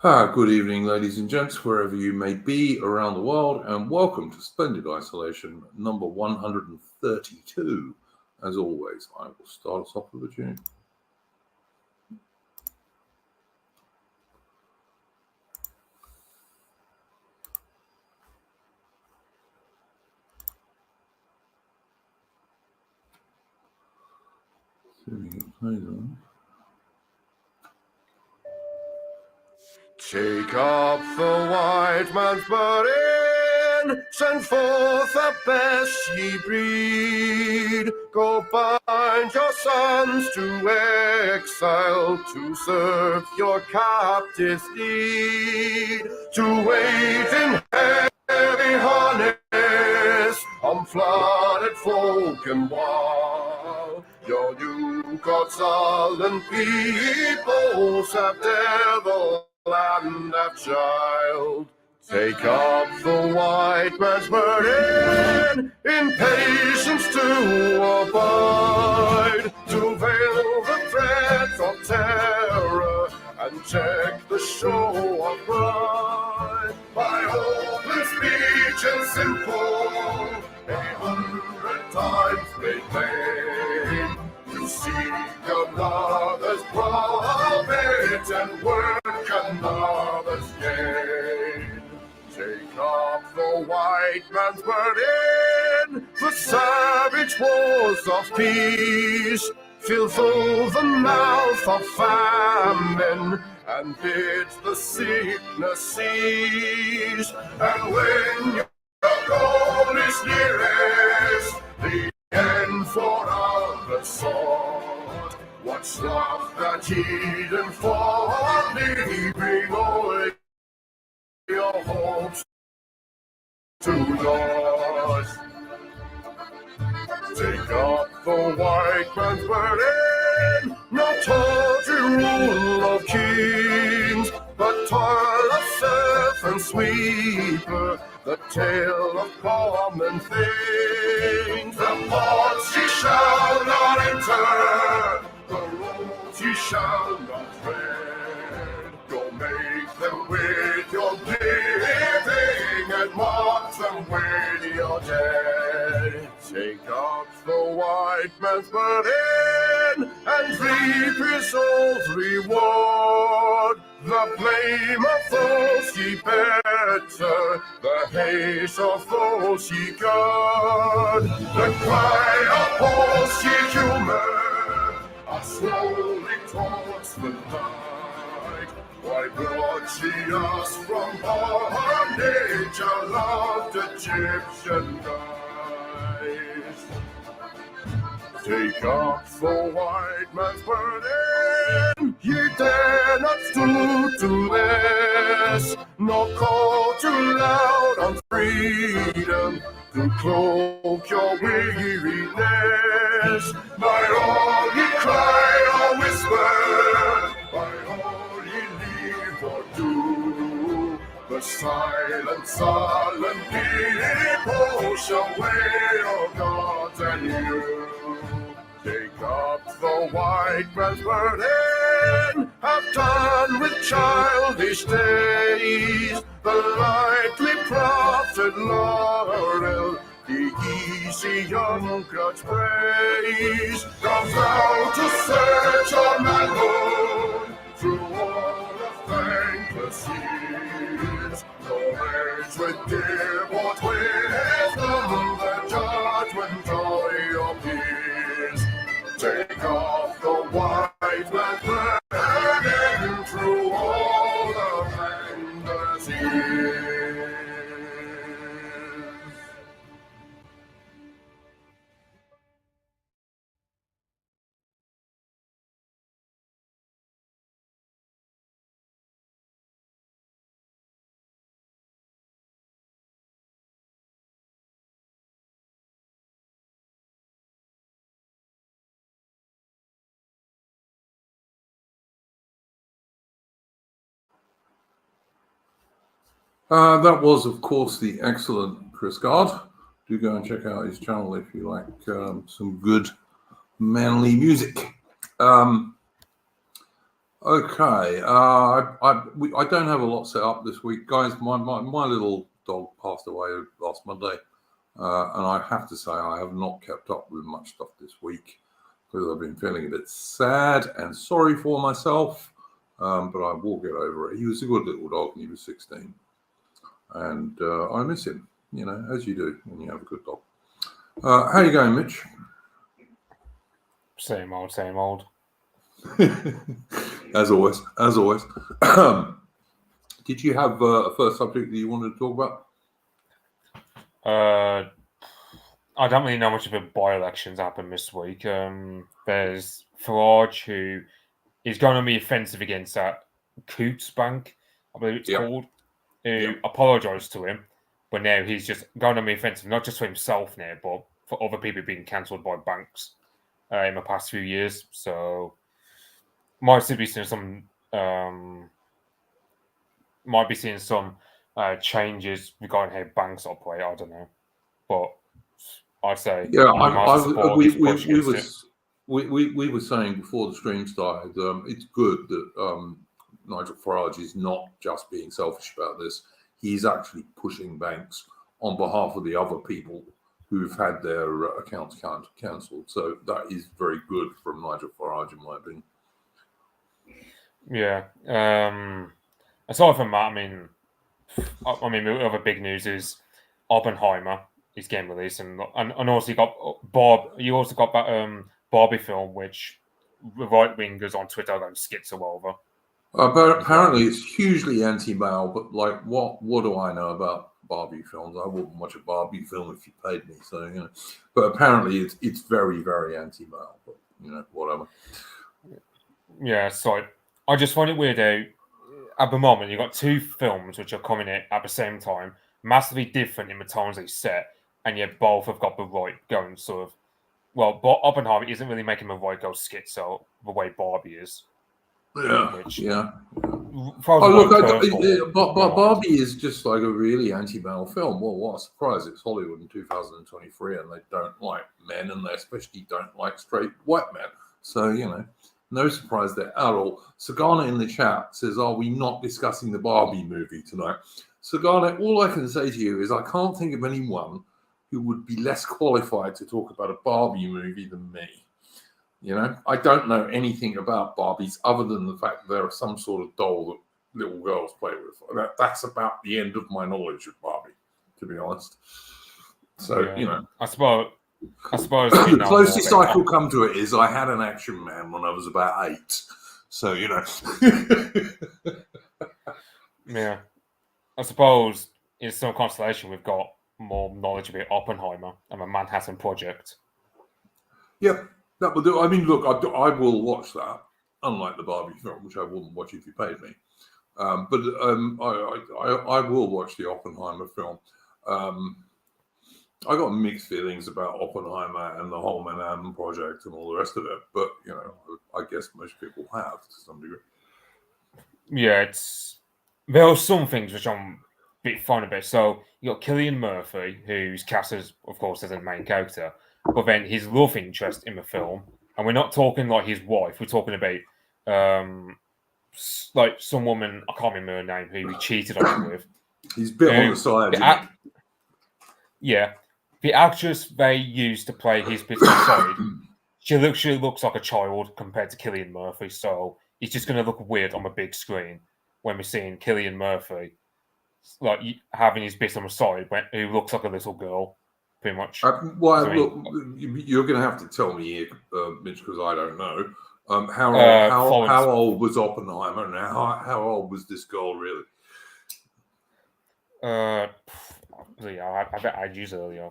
Good evening, ladies and gents, wherever you may be around the world, and welcome to Splendid Isolation number 132. As always, I will start us off with a tune. Take up the white man's burden, send forth the best ye breed. Go bind your sons to exile, to serve your captives' need, to wait in heavy harness on flooded folk and wild. Your new God's sullen peoples have devil and have child. Take up the white man's burden, in patience to abide, to veil the threats of terror and check the show of pride. By hopeless speech and simple, 100 times made plain, to seek another's profit and work another's gain. Take up the white man's burden, the savage wars of peace, fill full the mouth of famine, and bid the sickness cease. And when your goal is nearest, the end for others sought, what's love that hidden folly, bring all your hopes to naught. Take up the white man's burden, not tawdry rule of kings, but toil of serf and sweeper, the tale of common things. The ports ye shall not enter, the roads ye shall not tread. Go make them with your giving, and mark them with your dead. Take up the white man's burden, and reap his old reward. The blame of those ye better, the hate of those ye guard. The cry of those ye humor, are slowly towards the light. Why brought ye us from bondage, our loved Egyptian guys? Take up the white man's burden, ye dare not stoop to this, nor call too loud on freedom, to cloak your weariness. By all ye cry or whisper, by all ye leave or do, the silent, sullen people shall weigh your gods and you. Take up the white man's burden, have done with childish days, the lightly proffered laurel, the easy young God's praise. Come thou to search our manhood through all of thankless years, no age with dear but wisdom, the judgment joy of peace. Take off the white man's burden through all the fantasies. That was, of course, the excellent Chris Gard. Do go and check out his channel if you like some good manly music. Okay. I don't have a lot set up this week, guys. My little dog passed away last Monday, and I have to say I have not kept up with much stuff this week because I've been feeling a bit sad and sorry for myself. But I will get over it. He was a good little dog, and he was 16, and I miss him. As you do when you have a good dog. How you going, Mitch? Same old, same old. As always. Did you have a first subject that you wanted to talk about? I don't really know much about by-elections happened this week. There's Farage, who is going to be offensive against that Coots Bank, I believe it's called, who apologised to him, but now he's just going to be offensive, not just for himself now, but for other people being cancelled by banks in the past few years. So might be seeing some changes regarding how banks operate. I don't know, but I'd say we were saying before the stream started. It's good that Nigel Farage is not just being selfish about this. He's actually pushing banks on behalf of the other people who've had their accounts cancelled. So that is very good from Nigel Farage, in my opinion. Yeah. Aside from that, I mean, the other big news is Oppenheimer is getting released, and also you also got that Barbie film, which the right wingers on Twitter are going schizo over. But apparently it's hugely anti-male. But like, what do I know about Barbie films? I wouldn't watch a Barbie film if you paid me. So but apparently it's very, very anti-male. But whatever. Yeah, so I just find it weird how at the moment you've got two films which are coming out at the same time, massively different in the times they set, and yet both have got the right going sort of. Well, but Oppenheimer isn't really making the right go schizo the way Barbie is. Yeah. Oh, look, Barbie is just like a really anti-male film. Well, what a surprise. It's Hollywood in 2023, and they don't like men, and they especially don't like straight white men. So, no surprise there at all. Sagana in the chat says, are we not discussing the Barbie movie tonight? Sagana, all I can say to you is I can't think of anyone who would be less qualified to talk about a Barbie movie than me. I don't know anything about Barbies other than the fact that they're some sort of doll that little girls play with. That's about the end of my knowledge of Barbie, to be honest. So, I suppose the closest I could come to it is I had an Action Man when I was about 8. So, Yeah. I suppose in some constellation we've got more knowledge about Oppenheimer and the Manhattan Project. Yep. That will do. I mean, look, I will watch that, unlike the Barbie film, which I wouldn't watch if you paid me. But I will watch the Oppenheimer film. I got mixed feelings about Oppenheimer and the whole Manhattan Project and all the rest of it. But, I guess most people have to some degree. Yeah, there are some things which I'm a bit fun about. So you got Cillian Murphy, who's cast as, of course, as a main character. But then his love interest in the film, and we're not talking like his wife, we're talking about like some woman, I can't remember her name, who he cheated on him with. He's a bit on the side. Yeah. The actress they used to play his business side, she looks like a child compared to Cillian Murphy, so it's just going to look weird on the big screen when we're seeing Cillian Murphy like having his bit on the side who looks like a little girl. Pretty much. Look, you're going to have to tell me here, Mitch, because I don't know. How old was Oppenheimer, and how old was this girl really? I bet I'd use earlier.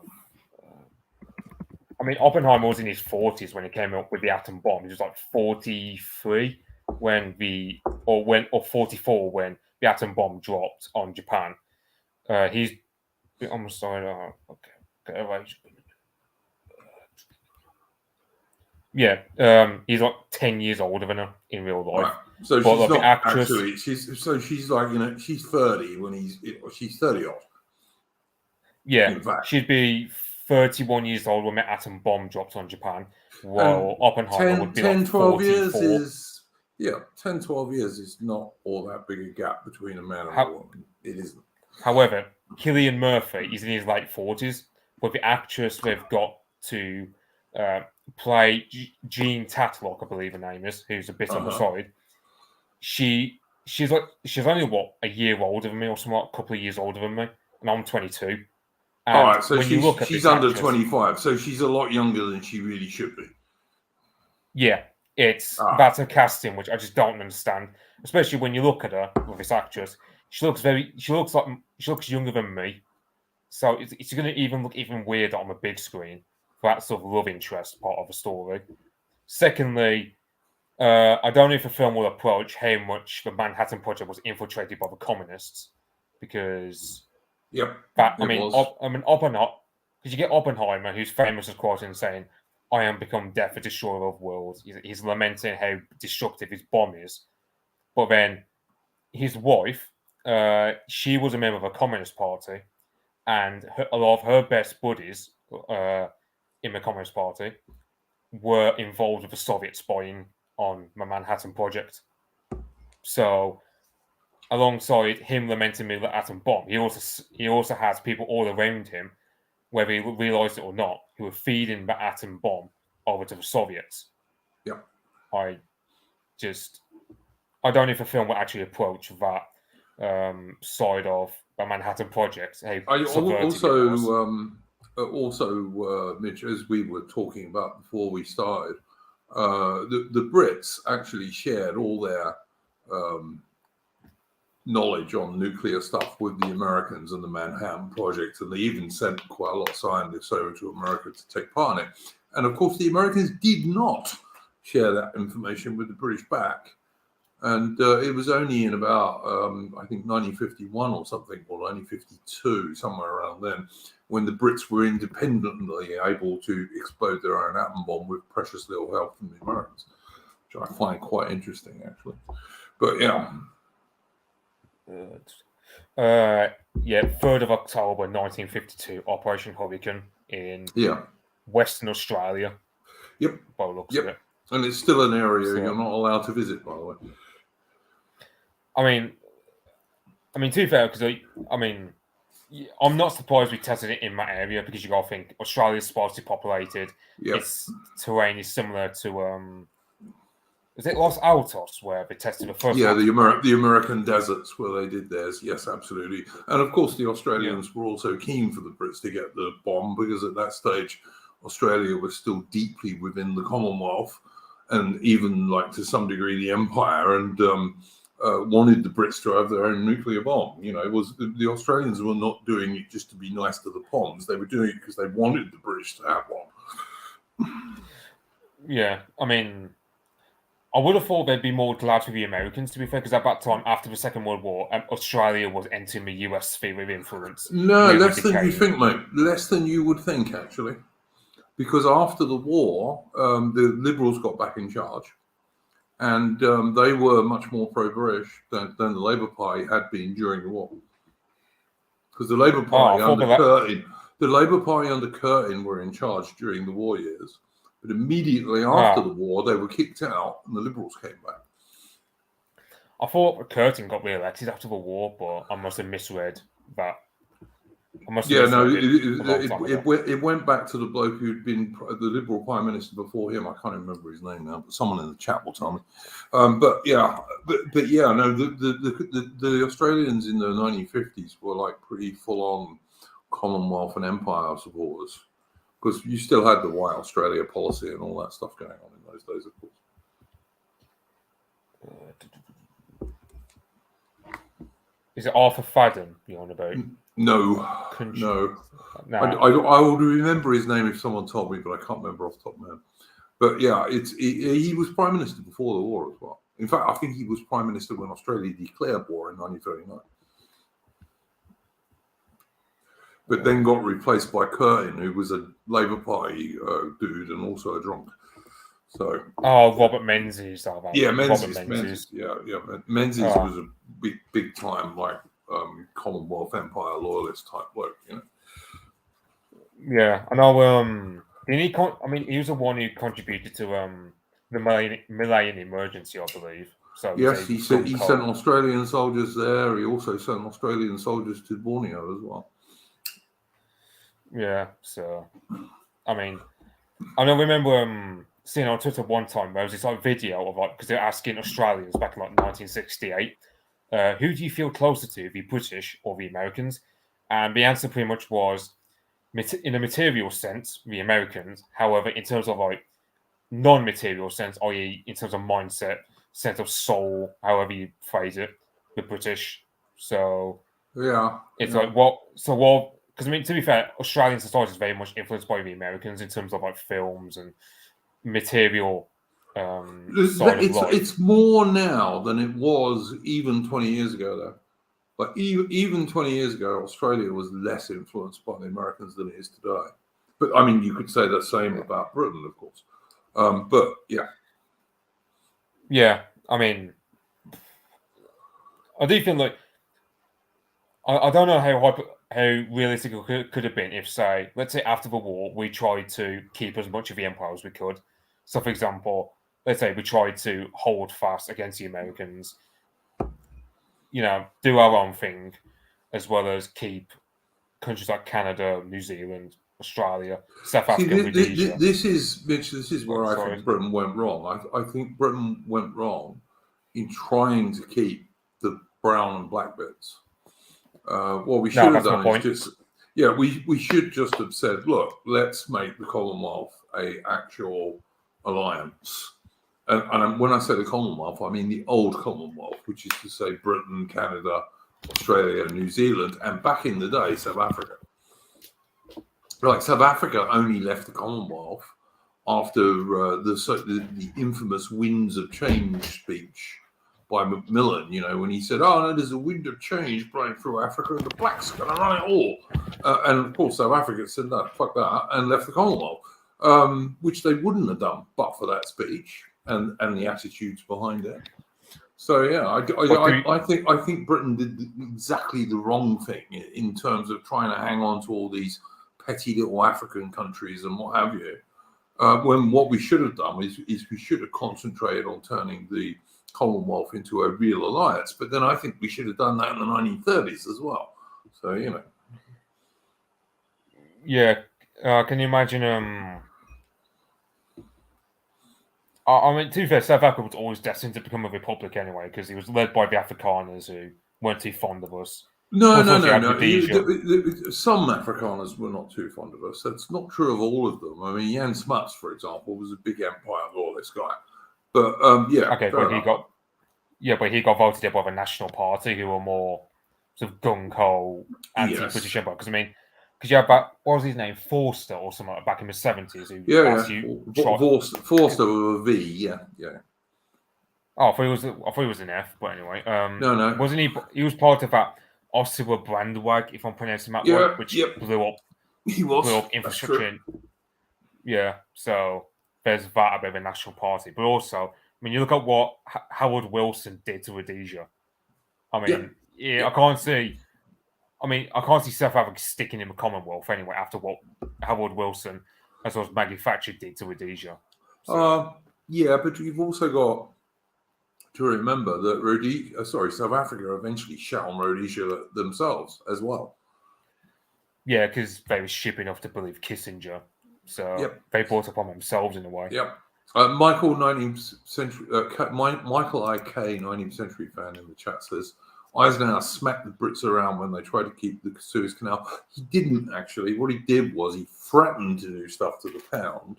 I mean, Oppenheimer was in his 40s when he came up with the atom bomb. He was like 43 or 44 when the atom bomb dropped on Japan. He's almost sorry. Okay. Yeah, he's like 10 years older than her in real life. Right. So but she's not actress, actually. She's like she's 30 when she's 30 odd. Yeah, she'd be 31 years old when the atom bomb dropped on Japan, while Oppenheimer would be 10, like 12 44. years Yeah, 10, 12 years is not all that big a gap between a man and How- a woman. It isn't. However, Cillian Murphy is in his late 40s, but the actress they've got to play Jean Tatlock, I believe her name is, who's a bit on the side. She's only a year older than me, or somewhat, a couple of years older than me, and I'm 22. And All right, so when you look at she's this under actress, 25, so she's a lot younger than she really should be. yeah, that's a casting which I just don't understand. Especially when you look at her with this actress, she looks younger than me. So it's going to even look even weirder on the big screen for that sort of love interest part of the story. Secondly, I don't know if the film will approach how much the Manhattan Project was infiltrated by the communists, because Yep, Oppenheimer, because you get Oppenheimer, who's famous as quoting saying, "I am become death, the destroyer of worlds." He's lamenting how destructive his bomb is, but then his wife, she was a member of a communist party, and a lot of her best buddies in the Communist Party were involved with the Soviet spying on the Manhattan Project. So, alongside him lamenting the atom bomb, he also has people all around him, whether he realised it or not, who were feeding the atom bomb over to the Soviets. Yeah. I don't know if the film will actually approach that side of the Manhattan Project. Also, Mitch, as we were talking about before we started, the Brits actually shared all their knowledge on nuclear stuff with the Americans and the Manhattan Project, and they even sent quite a lot of scientists over to America to take part in it. And of course, the Americans did not share that information with the British back. And it was only in about, I think, 1951 or something, or 1952, somewhere around then, when the Brits were independently able to explode their own atom bomb with precious little help from the Americans, which I find quite interesting, actually. But yeah. 3rd of October 1952, Operation Hurricane in Western Australia. Yep. By the looks of it. And it's still an area you're not allowed to visit, by the way. I mean, to be fair, because I'm not surprised we tested it in that area, because you got to think Australia's sparsely populated. Yep. Its terrain is similar to is it Los Altos where they tested the first? Yeah, the American deserts where they did theirs. Yes, absolutely. And of course, the Australians were also keen for the Brits to get the bomb, because at that stage, Australia was still deeply within the Commonwealth, and even to some degree the Empire, and wanted the Brits to have their own nuclear bomb. You know, it was the Australians were not doing it just to be nice to the Poms. They were doing it because they wanted the British to have one. Yeah, I would have thought they'd be more glad for the Americans, to be fair, because at that time, after the Second World War, Australia was entering the US sphere of influence. No, less than you think, mate. Less than you would think, actually. Because after the war, the Liberals got back in charge, and they were much more pro-British than the Labour Party had been during the war. Because the Labour Party under Curtin were in charge during the war years. But immediately after the war, they were kicked out, and the Liberals came back. I thought Curtin got re-elected after the war, but I must have misread that. It went back to the bloke who'd been the Liberal Prime Minister before him. I can't remember his name now, but someone in the chat will tell me. The Australians in the 1950s were pretty full-on Commonwealth and Empire supporters. Because you still had the White Australia policy and all that stuff going on in those days, of course. Is it Arthur Fadden you're on about? No. I would remember his name if someone told me, but I can't remember off the top of my head. But yeah, he was Prime Minister before the war as well. In fact, I think he was Prime Minister when Australia declared war in 1939. But then got replaced by Curtin, who was a Labour Party dude and also a drunk. So. Robert Menzies. Menzies. Yeah. Menzies was a big time Commonwealth Empire loyalist type bloke, you know. Yeah, I know. He was the one who contributed to the Malayan emergency, I believe. So yes, he sent Australian soldiers there. He also sent Australian soldiers to Borneo as well. Yeah, so I mean, I remember seeing on Twitter one time there was this like video of like because they're asking Australians back in like 1968, who do you feel closer to, the British or the Americans? And the answer pretty much was, in a material sense, the Americans. However, in terms of like non-material sense, i.e., in terms of mindset, sense of soul, however you phrase it, the British. So yeah, it's like what? So what? Because I mean, to be fair, Australian society is very much influenced by the Americans in terms of like films and material side of life. It's more now than it was even 20 years ago, though. But even 20 years ago, Australia was less influenced by the Americans than it is today. But I mean, you could say the same about Britain, of course. But yeah. Yeah, I mean, I do think like I don't know how realistic it could have been if, say, let's say after the war, we tried to keep as much of the empire as we could. So, for example, let's say we tried to hold fast against the Americans, do our own thing, as well as keep countries like Canada, New Zealand, Australia, South Africa, Rhodesia. This is, Mitch, this is where I Sorry. think Britain went wrong. I think Britain went wrong in trying to keep the brown and black bits. What we should have done is just, we should just have said, look, let's make the Commonwealth a actual alliance. And when I say the Commonwealth, I mean the old Commonwealth, which is to say Britain, Canada, Australia, New Zealand, and back in the day, South Africa. Like South Africa only left the Commonwealth after the infamous Winds of Change speech by Macmillan, when he said, oh, no, there's a wind of change blowing through Africa and the blacks are going to run it all. And, of course, South Africa said, no, fuck that, and left the Commonwealth, which they wouldn't have done but for that speech and the attitudes behind it. So, yeah, I think Britain did exactly the wrong thing in terms of trying to hang on to all these petty little African countries and what have you, when what we should have done is we should have concentrated on turning the Commonwealth into a real alliance. But then I think we should have done that in the 1930s as well. So, Yeah. Can you imagine... I mean, to be fair, South Africa was always destined to become a republic anyway, because it was led by the Afrikaners who weren't too fond of us. No. Some Afrikaners were not too fond of us. That's not true of all of them. I mean, Jan Smuts, for example, was a big empire lawless guy. But okay, but he got voted in by the National Party, who were more sort of gung ho anti-British Empire. Because I mean, you have what was his name, Forster or something back in the 70s? Forster with a V, yeah. Oh, I thought he was an F, but anyway, no, wasn't he? He was part of that Ossewa Brandwag, if I'm pronouncing that right, which blew up. Blew up infrastructure. Yeah, so there's that about the National Party, but also, I mean, you look at what Howard Wilson did to Rhodesia. I mean, I can't see South Africa sticking in the Commonwealth anyway after what Howard Wilson, as well as Maggie Thatcher, did to Rhodesia. So. But you've also got to remember that South Africa eventually shut on Rhodesia themselves as well. Yeah, because they were shipping off to believe Kissinger. So they brought upon themselves in a way. Yep. Michael, 19th century, Michael IK, 19th century fan in the chat says, Eisenhower smacked the Brits around when they tried to keep the Suez Canal. He didn't actually. What he did was he threatened to do stuff to the pound,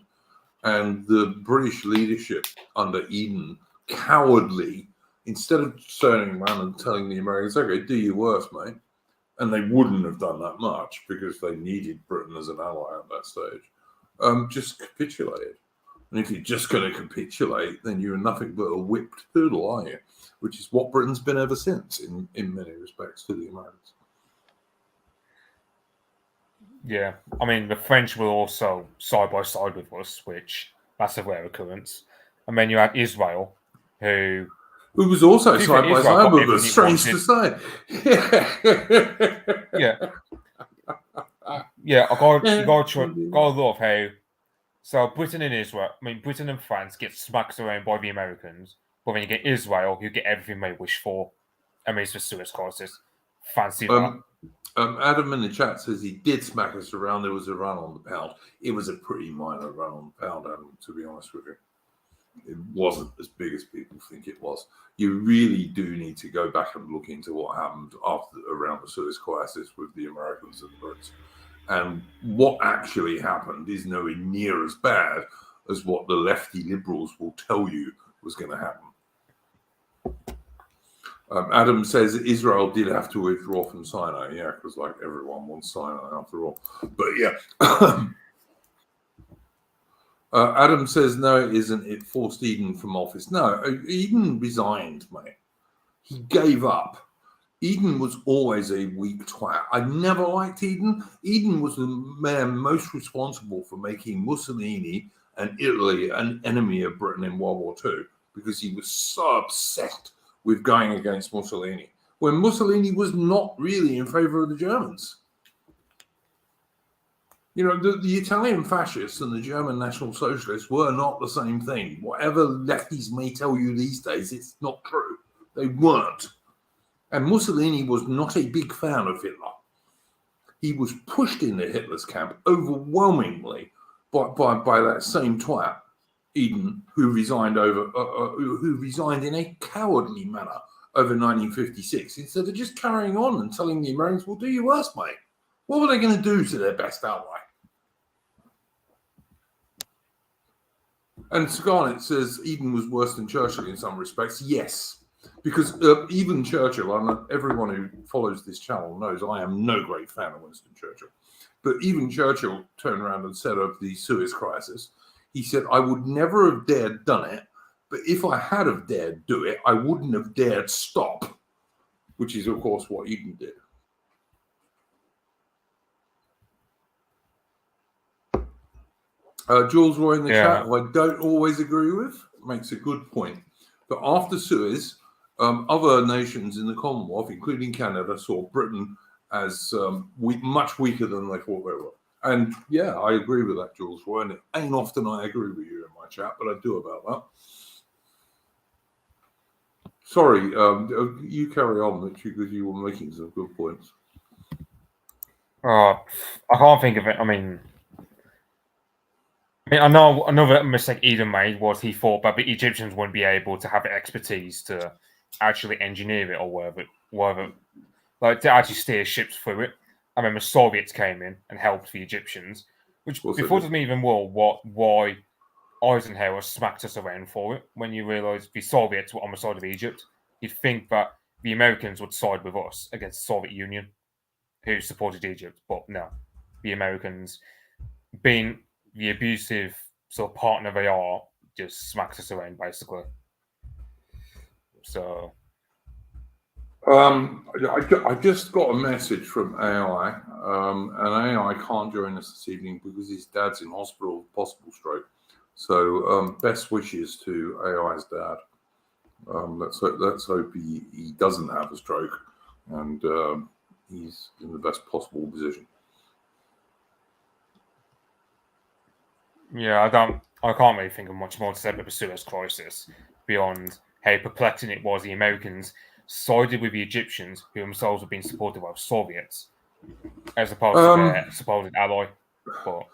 and the British leadership under Eden cowardly, instead of turning around and telling the Americans, okay, do your worst, mate. And they wouldn't have done that much because they needed Britain as an ally at that stage. Just capitulated. And if you're just going to capitulate, then you're nothing but a whipped poodle, aren't you? Which is what Britain's been ever since in many respects to the Americans. Yeah. I mean, the French were also side by side with us, which that's a rare occurrence. And then you had Israel, who was also side by side with us, strange to say. Yeah. Yeah, I got to love how So Britain and Israel, Britain and France get smacked around by the Americans, but then you get Israel, who get everything they wish for. It's the Suez Crisis. Fancy that. Adam in the chat says he did smack us around. There was a run on the pound. It was a pretty minor run on the pound, Adam, to be honest with you. It wasn't as big as people think it was. You really do need to go back and look into what happened around the Suez Crisis with the Americans and the Brits. And what actually happened is nowhere near as bad as what the lefty liberals will tell you was going to happen. Adam says Israel did have to withdraw from Sinai, yeah, because like everyone wants Sinai after all. But yeah, Adam says no, it isn't. It forced Eden from office. No, Eden resigned, mate. He gave up. Eden was always a weak twat. I never liked Eden. Eden was the man most responsible for making Mussolini and Italy an enemy of Britain in World War II because he was so obsessed with going against Mussolini, when Mussolini was not really in favor of the Germans. You know, the Italian fascists and the German National Socialists were not the same thing. Whatever lefties may tell you these days, it's not true. They weren't. And Mussolini was not a big fan of Hitler. He was pushed into Hitler's camp overwhelmingly by that same twat, Eden, who resigned in a cowardly manner over 1956, instead of just carrying on and telling the Americans, "Well, do your worst, mate." What were they going to do to their best ally? And Scarlett says Eden was worse than Churchill in some respects. Yes, because even Churchill, and everyone who follows this channel knows I am no great fan of Winston Churchill, but even Churchill turned around and said of the Suez Crisis, he said, "I would never have dared done it, but if I had have dared do it, I wouldn't have dared stop," which is, of course, what Eden did. Jules Roy in the chat, who I don't always agree with, makes a good point. But after Suez, other nations in the Commonwealth, including Canada, saw Britain as much weaker than they thought they were. And yeah, I agree with that, Jules Roy. And it ain't often I agree with you in my chat, but I do about that. Sorry, you carry on, Mitch, because you were making some good points. I can't think of it. I mean, I know another mistake Eden made was he thought that the Egyptians wouldn't be able to have the expertise to actually engineer it or whatever, like to actually steer ships through it. I remember Soviets came in and helped the Egyptians, which before doesn't even why Eisenhower smacked us around for it. When you realise the Soviets were on the side of Egypt, you'd think that the Americans would side with us against the Soviet Union, who supported Egypt, but no, the Americans, being the abusive sort of partner they are, just smacked us around basically. So, I just got a message from AI, and AI can't join us this evening because his dad's in hospital with possible stroke. So, best wishes to AI's dad. Let's hope he doesn't have a stroke, and he's in the best possible position. Yeah, I can't really think of much more to say about the Suez Crisis beyond how perplexing it was the Americans sided with the Egyptians, who themselves were being supported by the Soviets, as opposed to their supposed ally. But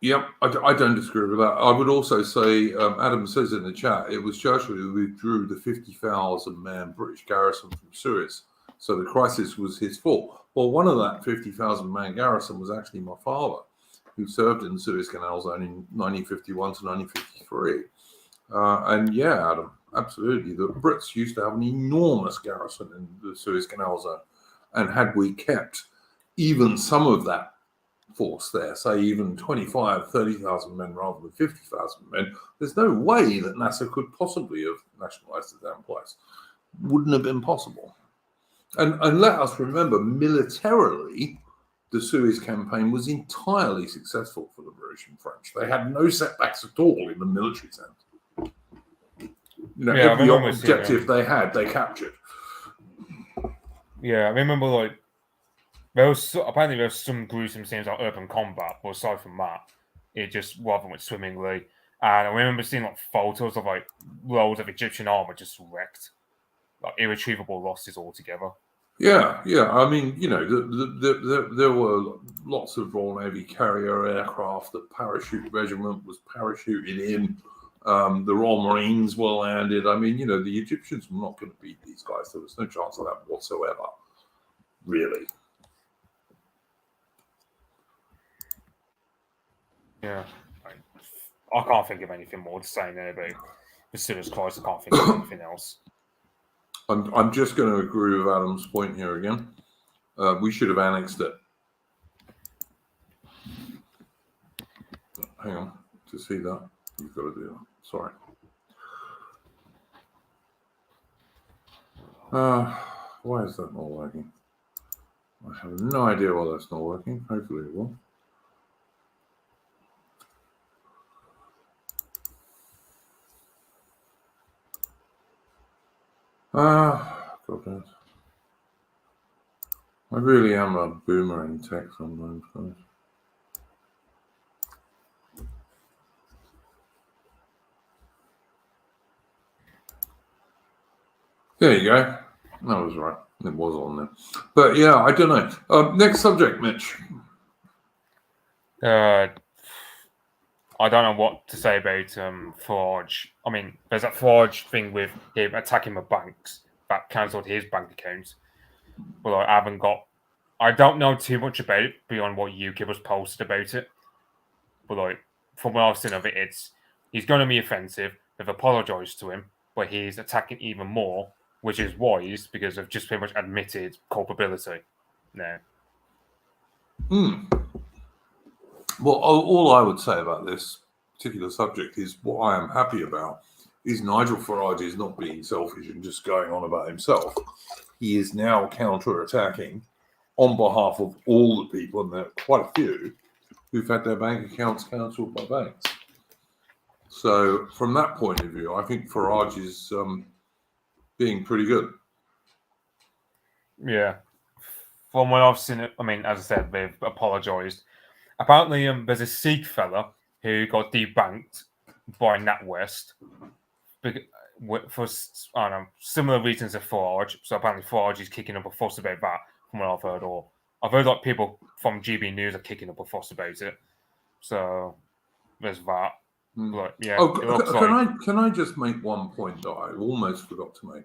yeah, I don't disagree with that. I would also say, Adam says in the chat, it was Churchill who withdrew the 50,000-man British garrison from Suez, so the crisis was his fault. Well, one of that 50,000-man garrison was actually my father, who served in the Suez Canal Zone in 1951 to 1953. And yeah, Adam, absolutely. The Brits used to have an enormous garrison in the Suez Canal Zone. And had we kept even some of that force there, say even 25, 30,000 men rather than 50,000 men, there's no way that Nasser could possibly have nationalized the damn place. Wouldn't have been possible. And let us remember, militarily, the Suez campaign was entirely successful for the British and French. They had no setbacks at all in the military sense. You know, every objective they had, they captured. Yeah, I remember like apparently there was some gruesome scenes like urban combat, but aside from that, it just rather went swimmingly. And I remember seeing like photos of like loads of Egyptian armor just wrecked, like irretrievable losses altogether. Yeah. I mean, there were lots of Royal Navy carrier aircraft. The parachute regiment was parachuted in. The Royal Marines were landed. I mean, the Egyptians were not going to beat these guys. There was no chance of that whatsoever, really. Yeah, I can't think of anything more to say there about the Suez Crisis. I can't think of anything else. I'm just going to agree with Adam's point here again. We should have annexed it. Hang on, to see that you've got to do that. Sorry. Why is that not working? I have no idea why that's not working. Hopefully it will. God knows. I really am a boomer in tech sometimes, guys. There you go. That was right. It was on there. But yeah, I don't know. Next subject, Mitch. I don't know what to say about Farage. I mean, there's that Farage thing with him attacking the banks that cancelled his bank account. But I don't know too much about it beyond what UKIP was posted about it. But from what I've seen of it, he's going to be offensive. They've apologised to him, but he's attacking even more, which is wise because they've just pretty much admitted culpability now. Well, all I would say about this particular subject is what I am happy about is Nigel Farage is not being selfish and just going on about himself. He is now counter-attacking on behalf of all the people, and there are quite a few, who've had their bank accounts cancelled by banks. So from that point of view, I think Farage is being pretty good. Yeah. From what I've seen, I mean, as I said, they've apologised. Apparently, there's a Sikh fella who got debanked by NatWest for I don't know, similar reasons to Farage. So apparently, Farage is kicking up a fuss about that, from what I've heard. Or I've heard like people from GB News are kicking up a fuss about it. So there's that. But yeah, can I just make one point that I almost forgot to make?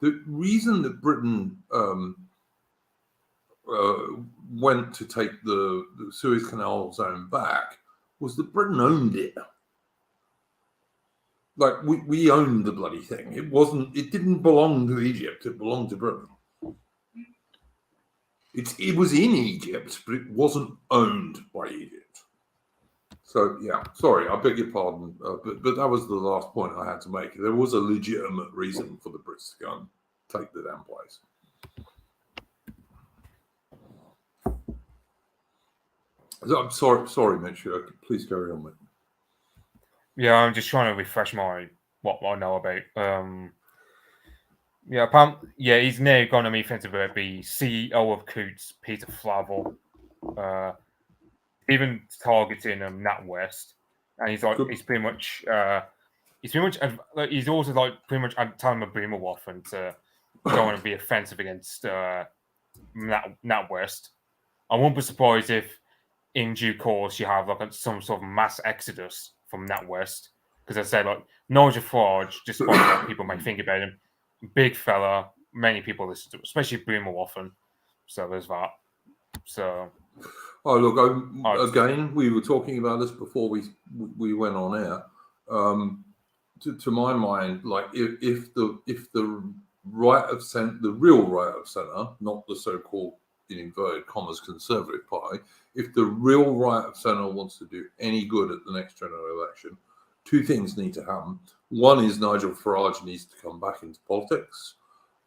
The reason that Britain went to take the Suez Canal zone back was that Britain owned it. Like we owned the bloody thing. It didn't belong to Egypt. It belonged to Britain. It was in Egypt, but it wasn't owned by Egypt. So yeah, sorry, I beg your pardon, but that was the last point I had to make. There was a legitimate reason for the Brits to go and take the damn place. I'm sorry, Mitch. Please carry on, mate. Yeah, I'm just trying to refresh what I know about. Apparently, he's now going to be offensive about the CEO of Coutts, Peter Flavel, even targeting NatWest, and he's pretty much he's also like pretty much telling the boomer waffle to go and be offensive against NatWest. I won't be surprised if in due course you have like some sort of mass exodus from NatWest, because I said like Nigel Farage, despite what people may think about him, big fella, many people listen to, especially boomer waffle. So there's that. So. Oh look! Again, we were talking about this before we went on air. To my mind, like if the right of centre, the real right of centre, not the so-called in inverted commas Conservative Party, if the real right of centre wants to do any good at the next general election, two things need to happen. One is Nigel Farage needs to come back into politics,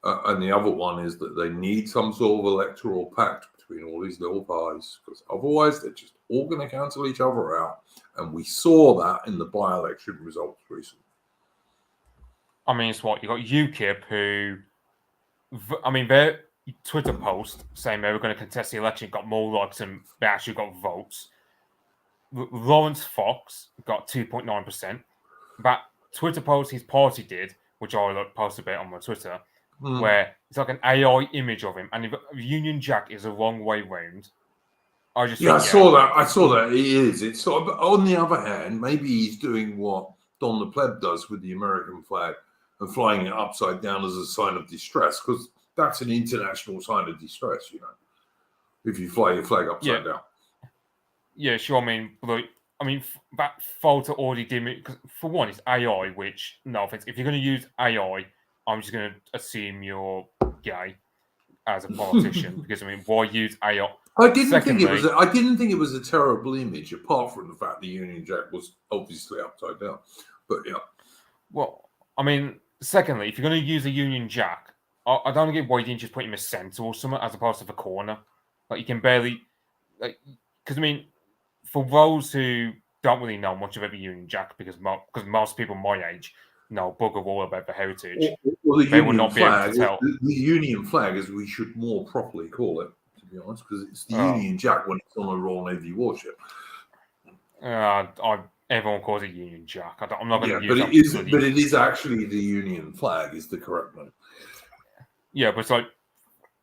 and the other one is that they need some sort of electoral pact between all these little parties, because otherwise they're just all going to cancel each other out. And we saw that in the by-election results recently. I mean, it's what you got UKIP, who, I mean, their Twitter post saying they were going to contest the election got more likes than they actually got votes. Lawrence Fox got 2.9%. That Twitter post his party did, which I posted about on my Twitter, where it's like an AI image of him, and if Union Jack is the wrong way round, I just think, I saw that. It is. It's sort of. On the other hand, maybe he's doing what Don the Pleb does with the American flag and flying it upside down as a sign of distress, because that's an international sign of distress. If you fly your flag upside down. Yeah, sure. That photo already did me. Cause for one, it's AI, which, no offense, if you're going to use AI, I'm just going to assume you're gay as a politician. Because why use AI? I didn't think it was a terrible image, apart from the fact the Union Jack was obviously upside down. But yeah. Well, secondly, if you're going to use a Union Jack, I don't get why you didn't just put him a centre or something as opposed to the corner. Like, you can barely, because for those who don't really know much about the Union Jack, because most people my age know bugger all about the heritage, well, the they Union will not flag, be able to tell. The Union flag, as we should more properly call it, to be honest, because it's the Union Jack when it's on a Royal Navy warship. Everyone calls it Union Jack. I'm not going to use it. But it is actually the Union flag, is the correct name. Yeah, but it's like,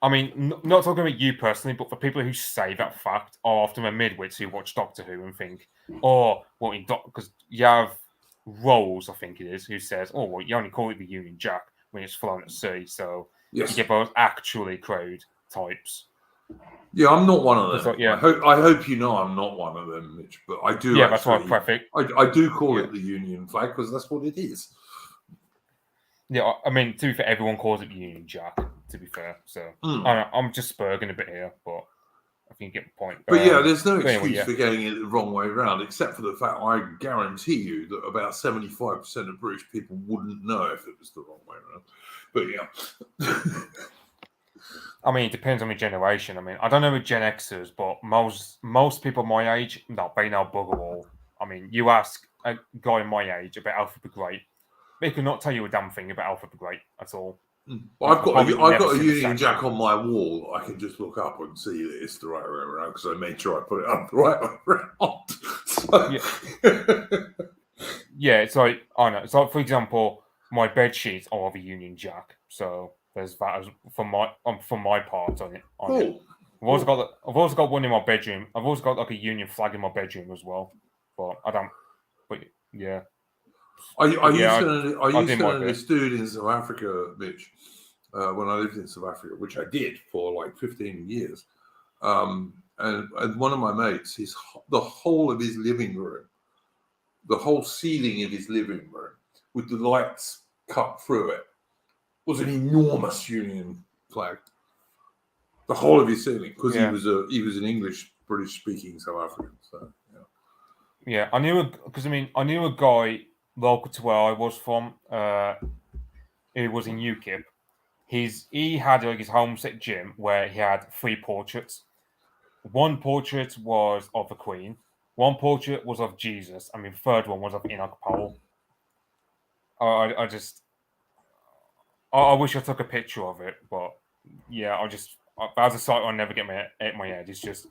not talking about you personally, but for people who say that fact are often the midwits who watch Doctor Who and think, because you have Rolls, I think it is, who says, you only call it the Union Jack when it's flown at sea, so you get those actually crowd types. Yeah, I'm not one of them. Like, yeah. I hope you know I'm not one of them, Mitch. But I do. Yeah, that's why I do call it the Union flag because that's what it is. Yeah, to be fair, everyone calls it the Union Jack. To be fair, so I'm just spurging a bit here, but I think you get the point. But there's no excuse for getting it the wrong way around, except for the fact I guarantee you that about 75% of British people wouldn't know if it was the wrong way around. But yeah. It depends on the generation. I don't know with Gen Xers, but most people my age, they know bugger all. You ask a guy my age about Alpha the Great, they could not tell you a damn thing about Alpha the Great at all. Well, I've got a Union Jack on my wall. I can just look up and see that it's the right way around because I made sure I put it up the right way around. It's like, I know. So, for example, my bed sheets are of a Union Jack, so there's that for my part on it. I've also got one in my bedroom. I've also got like a Union flag in my bedroom as well, but I don't. But yeah. I used to know this dude in South Africa, Mitch, when I lived in South Africa, which I did for like 15 years. And one of my mates, the whole of his living room, the whole ceiling of his living room, with the lights cut through it, was an enormous Union flag. The whole of his ceiling, because he was an English, British-speaking South African. So yeah, I knew a guy local to where I was from. He was in UKIP. He had his homestead gym where he had 3 portraits. One portrait was of the Queen. One portrait was of Jesus. The third one was of Enoch Powell. I wish I took a picture of it, but yeah, that's a sight I'll never get my head. It's just,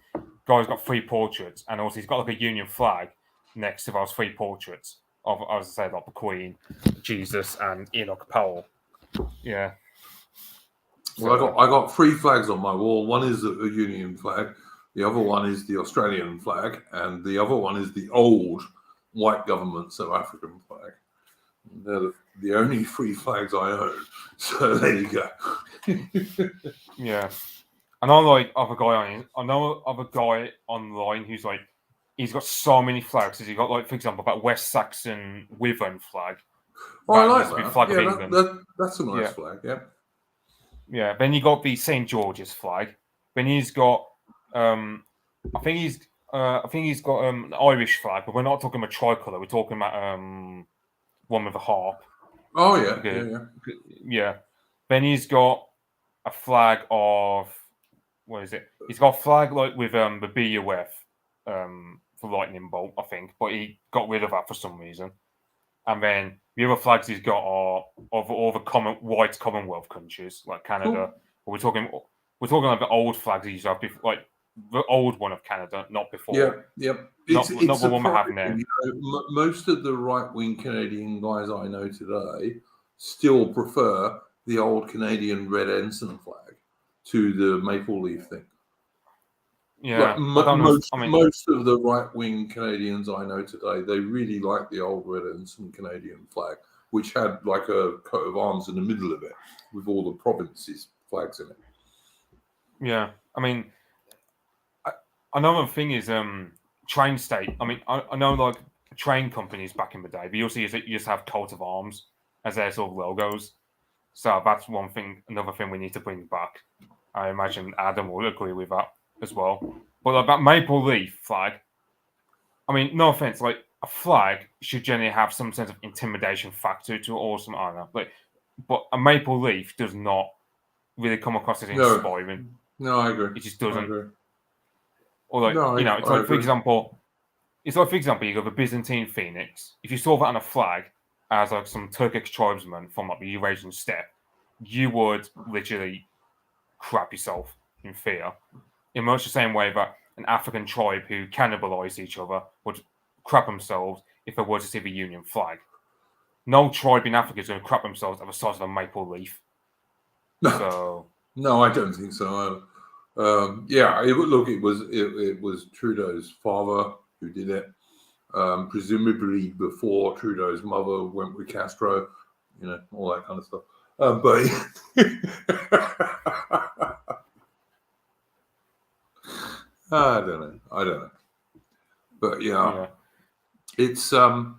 guy's got 3 portraits, and also he's got like a Union flag next to those 3 portraits of, as I say, like the Queen, Jesus, and Enoch Powell. Yeah. Well, I got 3 flags on my wall. One is a Union flag. The other one is the Australian flag, and the other one is the old white government South African flag. They're the only 3 flags I own. So there you go. Yeah. And I know of a guy online who's like, he's got so many flags. He's got, like, for example, that West Saxon Wyvern flag. I like that. Flag of England. That's a nice flag, yeah. Yeah, then you got the St. George's flag. Then he's got, I think he's got an Irish flag, but we're not talking about tricolour. We're talking about one with a harp. Oh yeah, yeah. Then he's got a flag of, what is it? He's got a flag like with the BUF for lightning bolt, I think, but he got rid of that for some reason. And then the other flags he's got are of all the white Commonwealth countries, like Canada. But we're talking like the old flags he used to have, like the old one of Canada, not before. Yep. Not the one we have surprising, now. you know, most of the right-wing Canadian guys I know today still prefer the old Canadian red ensign flag to the maple leaf thing. Yeah, Like most of the right-wing Canadians I know today, they really like the old red ensign Canadian flag, which had like a coat of arms in the middle of it with all the provinces' flags in it. Yeah, I mean, another thing is train state. I mean, I know like train companies back in the day, but you also you just have coat of arms as their sort of logos. So that's one thing. Another thing we need to bring back. I imagine Adam will agree with that as well. But like that maple leaf flag. I mean, no offense, like a flag should generally have some sense of intimidation factor to it or some honor. But a maple leaf does not really come across as inspiring. No, I agree. It just doesn't. I agree. Or like it's like for example, you got the Byzantine phoenix. If you saw that on a flag as like some Turkish tribesman from like the Eurasian steppe, you would literally crap yourself in fear. In much the same way that an African tribe who cannibalized each other would crap themselves if they were to see the Union flag. No tribe in Africa is going to crap themselves at the sight of a maple leaf. So no, I don't think so. It was Trudeau's father who did it. Presumably before Trudeau's mother went with Castro, you know, all that kind of stuff. But I don't know. But yeah. It's all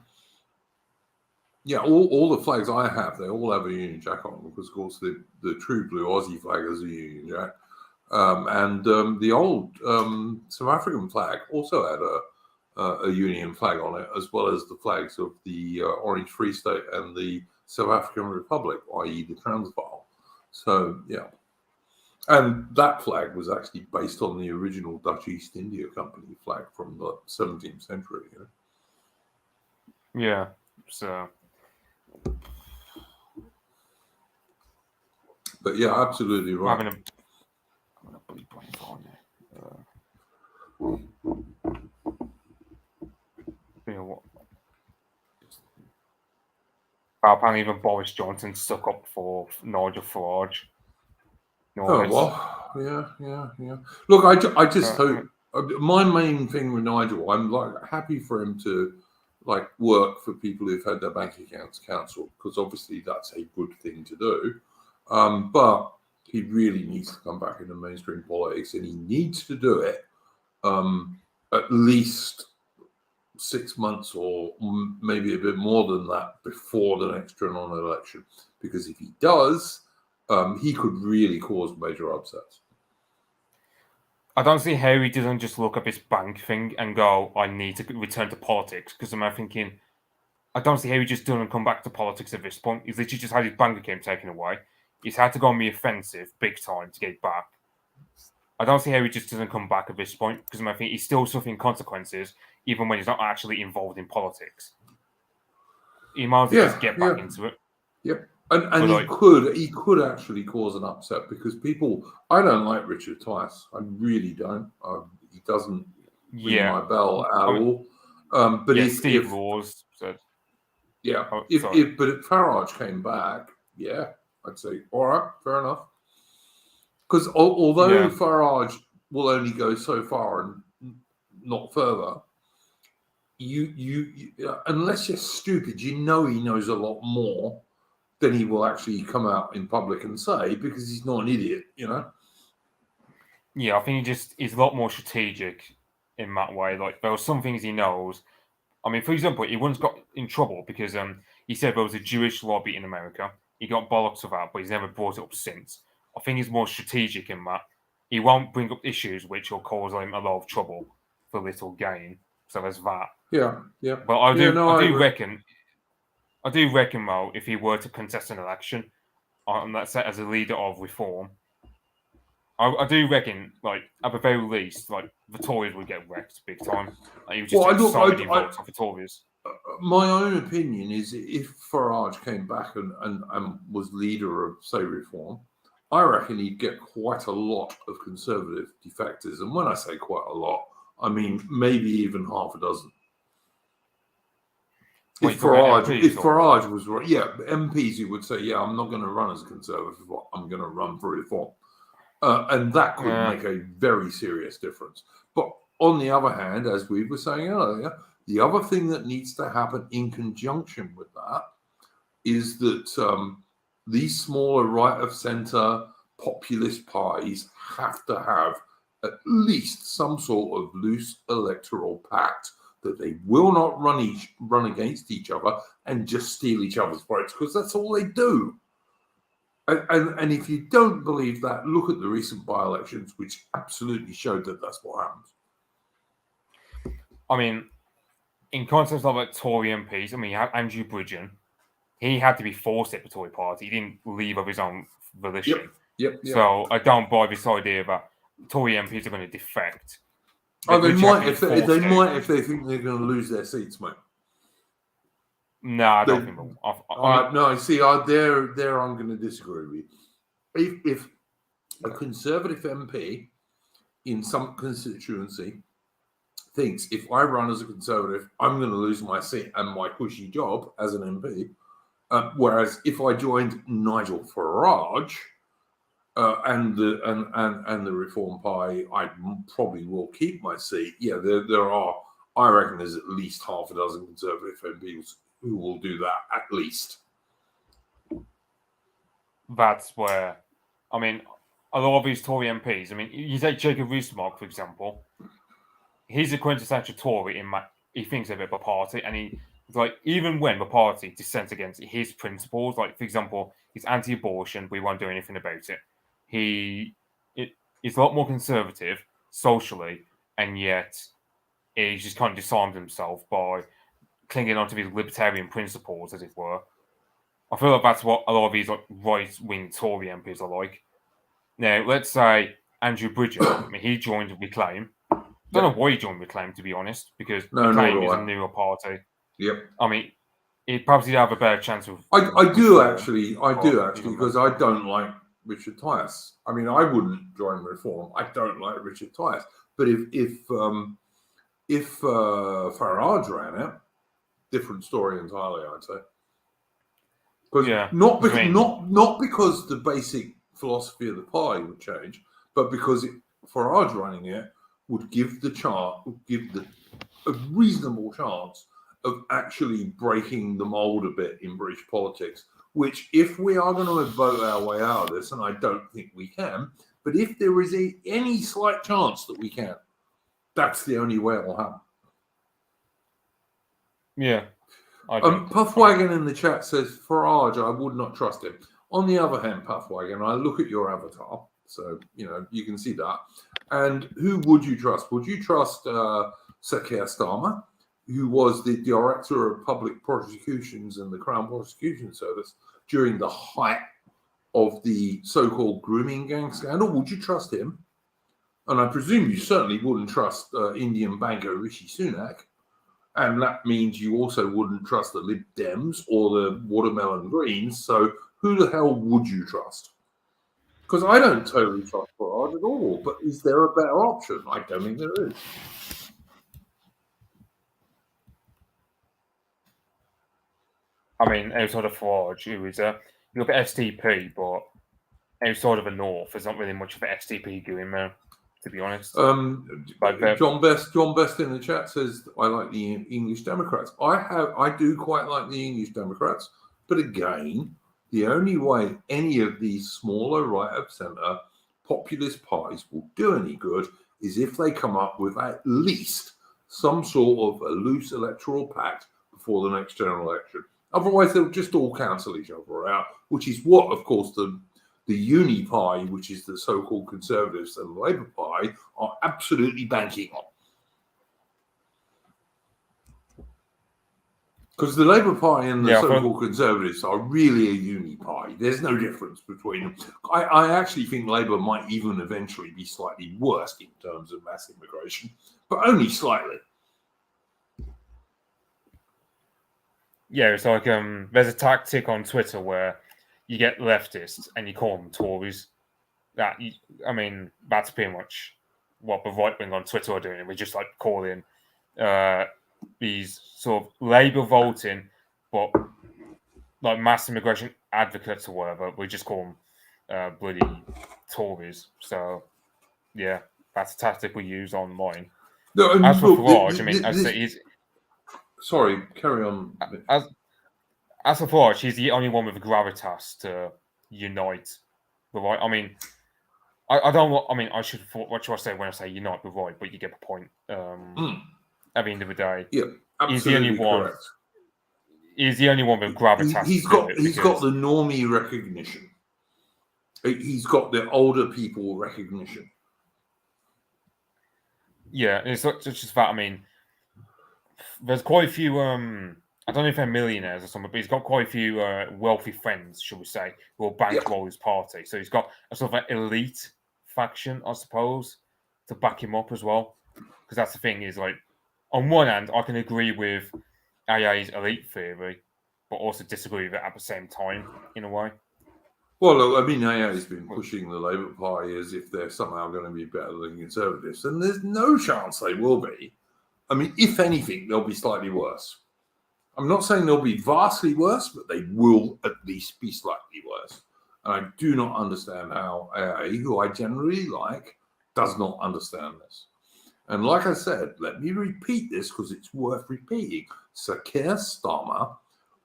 the flags I have, they all have a Union Jack on, because of course the true blue Aussie flag is a Union Jack. And the old South African flag also had a Union flag on it, as well as the flags of the Orange Free State and the South African Republic, i.e. the Transvaal. So, yeah. And that flag was actually based on the original Dutch East India Company flag from the 17th century. You know? Yeah, so... But yeah, absolutely right. I'm having a bloody brain fart now. What? Apparently even Boris Johnson stuck up for Nigel Farage. Yeah. Look, I just hope. My main thing with Nigel, I'm like happy for him to like work for people who've had their bank accounts cancelled, because obviously that's a good thing to do. But he really needs to come back into mainstream politics, and he needs to do it at least 6 months or maybe a bit more than that before the next general election. Because if he does, he could really cause major upsets. I don't see how he doesn't just look at this bank thing and go, I need to return to politics. Because I'm thinking, I don't see how he just doesn't come back to politics at this point. He's literally just had his bank account taken away. He's had to go on the offensive big time to get back. I don't see how he just doesn't come back at this point, because I think he's still suffering consequences even when he's not actually involved in politics. He might as well just get back into it. Yep. And he could actually cause an upset, because people, I don't like Richard Tice. I really don't. He doesn't ring my bell at all. But if Steve Laws said, but if Farage came back, I'd say, all right, fair enough. Because although Farage will only go so far and not further, you unless you're stupid, you know he knows a lot more than he will actually come out in public and say, because he's not an idiot, you know? Yeah, I think he's a lot more strategic in that way. Like, there are some things he knows. I mean, for example, he once got in trouble because he said there was a Jewish lobby in America. He got bollocks for that, but he's never brought it up since. I think he's more strategic in that. He won't bring up issues which will cause him a lot of trouble for little gain. So there's that. Yeah. But I do reckon, though, if he were to contest an election, on that set as a leader of reform, I do reckon, like, at the very least, like, the Tories would get wrecked big time. Like, he would just take so many votes off the Tories. My own opinion is, if Farage came back and was leader of, say, reform, I reckon he'd get quite a lot of Conservative defectors. And when I say quite a lot, I mean maybe even half a dozen. Wait, If MPs Farage was right, MPs who would say, I'm not going to run as a Conservative, I'm going to run for reform. And that could make a very serious difference. But on the other hand, as we were saying earlier, the other thing that needs to happen in conjunction with that is that these smaller right-of-centre populist parties have to have at least some sort of loose electoral pact that they will not run against each other and just steal each other's votes, because that's all they do. And if you don't believe that, look at the recent by-elections, which absolutely showed that that's what happens. I mean, in context of like Tory MPs, I mean, you have Andrew Bridgen. He had to be forced at the Tory party. He didn't leave of his own volition. Yep. So I don't buy this idea that Tory MPs are going to defect. They might if they think they're going to lose their seats, mate. No, I don't think so. No, see, there I'm going to disagree with you. If a Conservative MP in some constituency thinks if I run as a Conservative, I'm going to lose my seat and my cushy job as an MP, whereas if I joined Nigel Farage and the Reform Party, I probably will keep my seat. Yeah, there are. I reckon there's at least half a dozen Conservative MPs who will do that at least. That's where, I mean, a lot of these Tory MPs, I mean, you take Jacob Rees-Mogg, for example. He's a quintessential Tory he thinks of it of a party, and he, like, even when the party dissents against his principles, like, for example, he's anti-abortion, but he won't do anything about it. He's a lot more conservative socially, and yet he's just kind of disarmed himself by clinging onto these libertarian principles, as it were. I feel like that's what a lot of these like right-wing Tory MPs are like. Now, let's say Andrew Bridgen. I mean, he joined Reclaim. I don't know why he joined Reclaim, to be honest, because Reclaim is a newer party. Yep. I mean, he'd probably have a better chance of. I do actually, because I don't like Richard Tice. I mean, I wouldn't join Reform. I don't like Richard Tice. But if Farage ran it, different story entirely, I'd say. Not because the basic philosophy of the party would change, but because Farage running it would give a reasonable chance of actually breaking the mold a bit in British politics, which if we are going to vote our way out of this, and I don't think we can, but if there is any slight chance that we can, that's the only way it will happen. Yeah. Puffwagon in the chat says, Farage, I would not trust him. On the other hand, Puffwagon, I look at your avatar, so, you can see that. And who would you trust? Would you trust Sir Keir Starmer, who was the Director of Public Prosecutions in the Crown Prosecution Service during the height of the so-called grooming gang scandal? Would you trust him? And I presume you certainly wouldn't trust Indian banker Rishi Sunak. And that means you also wouldn't trust the Lib Dems or the Watermelon Greens. So who the hell would you trust? Because I don't totally trust Farage at all. But is there a better option? I don't think there is. I mean, outside of Farage, who is you look at STP, but outside of the North, there's not really much of an STP going there, to be honest. John Best in the chat says I like the English Democrats. I do quite like the English Democrats, but again, the only way any of these smaller right of centre populist parties will do any good is if they come up with at least some sort of a loose electoral pact before the next general election. Otherwise, they'll just all cancel each other out, which is what, of course, the Uni Party, which is the so-called Conservatives and the Labour Party, are absolutely banking on. Because the Labour Party and the so-called Conservatives are really a uni party. There's no difference between them. I actually think Labour might even eventually be slightly worse in terms of mass immigration, but only slightly. Yeah, it's like there's a tactic on Twitter where you get leftists and you call them Tories, I mean, that's pretty much what the right wing on Twitter are doing. We're just like calling these sort of Labour voting, but like mass immigration advocates or whatever. We just call them bloody Tories. So yeah, that's a tactic we use online. No, As for look, Farage, I mean, as I say, sorry, carry on. as for Farage, he's the only one with gravitas to unite the right. I mean, I don't want. I mean, what should I say when I say unite the right? But you get the point. At the end of the day, Yeah, he's the only absolutely one. correct. He's the only one with gravitas. He's got the normie recognition. He's got the older people recognition. Yeah, it's not just that. I mean, there's quite a few. I don't know if they're millionaires or something, but he's got quite a few wealthy friends, shall we say, who will bankroll his party. So he's got a sort of an elite faction, I suppose, to back him up as well. Because that's the thing is, like, on one hand, I can agree with AA's elite theory, but also disagree with it at the same time, in a way. Well, look, I mean, AA has been pushing the Labour Party as if they're somehow going to be better than Conservatives, and there's no chance they will be. I mean, if anything, they'll be slightly worse. I'm not saying they'll be vastly worse, but they will at least be slightly worse. And I do not understand how AA, who I generally like, does not understand this. And like I said, let me repeat this because it's worth repeating. Sir Keir Starmer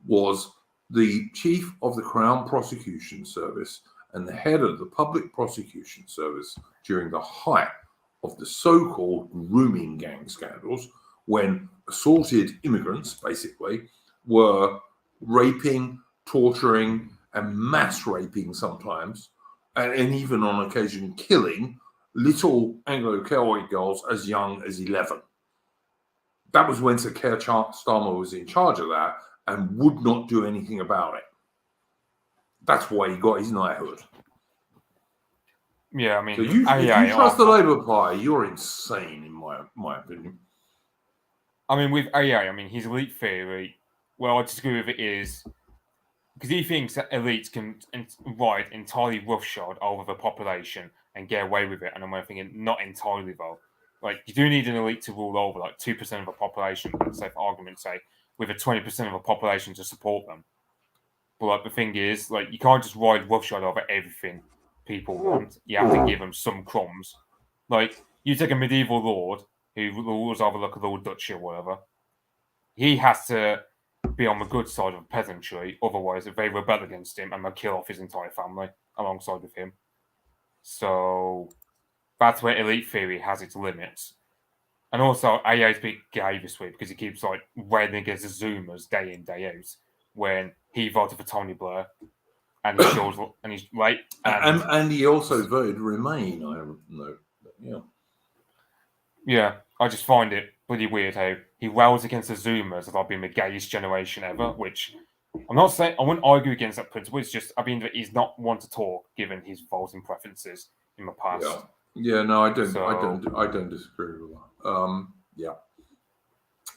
was the chief of the Crown Prosecution Service and the head of the Public Prosecution Service during the height of the so-called grooming gang scandals, when assaulted immigrants, basically, were raping, torturing, and mass raping sometimes, and even on occasion killing little Anglo-Celtic girls as young as 11. That was when Sir Keir Starmer was in charge of that and would not do anything about it. That's why he got his knighthood. Yeah, I mean, so if you trust the Labour Party, you're insane, in my opinion. I mean, with AA, I mean, his elite theory, well, I disagree with it is because he thinks that elites can ride entirely roughshod over the population and get away with it. And I'm thinking, not entirely, though. Like, you do need an elite to rule over, like, 2% of the population, let's say, for argument's sake, with a 20% of the population to support them. But, like, the thing is, like, you can't just ride roughshod over everything people want. You have to give them some crumbs. Like, you take a medieval lord who rules over like a little duchy or whatever, he has to be on the good side of the peasantry, otherwise if they rebel against him and they'll kill off his entire family alongside with him. So that's where elite theory has its limits. And also AA's big gay this week because he keeps like railing against the Zoomers day in, day out when he voted for Tony Blair and he shows and he's late. And he also voted Remain, I know. Yeah. Yeah, I just find it pretty weird how he rails against the Zoomers about being the gayest generation ever, which I'm not saying I wouldn't argue against that principle. It's just I mean that he's not one to talk given his voting preferences in the past. Yeah, no, I don't disagree with that. Yeah.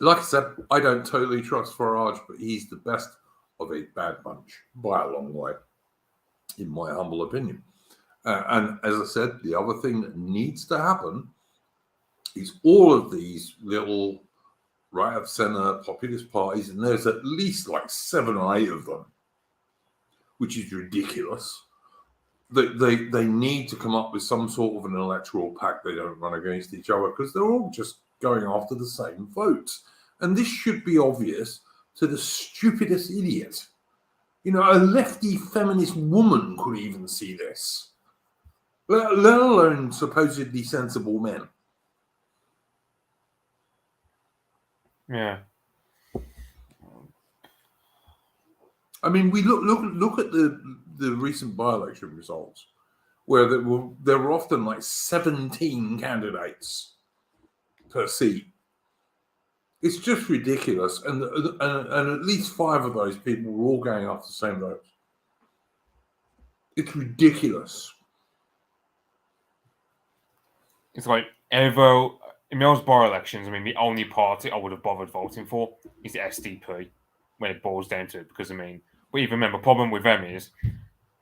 Like I said, I don't totally trust Farage, but he's the best of a bad bunch by a long way, in my humble opinion. And as I said, the other thing that needs to happen is all of these little right of centre populist parties, and there's at least like 7 or 8 of them, which is ridiculous. They need to come up with some sort of an electoral pact. They don't run against each other because they're all just going after the same votes. And this should be obvious to the stupidest idiot. You know, a lefty feminist woman could even see this, let alone supposedly sensible men. Yeah. I mean, we look at the recent by-election results, where there were often like 17 candidates per seat. It's just ridiculous, and at least 5 of those people were all going after the same votes. It's ridiculous. It's like Evo. In those by-elections, I mean, the only party I would have bothered voting for is the SDP when it boils down to it. Because, I mean, but even remember, the problem with them is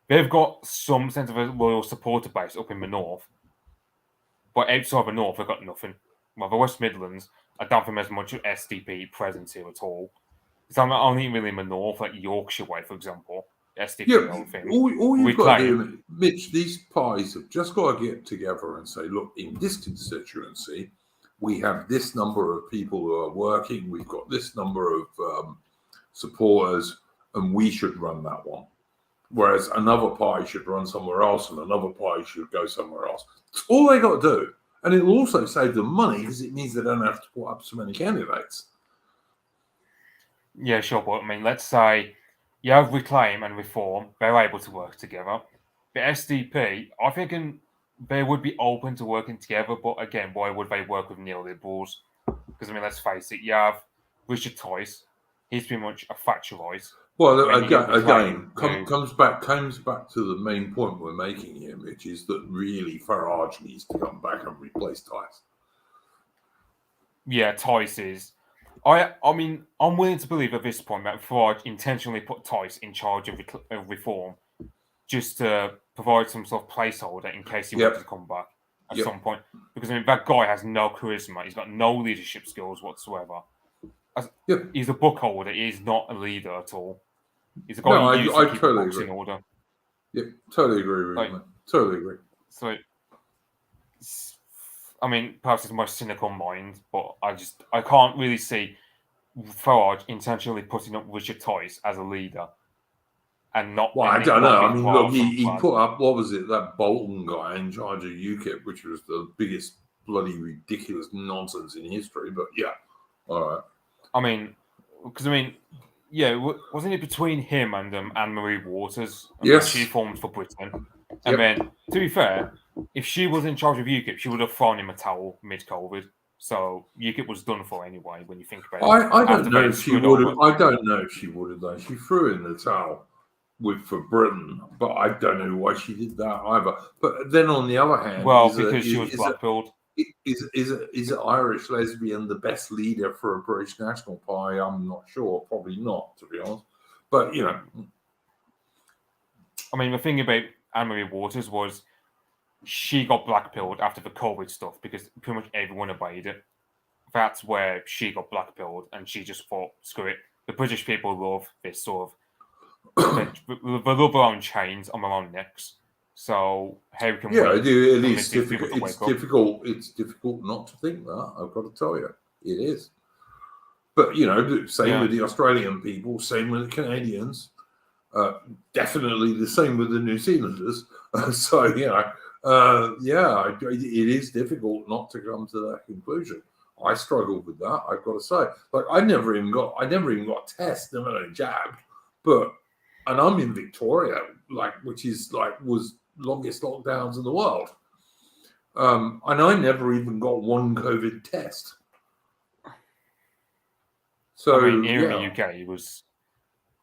they've got some sense of a loyal supporter base up in the north, but outside the north, they've got nothing. Well, the West Midlands, I don't think there's much SDP presence here at all. It's only really in the north, like Yorkshire way, for example. SDP Yeah, whole thing. all you've We got to claim, do, Mitch, these parties have just got to get together and say, look, in this constituency, we have this number of people who are working, we've got this number of supporters, and we should run that one. Whereas another party should run somewhere else and another party should go somewhere else. It's all they got to do. And it'll also save them money because it means they don't have to put up so many candidates. yeah, sure, but I mean, let's say you have Reclaim and Reform, they're able to work together. The SDP, I think they would be open to working together, but again, why would they work with neoliberals? Because, I mean, let's face it, you have Richard Tice, he's pretty much a Thatcherite. Well, When you get again, Reclaim, comes back to the main point we're making here, which is that really Farage needs to come back and replace Tice. Yeah, Tice is. I mean, I'm willing to believe at this point that Farage intentionally put Tice in charge of Reform just to provide some sort of placeholder in case he wanted to come back at some point. Because, I mean, that guy has no charisma. He's got no leadership skills whatsoever. He's a book holder. He's not a leader at all. He's a guy who used to keep totally books agree. in order. Yeah, totally agree with you. Totally agree. So, I mean, perhaps it's my cynical mind, but I can't really see Farage intentionally putting up Richard Tice as a leader and not. Well, I don't know. I mean, look, he put up, what was it, that Bolton guy in charge of UKIP, which was the biggest bloody ridiculous nonsense in history. But yeah, all right. I mean, because yeah, wasn't it between him and Anne-Marie Waters? Yes. She formed for Britain. And then, to be fair, if she was in charge of UKIP, she would have thrown him a towel mid-COVID. So UKIP was done for anyway, when you think about it. I don't know if she would have. I don't know if she would have done. She threw in the towel for Britain, but I don't know why she did that either. But then on the other hand, because she was blackpilled. Is an Irish lesbian the best leader for a British National Party? I'm not sure. Probably not, to be honest. But, you know. I mean, the thing about Anne-Marie Waters was she got blackpilled after the COVID stuff because pretty much everyone obeyed it. That's where she got blackpilled, and she just thought, screw it. The British people love this sort of... they love their own chains on their own necks. So how can we? It is difficult. It's difficult not to think that. I've got to tell you, it is. But you know, same with the Australian people, same with the Canadians, definitely the same with the New Zealanders. So you know, it is difficult not to come to that conclusion. I struggled with that. I've got to say, like I never even got a test, never had a jab, and I'm in Victoria, which was longest lockdowns in the world. And I never even got one COVID test. So, I mean, here in the UK, it was...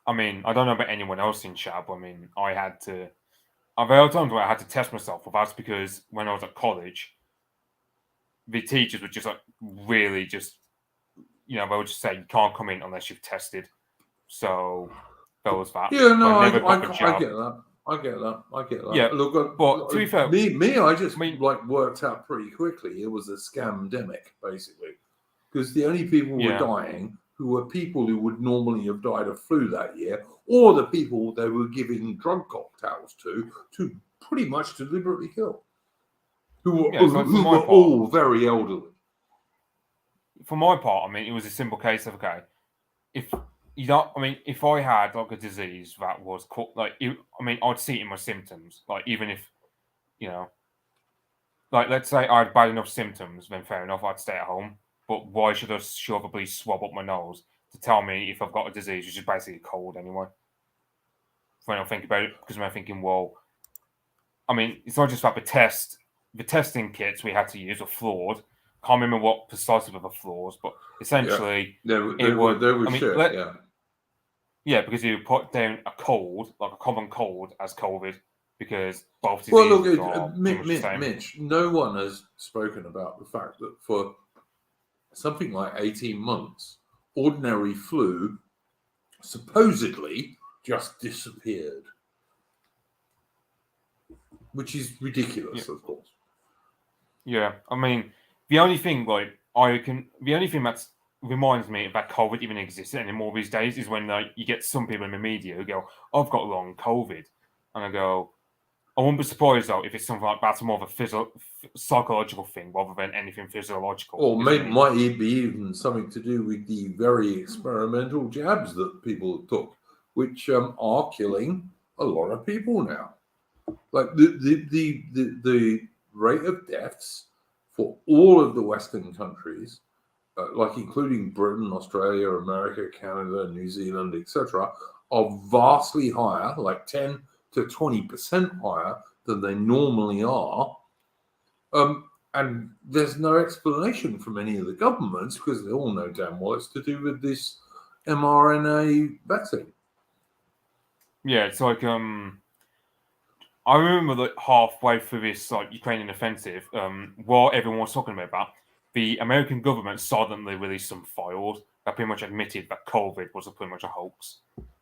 I mean, I don't know about anyone else in Shab. I mean, I've had times where I had to test myself, but that's because when I was at college, the teachers would just really just, you know, they would just say, you can't come in unless you've tested. So there was that. Yeah, no, I get that. I get that. Yeah, look, but to be fair, I just worked out pretty quickly. It was a scamdemic, basically, because the only people who were dying who were people who would normally have died of flu that year, or the people they were giving drug cocktails to pretty much deliberately kill, who were all very elderly. For my part, I mean, it was a simple case of if I had a disease that was I'd see it in my symptoms. Even if, you know, let's say I had bad enough symptoms, then fair enough, I'd stay at home. But why should I shove a police swab up my nose to tell me if I've got a disease, which is basically a cold anyway? When I think about it, because I'm thinking, well, I mean, it's not just about the test. The testing kits we had to use were flawed. Can't remember what precisely were the flaws, but essentially, because you put down a cold, like a common cold, as COVID, because both diseases are the same. Mitch, no one has spoken about the fact that for something like 18 months, ordinary flu supposedly just disappeared. which is ridiculous, of course. Yeah, I mean, the only thing that reminds me that COVID even exists anymore these days is when you get some people in the media who go, "I've got long COVID," and I go, I wouldn't be surprised though if it's something like that's more of a psychological thing rather than anything physiological. Or might it be even something to do with the very experimental jabs that people took, which are killing a lot of people now. Like the rate of deaths for all of the Western countries, like including Britain, Australia, America, Canada, New Zealand, etc., are vastly higher, like 10 to 20% higher than they normally are. And there's no explanation from any of the governments because they all know damn well it's to do with this mRNA vaccine. Yeah, it's like I remember that halfway through this Ukrainian offensive, while everyone was talking about that, the American government silently released some files that pretty much admitted that COVID was pretty much a hoax,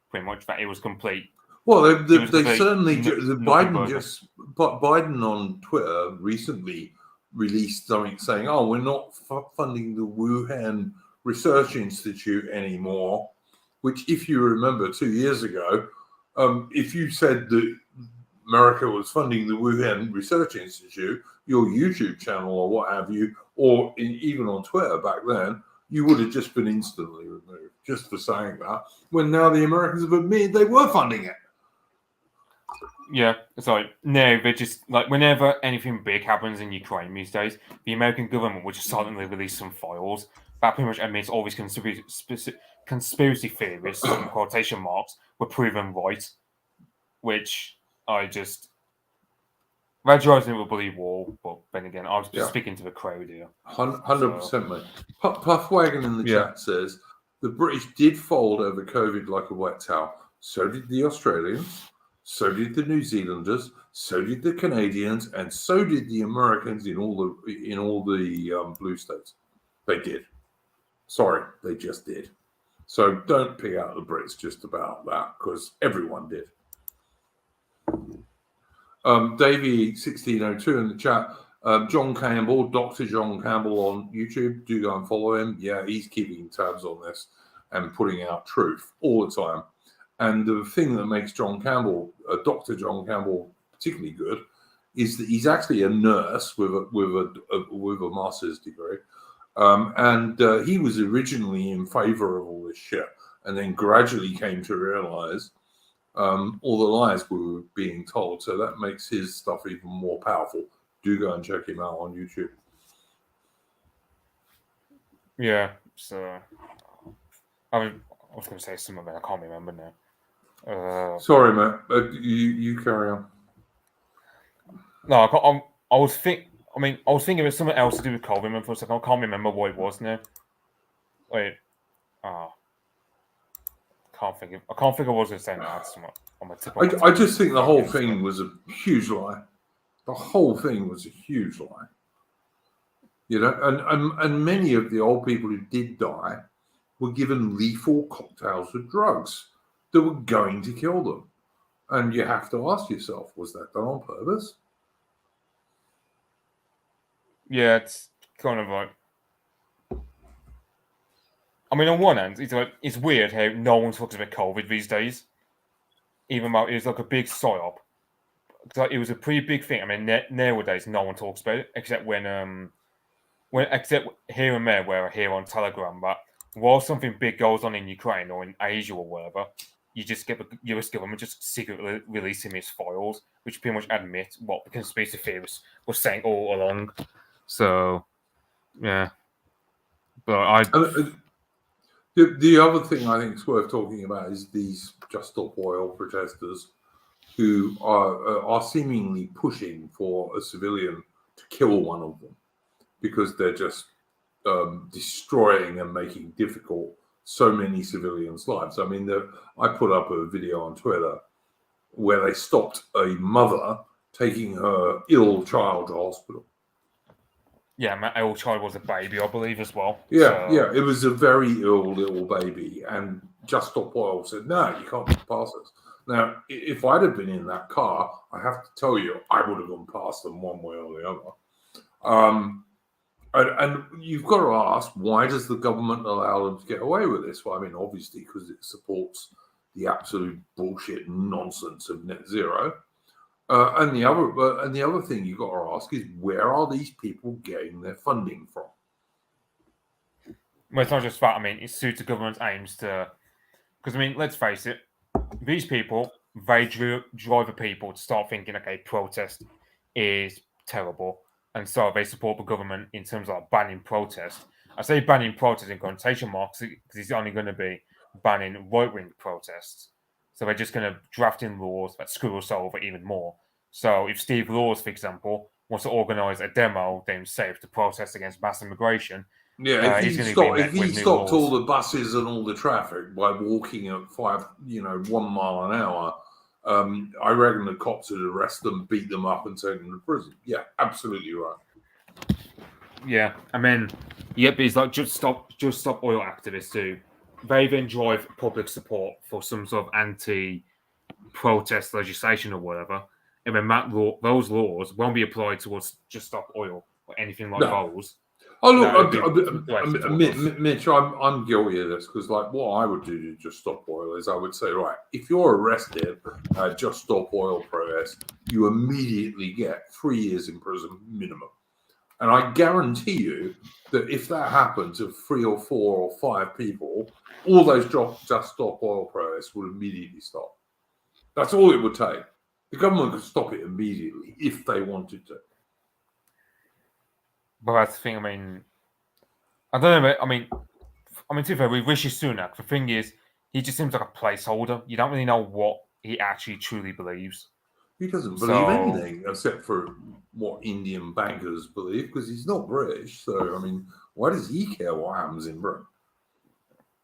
pretty much that it was complete. Well, they certainly Biden on Twitter recently released something saying, "Oh, we're not funding the Wuhan Research Institute anymore." Which, if you remember, 2 years ago, if you said that America was funding the Wuhan Research Institute, your YouTube channel or what have you, or even on Twitter back then, you would have just been instantly removed just for saying that. When now the Americans have admitted they were funding it. Yeah, it's like, no, they're just like whenever anything big happens in Ukraine these days, the American government will just silently release some files that pretty much admits all these conspiracy theories, in quotation marks, were proven right, which that drives me to believe all. But then again, I was just speaking to the crowd here. 100%, mate. Puffwagon in the chat says the British did fold over COVID like a wet towel. So did the Australians. So did the New Zealanders, so did the Canadians, and so did the Americans in all the blue states. They did. Sorry, they just did. So don't pick out the Brits just about that, because everyone did. Davey1602 in the chat. John Campbell, Dr. John Campbell on YouTube. Do go and follow him. Yeah, he's keeping tabs on this and putting out truth all the time. And the thing that makes John Campbell, Dr. John Campbell, particularly good, is that he's actually a nurse with a master's degree, and he was originally in favour of all this shit, and then gradually came to realise all the lies we were being told. So that makes his stuff even more powerful. Do go and check him out on YouTube. Yeah. So I was going to say something, but I can't remember now. Sorry, Matt. You carry on. No, I was thinking it was something else to do with COVID for a second. I can't remember what it was now. Wait, I can't think of what I was going to say now. On my tip. I just think the whole thing was a huge lie. The whole thing was a huge lie. You know, and many of the old people who did die were given lethal cocktails of drugs that were going to kill them. And you have to ask yourself, was that done on purpose? Yeah, it's kind of like... I mean, on one hand, it's weird how no one talks about COVID these days. Even though it was like a big psyop. It was a pretty big thing. I mean, nowadays, no one talks about it, except except here and there, where I hear on Telegram that while something big goes on in Ukraine or in Asia or whatever, you just get the US government just secretly releasing these files, which pretty much admit what the conspiracy theorists were saying all along. So, yeah. But the other thing I think is worth talking about is these Just Stop Oil protesters who are seemingly pushing for a civilian to kill one of them because they're just destroying and making difficult so many civilians' lives. I mean, I put up a video on Twitter where they stopped a mother taking her ill child to hospital. Yeah, my ill child was a baby, I believe, as well. Yeah, it was a very ill little baby, and Just Stop Oil said, "No, you can't pass this." Now, if I'd have been in that car, I have to tell you, I would have gone past them one way or the other. And you've got to ask, why does the government allow them to get away with this? Well, I mean, obviously, because it supports the absolute bullshit nonsense of net zero. And the other thing you've got to ask is, where are these people getting their funding from? Well, it's not just that. I mean, it suits the government's aims to, because I mean, let's face it, these people, they drive the people to start thinking, okay, protest is terrible, and so they support the government in terms of banning protest. I say banning protest in quotation marks because it's only going to be banning right-wing protests. So they're just going to draft in laws that screw us over even more. So if Steve Laws, for example, wants to organise a demo himself to protest against mass immigration, Yeah, he's going to be met if he with new stopped all laws. the buses and all the traffic by walking at 1 mile an hour, I reckon the cops would arrest them, beat them up, and take them to prison. Yeah, absolutely right. Yeah, I mean, yep, it's like just stop oil activists who they then drive public support for some sort of anti-protest legislation or whatever, and then those laws won't be applied towards just stop oil or anything like No. those. Oh No, look, it'd be Mitch, I'm guilty of this because, like, what I would do to just stop oil is I would say, right, if you're arrested at just stop oil protest, you immediately get 3 years in prison minimum. And I guarantee you that if that happened to 3 or 4 or 5 people, all those just stop oil protests would immediately stop. That's all it would take. The government could stop it immediately if they wanted to. But that's the thing. I mean, I don't know. I mean, to be fair, with Rishi Sunak, the thing is, he just seems like a placeholder. You don't really know what he actually truly believes. He doesn't believe anything except for what Indian bankers believe because he's not British. So, I mean, why does he care what happens in Britain?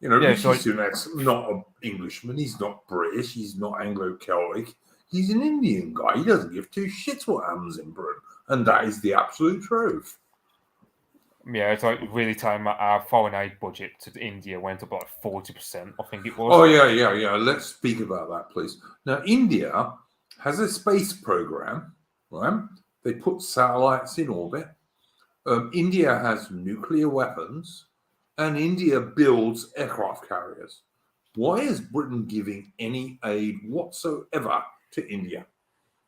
Rishi Sunak's not an Englishman. He's not British. He's not Anglo-Celtic. He's an Indian guy. He doesn't give two shits what happens in Britain. And that is the absolute truth. Yeah, it's like really time our foreign aid budget to India went up like 40%, I think it was. Oh, yeah. Let's speak about that, please. Now, India has a space program, right? They put satellites in orbit. India has nuclear weapons, and India builds aircraft carriers. Why is Britain giving any aid whatsoever to India?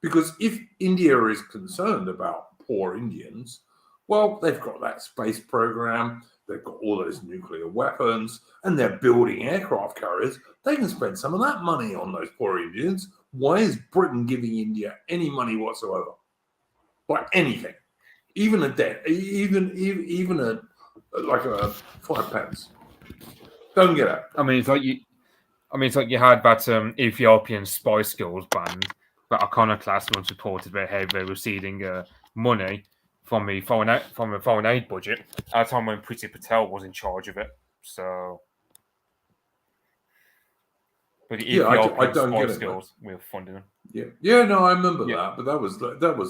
Because if India is concerned about poor Indians, well, they've got that space program, they've got all those nuclear weapons, and they're building aircraft carriers. They can spend some of that money on those poor Indians. Why is Britain giving India any money whatsoever? Like anything, even a debt, even a 5 pence. Don't get it. I mean, it's like you had that Ethiopian spy skills band that Iconoclast once reported about how they were receiving money from the foreign aid budget at a time when Priti Patel was in charge of it. So, but the Ethiopian spy skills, we were funding them. Yeah. No, I remember that, but that was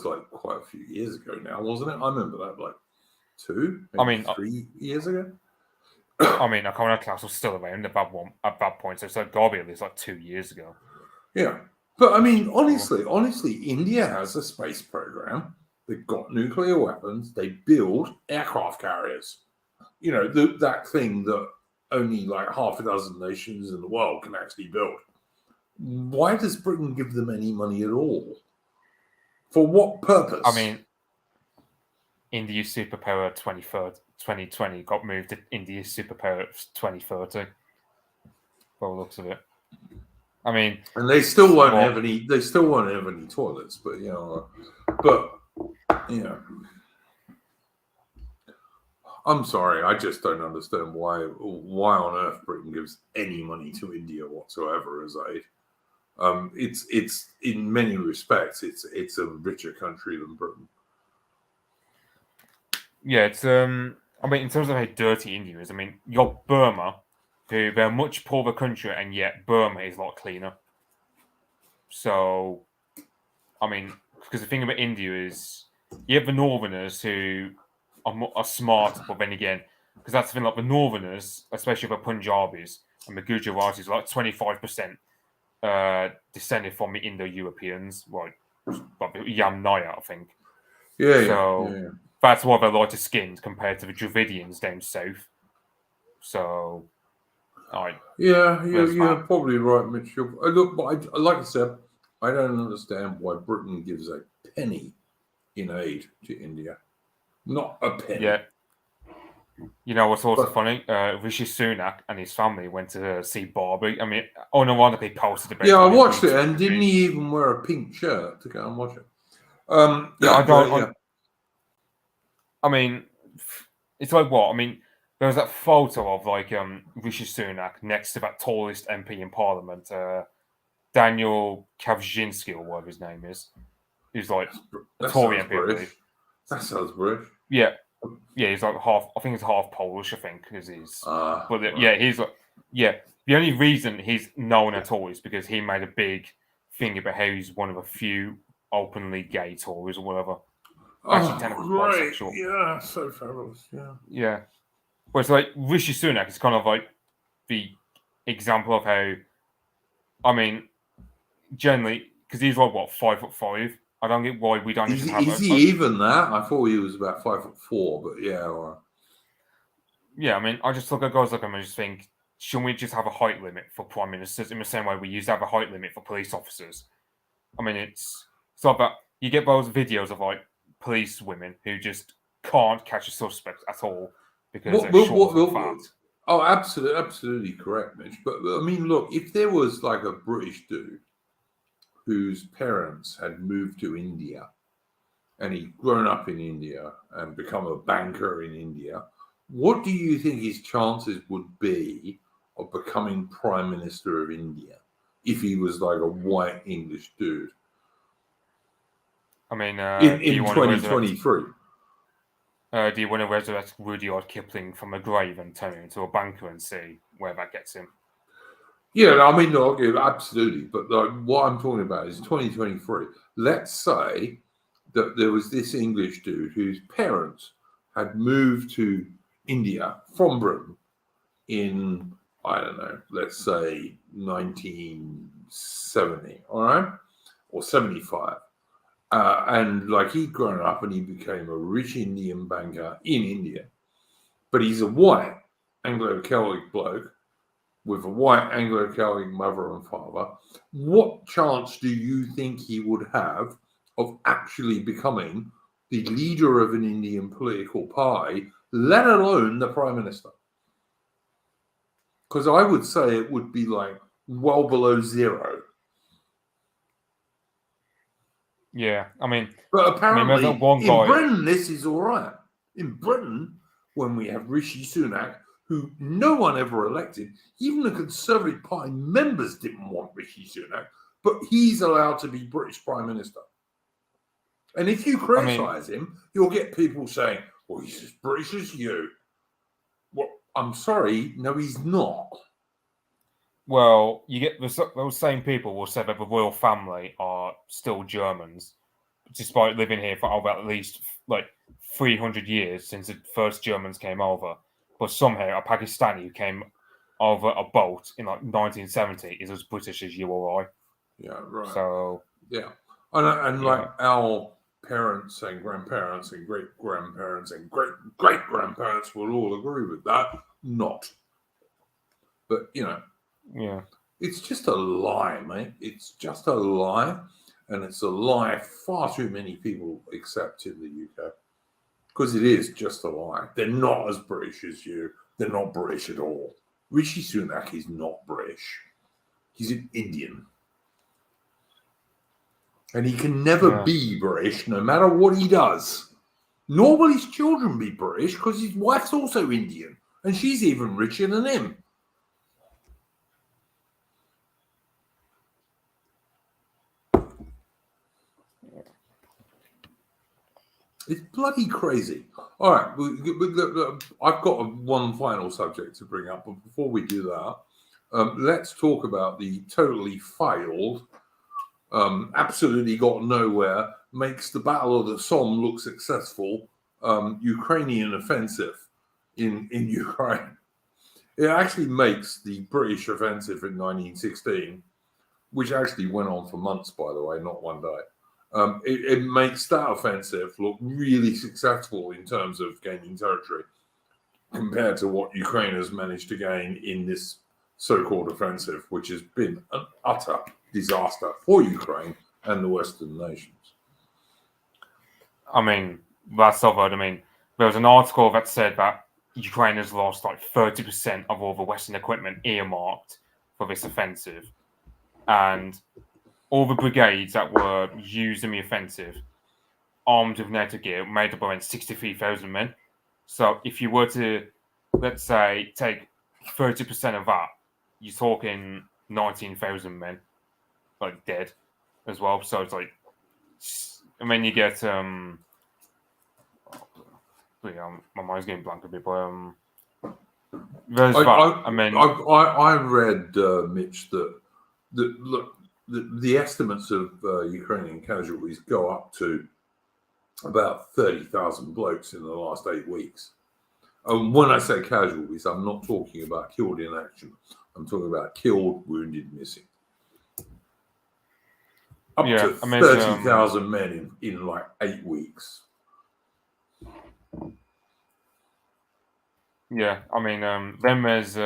like quite a few years ago now, wasn't it? I remember that like 3 years ago. I mean, Iconoclast was still around at that point, so it's like gotta be at least like 2 years ago. Yeah, but I mean, honestly, India has a space program. They've got nuclear weapons. They build aircraft carriers. That thing that only like half a dozen nations in the world can actually build. Why does Britain give them any money at all? For what purpose? I mean, India's superpower 2020 got moved to India's superpower 2030. By the looks of it. I mean, and they still won't have any. They still won't have any toilets, but I'm sorry, I just don't understand why on earth Britain gives any money to India whatsoever as aid. It's in many respects it's a richer country than Britain. Yeah, it's I mean, in terms of how dirty India is, I mean, you got Burma, who they're a much poorer country, and yet Burma is a lot cleaner. So, I mean, because the thing about India is you have the Northerners who are smart, but then again, because that's the thing, like the Northerners, especially the Punjabis and the Gujaratis, like 25%. descended from the Indo-Europeans, like Yam Naya, I think. Yeah, So yeah. that's why they're lighter skinned compared to the Dravidians down south. So, Yeah, there's you're that. probably right, Mitch. Look, but like I said, I don't understand why Britain gives a penny in aid to India. Not a penny. Yeah. You know what's also But- funny? Rishi Sunak and his family went to see Barbie. I mean, unironically posted about Yeah, I on his watched it, YouTube and didn't page. he even wear a pink shirt to go and watch it? Yeah, I don't. Yeah. I mean, it's like what? I mean, there was that photo of like Rishi Sunak next to that tallest MP in Parliament, Daniel Kawczynski or whatever his name is. He's like a That Tory sounds MP, I believe. British. That sounds British. Yeah, he's like half. I think he's half Polish. I think is his. But Right. yeah, he's like The only reason he's known at all is because he made a big thing about how he's one of a few openly gay Tories or whatever. Actually, technically great. bisexual. Yeah, so fabulous. Yeah. Yeah. Whereas like Rishi Sunak is kind of like the example of how, I mean, generally because he's like what 5'5". I don't get why we don't Is, just have. is he even that? I thought he was about 5'4", but yeah. Well, Yeah, I mean, I just look at guys like him and just think, shouldn't we just have a height limit for prime ministers in the same way we used to have a height limit for police officers? I mean, it's like that. You get those videos of like police women who just can't catch a suspect at all because they're short and fat. Oh, absolutely correct, Mitch. But I mean, look, if there was like a British dude whose parents had moved to India and he'd grown up in India and become a banker in India, what do you think his chances would be of becoming Prime Minister of India if he was like a white English dude? I mean, in 2023. Do you want to resurrect Rudyard Kipling from a grave and turn him into a banker and see where that gets him? Yeah, I mean, no, absolutely. But what I'm talking about is 2023. Let's say that there was this English dude whose parents had moved to India from Britain in, I don't know, let's say 1970, all right? Or 75. And like he'd grown up and he became a rich Indian banker in India. But he's a white Anglo-Celtic bloke with a white Anglo-Celtic mother and father. What chance do you think he would have of actually becoming the leader of an Indian political party, let alone the Prime Minister? Because I would say it would be like well below zero. Yeah, I mean, but apparently in Britain, this is all right. In Britain, when we have Rishi Sunak, who no one ever elected, even the Conservative Party members didn't want Rishi Sunak, but he's allowed to be British Prime Minister. And if you criticise him, you'll get people saying, well, he's as British as you. Well, I'm sorry, no, he's not. Well, you get those same people will say that the royal family are still Germans, despite living here for over at least like 300 years since the first Germans came over. But somehow a Pakistani who came over a boat in like 1970 is as British as you or I. Yeah, right. So yeah, and like our parents and grandparents and great grandparents and great great grandparents will all agree with that. Not, but you know. Yeah. It's just a lie, mate. It's just a lie. And it's a lie far too many people accept in the UK. Because it is just a lie. They're not as British as you. They're not British at all. Rishi Sunak is not British. He's an Indian. And he can never be British, no matter what he does. Nor will his children be British, because his wife's also Indian. And she's even richer than him. It's bloody crazy. All right, I've got one final subject to bring up, but before we do that, let's talk about the totally failed, absolutely got nowhere, makes the Battle of the Somme look successful, Ukrainian offensive in Ukraine. It actually makes the British offensive in 1916 which actually went on for months, by the way, not one day. It makes that offensive look really successful in terms of gaining territory compared to what Ukraine has managed to gain in this so-called offensive, which has been an utter disaster for Ukraine and the Western nations. I mean, that's over. I mean, there was an article that said that Ukraine has lost like 30% of all the Western equipment earmarked for this offensive. And all the brigades that were used in the offensive, armed with NATO gear, made up around 63,000 men. So if you were to, let's say, take 30% of that, you're talking 19,000 men, like, dead as well. So it's like, and then you get, my mind's getting blank a bit, but there's that. I read, Mitch, that look, the estimates of Ukrainian casualties go up to about 30,000 blokes in the last 8 weeks. When I say casualties, I'm not talking about killed in action. I'm talking about killed, wounded, missing. Up to 30,000 men in like 8 weeks. Yeah, I mean, then there's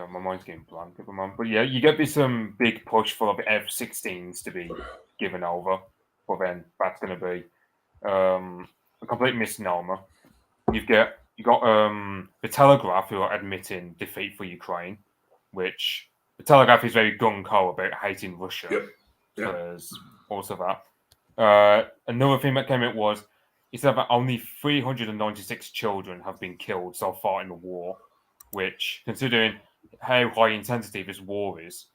my mind's getting blank at the moment. But yeah, you get this big push for the F-16s to be given over, but then that's going to be a complete misnomer. You got the Telegraph, who are admitting defeat for Ukraine, which the Telegraph is very gung-ho about hating Russia. Yep. There's also that. Another thing that came out was it said that only 396 children have been killed so far in the war, which, considering how high intensity this war is,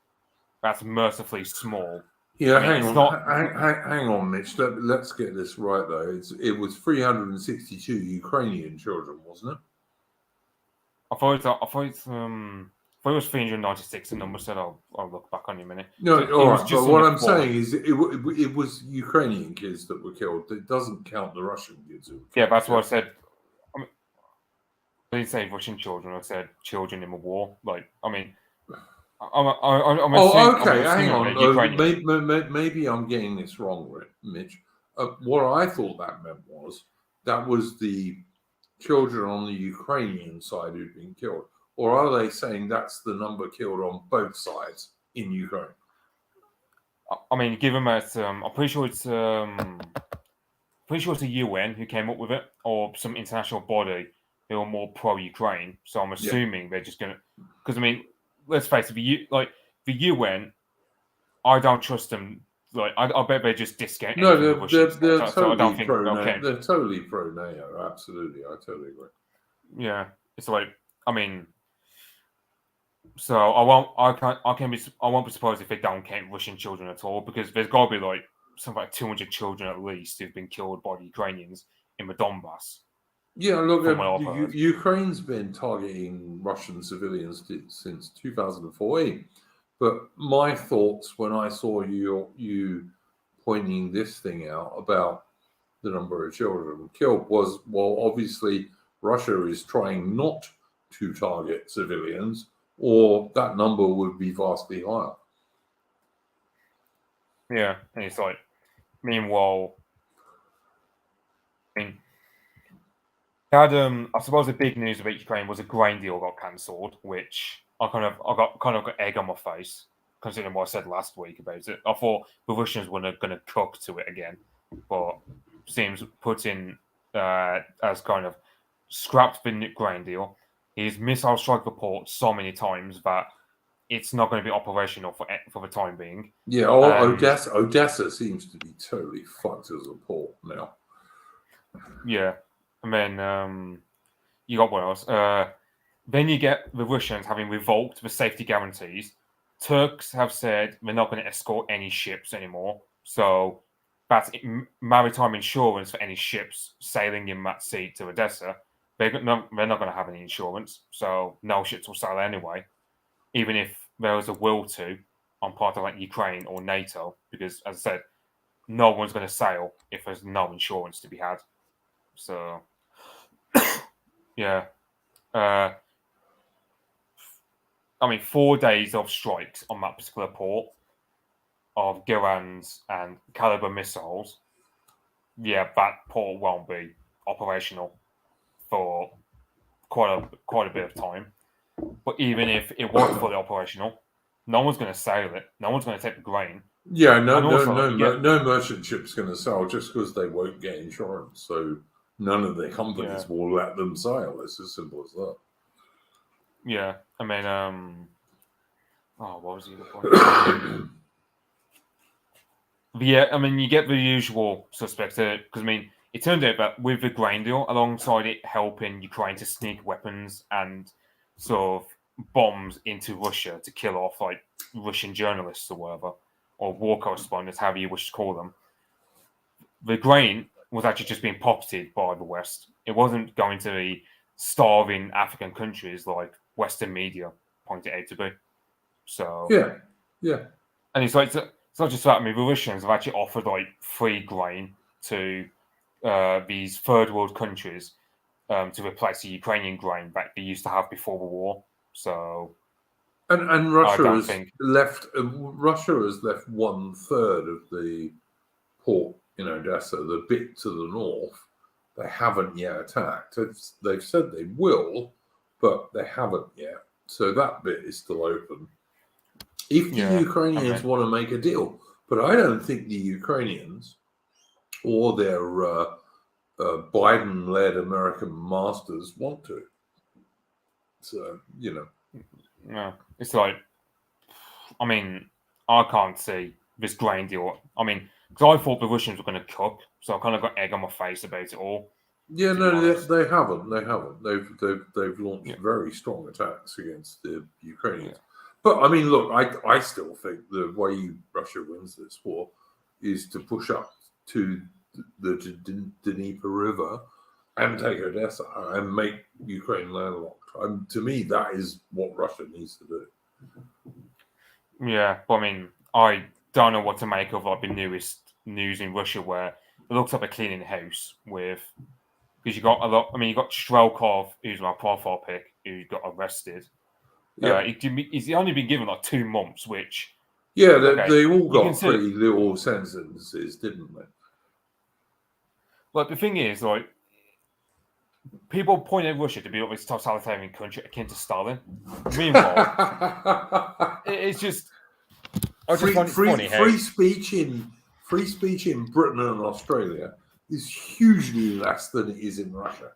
that's mercifully small. Yeah, I mean, hang on, Mitch. Let's get this right, though. It was 362 Ukrainian children, wasn't it? I thought it was 396. The number said I'll look back on you a minute. No, so all right. But what I'm saying is, it was Ukrainian kids that were killed. It doesn't count the Russian kids. Yeah, that's what I said. I didn't say Russian children. I said children in the war. Like, I mean, okay. Hang on. Maybe I'm getting this wrong, Mitch. What I thought that meant was the children on the Ukrainian side who'd been killed, or are they saying that's the number killed on both sides in Ukraine? I mean, given that I'm pretty sure it's the UN who came up with it, or some international body who are more pro-Ukraine. So I'm assuming they're just going to, because I mean, let's face it, the UN, I don't trust them. Like, I bet they just discount. No, they're totally pro-NATO. They're totally pro-NATO. Absolutely, I totally agree. Yeah, it's like, I mean, so I won't be surprised if they don't count Russian children at all, because there's got to be like something like 200 children at least who've been killed by the Ukrainians in the Donbass. Yeah, look, Ukraine's been targeting Russian civilians since 2014. But my thoughts when I saw you pointing this thing out about the number of children killed was, well, obviously Russia is trying not to target civilians, or that number would be vastly higher. Yeah, and it's like, meanwhile, I mean, I suppose the big news about Ukraine was a grain deal got cancelled, which I got egg on my face, considering what I said last week about it. I thought the Russians were going to cook to it again, but seems Putin has kind of scrapped the grain deal. His missile strike report so many times that it's not going to be operational for the time being. Yeah, Odessa seems to be totally fucked as a port now. Yeah, and then you got what else? Then you get the Russians having revoked the safety guarantees. Turks have said they're not going to escort any ships anymore. So that's maritime insurance for any ships sailing in that sea to Odessa. They're not going to have any insurance. So no ships will sail anyway, even if there was a will to on part of like Ukraine or NATO, because as I said, no one's going to sail if there's no insurance to be had. So, yeah. 4 days of strikes on that particular port of Garand's and caliber missiles. Yeah, that port won't be operational for quite a bit of time. But even if it was fully operational, no one's going to sail it. No one's going to take the grain. Yeah, no merchant ship's going to sail just because they won't get insurance. So none of their companies will let them sail. It's as simple as that. Yeah, I mean, what was the other point? Yeah, I mean, you get the usual suspects because I mean, it turned out that with the grain deal, alongside it helping Ukraine to sneak weapons and sort of bombs into Russia to kill off like Russian journalists or whatever, or war correspondents, however you wish to call them, the grain was actually just being pocketed by the West. It wasn't going to be starving African countries like Western media pointed out to be. So yeah, and it's like it's not just that. I mean, the Russians have actually offered like free grain to these third world countries to replace the Ukrainian grain that they used to have before the war. So, and Russia has left 1/3 of the port in Odessa, the bit to the north. They haven't yet attacked. They've said they will, but they haven't yet. So that bit is still open. If the Ukrainians want to make a deal, but I don't think the Ukrainians or their Biden-led American masters want to. So, Yeah, it's like, I mean, I can't see this grain deal. I mean, because I thought the Russians were going to cook, so I kind of got egg on my face about it all. Yeah, no, they haven't. They haven't. They've launched very strong attacks against the Ukrainians. Yeah. But I mean, look, I still think the way Russia wins this war is to push up to the Dnieper River and take Odessa and make Ukraine landlocked. To me, that is what Russia needs to do. Yeah, but I mean, I don't know what to make of like the newest news in Russia, where it looks like they're cleaning the house with, because you got a lot. I mean, you got Strelkov, who's my profile pic, who got arrested. Yeah, he's only been given like 2 months, which they all got pretty little sentences, didn't they? Like the thing is, like people point at Russia to be this totalitarian country akin to Stalin. Meanwhile, it's just free speech in Britain and Australia is hugely less than it is in Russia.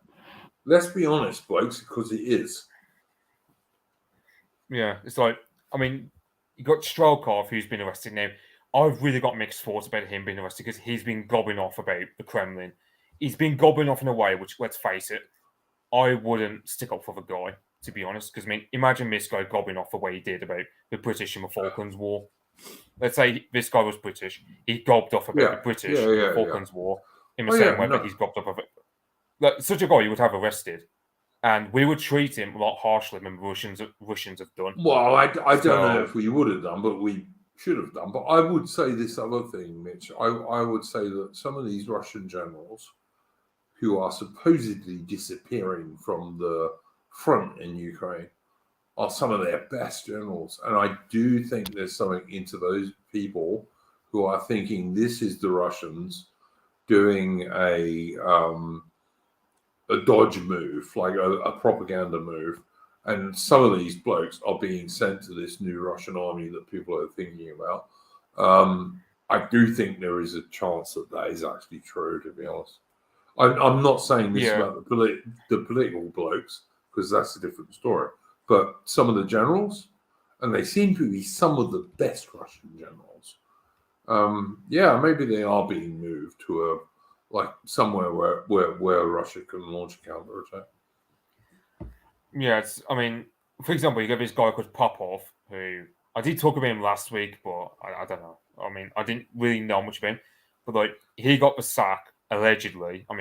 Let's be honest, blokes, because it is. Yeah, it's like, I mean, you got Strelkov, who's been arrested now. I've really got mixed thoughts about him being arrested because he's been gobbing off about the Kremlin. He's been gobbling off in a way which, let's face it, I wouldn't stick up for the guy, to be honest. Because, I mean, imagine this guy gobbing off the way he did about the British and the Falklands War. Let's say this guy was British. He gobbed off about the British and the Falklands War in the same way that he's gobbed off of it. Like, such a guy you would have arrested. And we would treat him a lot harsher than Russians have done. Well, I don't know if we would have done, but we should have done. But I would say this other thing, Mitch. I would say that some of these Russian generals who are supposedly disappearing from the front in Ukraine are some of their best generals. And I do think there's something into those people who are thinking this is the Russians doing a dodge move, like a propaganda move. And some of these blokes are being sent to this new Russian army that people are thinking about. I do think there is a chance that is actually true, to be honest. I'm not saying this about the political blokes, because that's a different story. But some of the generals, and they seem to be some of the best Russian generals, maybe they are being moved to somewhere where Russia can launch a counterattack. Yeah, I mean, for example, you got this guy called Popov, who I did talk about him last week, but I don't know. I mean, I didn't really know much about him, but like he got the sack allegedly. I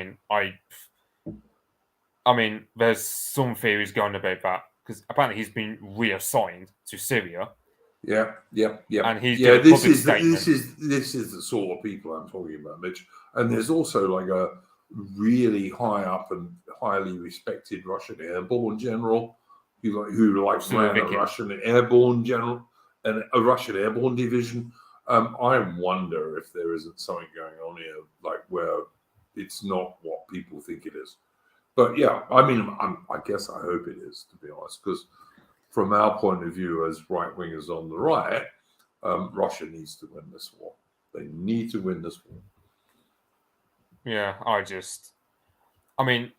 mean, there's some theories going about that because apparently he's been reassigned to Syria. Yeah. And he's this is the sort of people I'm talking about, Mitch. And there's also like a really high up and highly respected Russian airborne general who ran a Russian airborne general and a Russian airborne division. I wonder if there isn't something going on here, like where it's not what people think it is. But yeah, I mean, I guess I hope it is, to be honest, because from our point of view as right wingers on the right, Russia needs to win this war. They need to win this war. Yeah, I mean,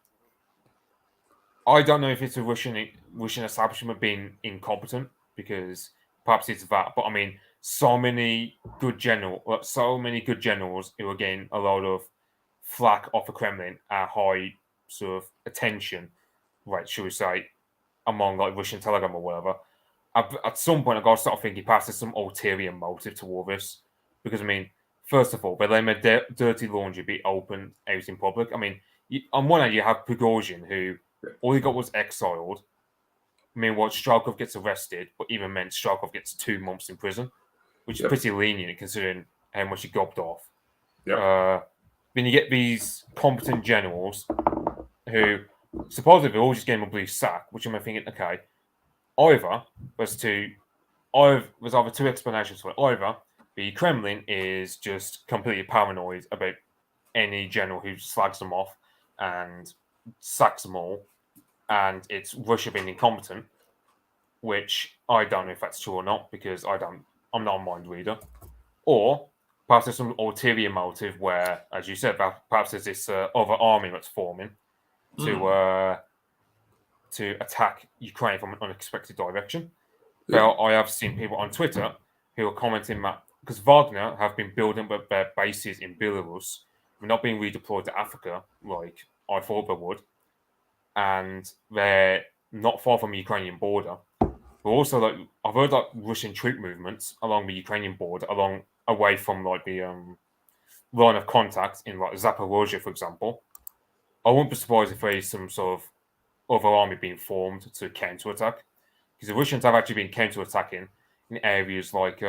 I don't know if it's a Russian establishment being incompetent, because perhaps it's that. But I mean, so many good generals who are getting a lot of flack off the Kremlin at high sort of attention, right? Should we say, among like Russian Telegram or whatever. At some point, I got to start thinking perhaps there's some ulterior motive to all this, because I mean, first of all, they let their dirty laundry be open out in public. I mean, on one hand, you have Prigozhin, who all he got was exiled. I mean, Strelkov gets arrested, but even meant Strelkov gets 2 months in prison, which is pretty lenient considering how much he gobbed off. Then you get these competent generals who supposedly all just gave him a blue sack, which I'm thinking, okay, there's either two explanations for it. Either the Kremlin is just completely paranoid about any general who slags them off and sacks them all, and it's Russia being incompetent, which I don't know if that's true or not, because I'm not a mind reader. Or perhaps there's some ulterior motive where, as you said, perhaps there's this other army that's forming to attack Ukraine from an unexpected direction. Well, I have seen people on Twitter who are commenting that because Wagner have been building up their bases in Belarus, they're not being redeployed to Africa like I thought they would, and they're not far from the Ukrainian border. But also, I've heard Russian troop movements along the Ukrainian border, away from the line of contact in Zaporozhye, for example. I wouldn't be surprised if there is some sort of other army being formed to counterattack, because the Russians have actually been counterattacking in areas like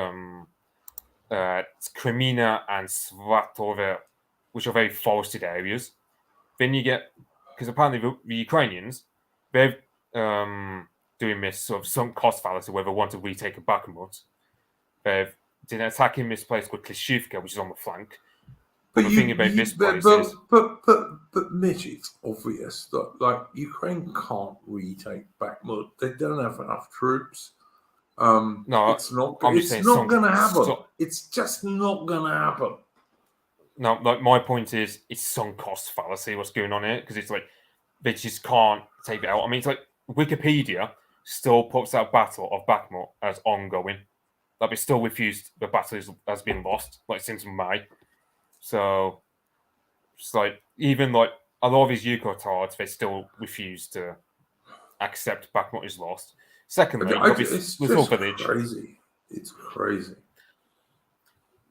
Crimea and Svatove, which are very forested areas. Then you get, because apparently the Ukrainians, they're doing this sort of sunk cost fallacy where they want to retake a Bakhmut. They've been attacking this place called Klishivka, which is on the flank. But Mitch, it's obvious that Ukraine can't retake Bakhmut. They don't have enough troops. No, it's not going to happen. It's just not going to happen. No, my point is, it's sunk cost fallacy. What's going on here? Because it's they just can't take it out. I mean, it's Wikipedia still puts that battle of Bakhmut as ongoing. They still refused the battle has been lost since May. So it's even a lot of these Yugotards, they still refuse to accept Bakhmut is lost. Secondly, it's just crazy. It's crazy.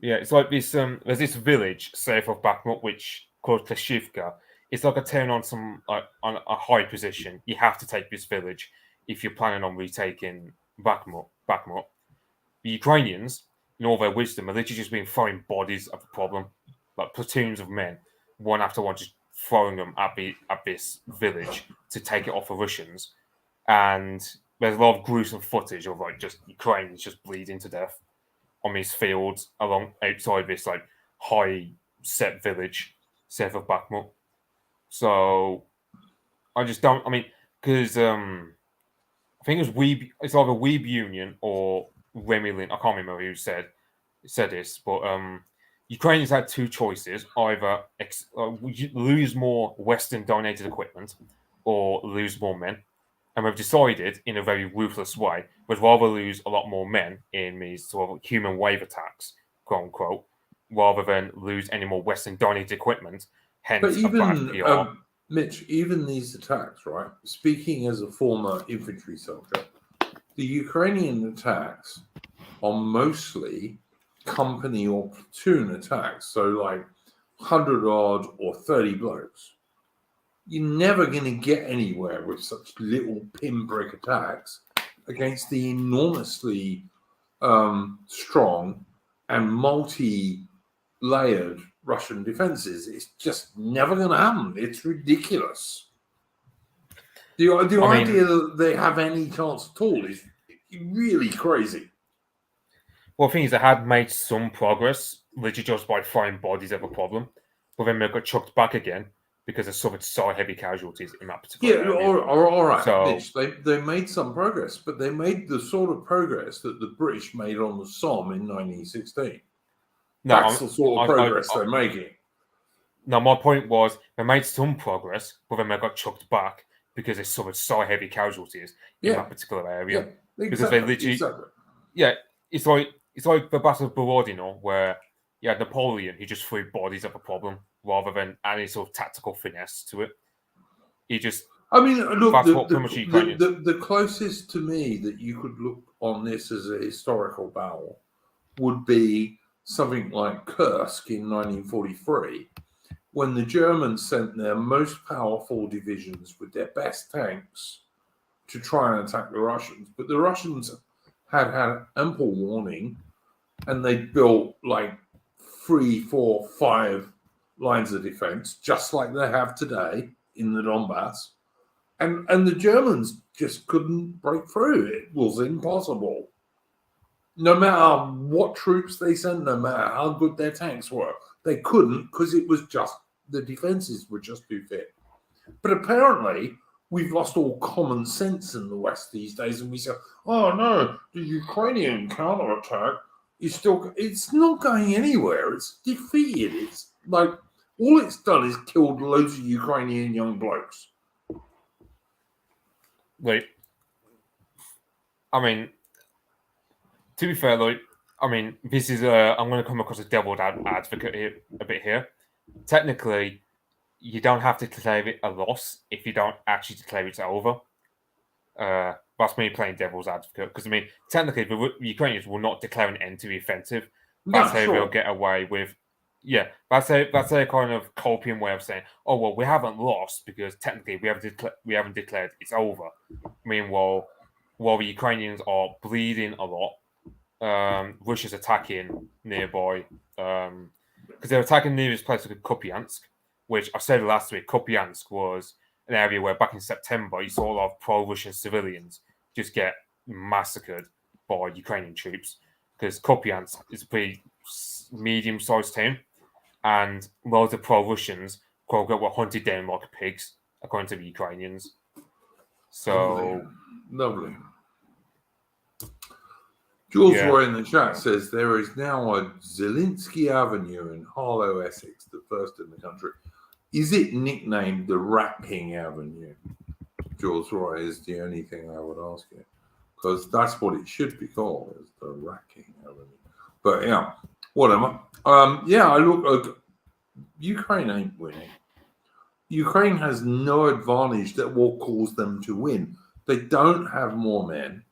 Yeah, it's this. There's this village south of Bakhmut, which called Klishivka. It's a town on on a high position. You have to take this village if you're planning on retaking Bakhmut. The Ukrainians, in all their wisdom, are literally just been throwing bodies at the problem, platoons of men, one after one, just throwing them at this village to take it off the Russians. And there's a lot of gruesome footage of just Ukrainians just bleeding to death on these fields outside this high set village south of Bakhmut. So I just don't. I mean, because I think it was it's either Weeb Union or Remy Lin. I can't remember who said this, but Ukrainians had two choices: either lose more Western-dominated equipment or lose more men. And we've decided, in a very ruthless way, we'd rather lose a lot more men in these sort of human wave attacks, quote unquote, rather than lose any more Western-dominated equipment. Hence, but even Mitch, even these attacks, right? Speaking as a former infantry soldier, the Ukrainian attacks are mostly company or platoon attacks. So 100 odd or 30 blokes. You're never going to get anywhere with such little pinprick attacks against the enormously strong and multi-layered Russian defenses. It's just never going to happen. It's ridiculous. The I mean- idea that they have any chance at all is really crazy. Well, the thing is, they had made some progress, literally just by throwing bodies at a problem, but then they got chucked back again because they suffered so heavy casualties in that particular Yeah, area. all right, So- Mitch. They made some progress, but they made the sort of progress that the British made on the Somme in 1916. No, That's the sort of progress they're making. No, my point was they made some progress, but then they got chucked back because they suffered so heavy casualties in Yeah. that particular area. Yeah, Because they literally, yeah, it's like the Battle of Borodino, where you had Napoleon, he just threw bodies at a problem rather than any sort of tactical finesse to it. He just, I mean, look, that's what pretty much Ukrainians. the closest to me that you could look on this as a historical battle would be something like Kursk in 1943, when the Germans sent their most powerful divisions with their best tanks to try and attack the Russians. But the Russians had ample warning, and they built like 3, 4, 5 lines of defense, just like they have today in the Donbass. And the Germans just couldn't break through. It was impossible. No matter what troops they sent, no matter how good their tanks were, they couldn't, because it was just the defenses were just too thick. But apparently, we've lost all common sense in the West these days, and we say, "Oh no, the Ukrainian counterattack is still—it's not going anywhere. It's defeated. It's like all it's done is killed loads of Ukrainian young blokes." Like, I mean, to be fair, like, I mean, this is I'm going to come across a devil's advocate here a bit here. Technically, you don't have to declare it a loss if you don't actually declare it's over. That's me playing devil's advocate, because I mean, technically, the Ukrainians will not declare an end to the offensive. That's how they'll get away with. Yeah, that's a kind of copium way of saying, "Oh well, we haven't lost because technically we haven't declared it's over." Meanwhile, while the Ukrainians are bleeding a lot, Russia's attacking nearby because they're attacking near this place like Kupiansk, which I said last week. Kupiansk was an area where back in September you saw a lot of pro-Russian civilians just get massacred by Ukrainian troops, because Kupiansk is a pretty medium-sized town, and loads of pro-Russians were hunted down like pigs, according to the Ukrainians. So lovely. Jules Yeah. Roy in the chat says there is now a Zelensky Avenue in Harlow, Essex, the first in the country. Is it nicknamed the Rat King Avenue? Jules Roy is the only thing I would ask you, because that's what it should be called, is the Rat King Avenue. But yeah, whatever. Yeah, I look. Ukraine ain't winning. Ukraine has no advantage that will cause them to win. They don't have more men.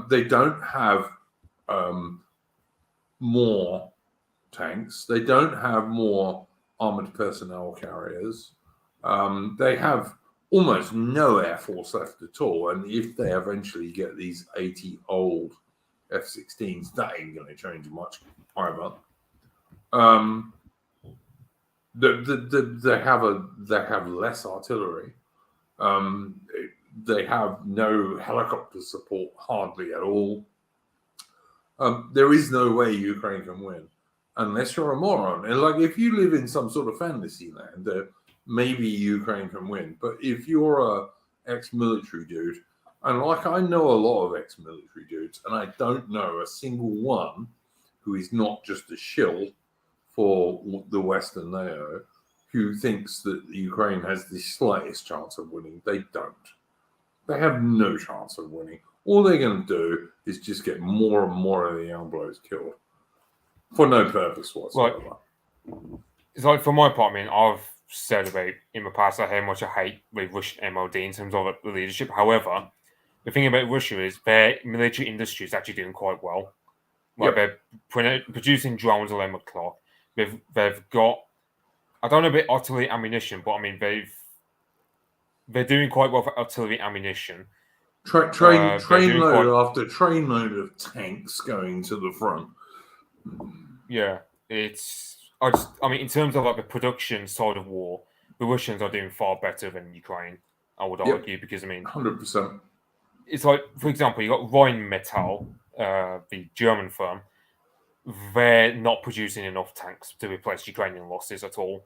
They don't have more tanks. They don't have more armored personnel carriers. They have almost no air force left at all. And if they eventually get these 80 old F-16s, that ain't going to change much either. They have less artillery. They have no helicopter support hardly at all. There is no way Ukraine can win unless you're a moron. And like, if you live in some sort of fantasy land, maybe Ukraine can win. But if you're a ex-military dude, and like I know a lot of ex-military dudes, and I don't know a single one who is not just a shill for the Western NATO, who thinks that Ukraine has the slightest chance of winning. They don't. They have no chance of winning. All they're going to do is just get more and more of the young blokes killed for no purpose whatsoever. It's like, for my part, I mean, I've said about in the past how much I hate the Russian MOD in terms of the leadership. However, the thing about Russia is their military industry is actually doing quite well. Like, they're producing drones around the clock. They've got, I don't know about artillery ammunition, but I mean they're doing quite well for artillery ammunition. Train load after train load of tanks going to the front. Yeah, I mean, in terms of like the production side of war, the Russians are doing far better than Ukraine. I would Yep. argue, because I mean, 100%. it's like, for example, you got Rheinmetall, the German firm. They're not producing enough tanks to replace Ukrainian losses at all.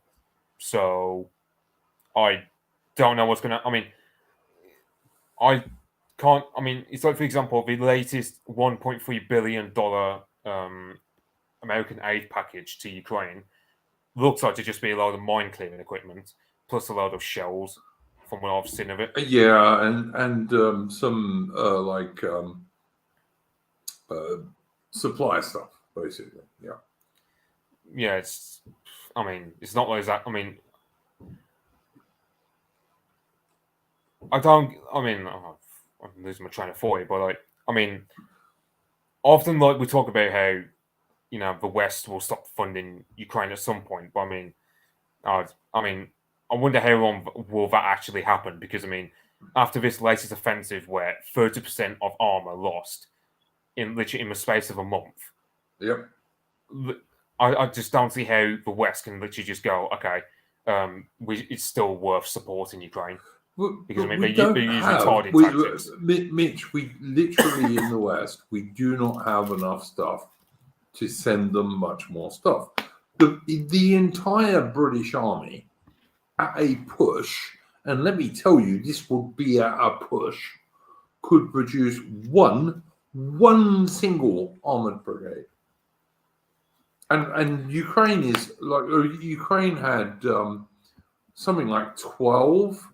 So I don't know what's gonna. I mean, I can't. I mean, it's like, for example, the latest $1.3 billion American aid package to Ukraine looks like to just be a load of mine clearing equipment plus a load of shells, from what I've seen of it. Yeah, and some supply stuff, basically. Yeah. Yeah, it's. I mean, it's not like that. I mean, I don't. I mean, I'm losing my train of thought here, but like, I mean, often like we talk about how, you know, the West will stop funding Ukraine at some point, but I mean, I wonder how long will that actually happen? Because I mean, after this latest offensive, where 30% of armor lost in literally in the space of a month, Yep. I just don't see how the West can literally just go, okay, it's still worth supporting Ukraine. Because I mean, they're using targeted tactics. Mitch, we literally in the West, we do not have enough stuff to send them much more stuff. The entire British Army at a push, and let me tell you, this would be at a push, could produce one single armored brigade. And Ukraine is like, Ukraine had something like 12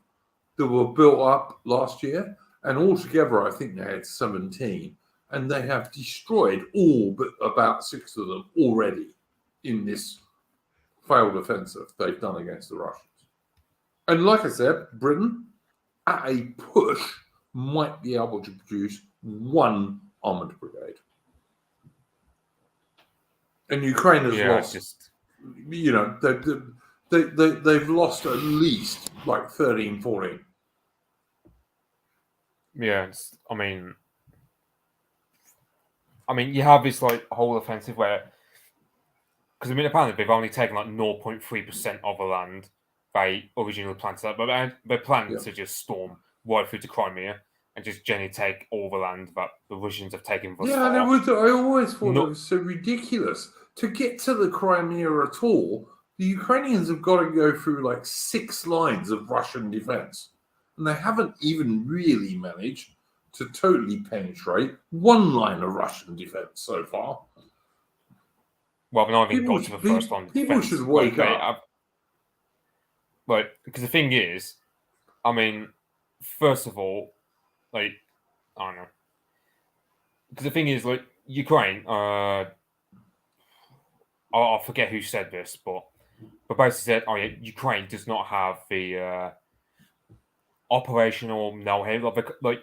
that were built up last year, and altogether I think they had 17, and they have destroyed all but about 6 of them already in this failed offensive they've done against the Russians. And like I said, Britain at a push might be able to produce one armored brigade. And Ukraine has lost, you know, they've lost at least like 13, 14. Yeah, I mean, you have this like whole offensive where, because I mean, apparently they've only taken like 0.3% of the land they originally planned to, but they plan to just storm right through to Crimea and just generally take all the land that the Russians have taken thus far. I always thought it was so ridiculous. To get to the Crimea at all, the Ukrainians have got to go through like 6 lines of Russian defense. And they haven't even really managed to totally penetrate 1 line of Russian defense so far. Well, they're not even got to the first line of defense. People should wake up. But because the thing is, I mean, first of all, like, I don't know. Because the thing is, like, Ukraine, I forget who said this, but basically said, Ukraine does not have the operational know-how. Like,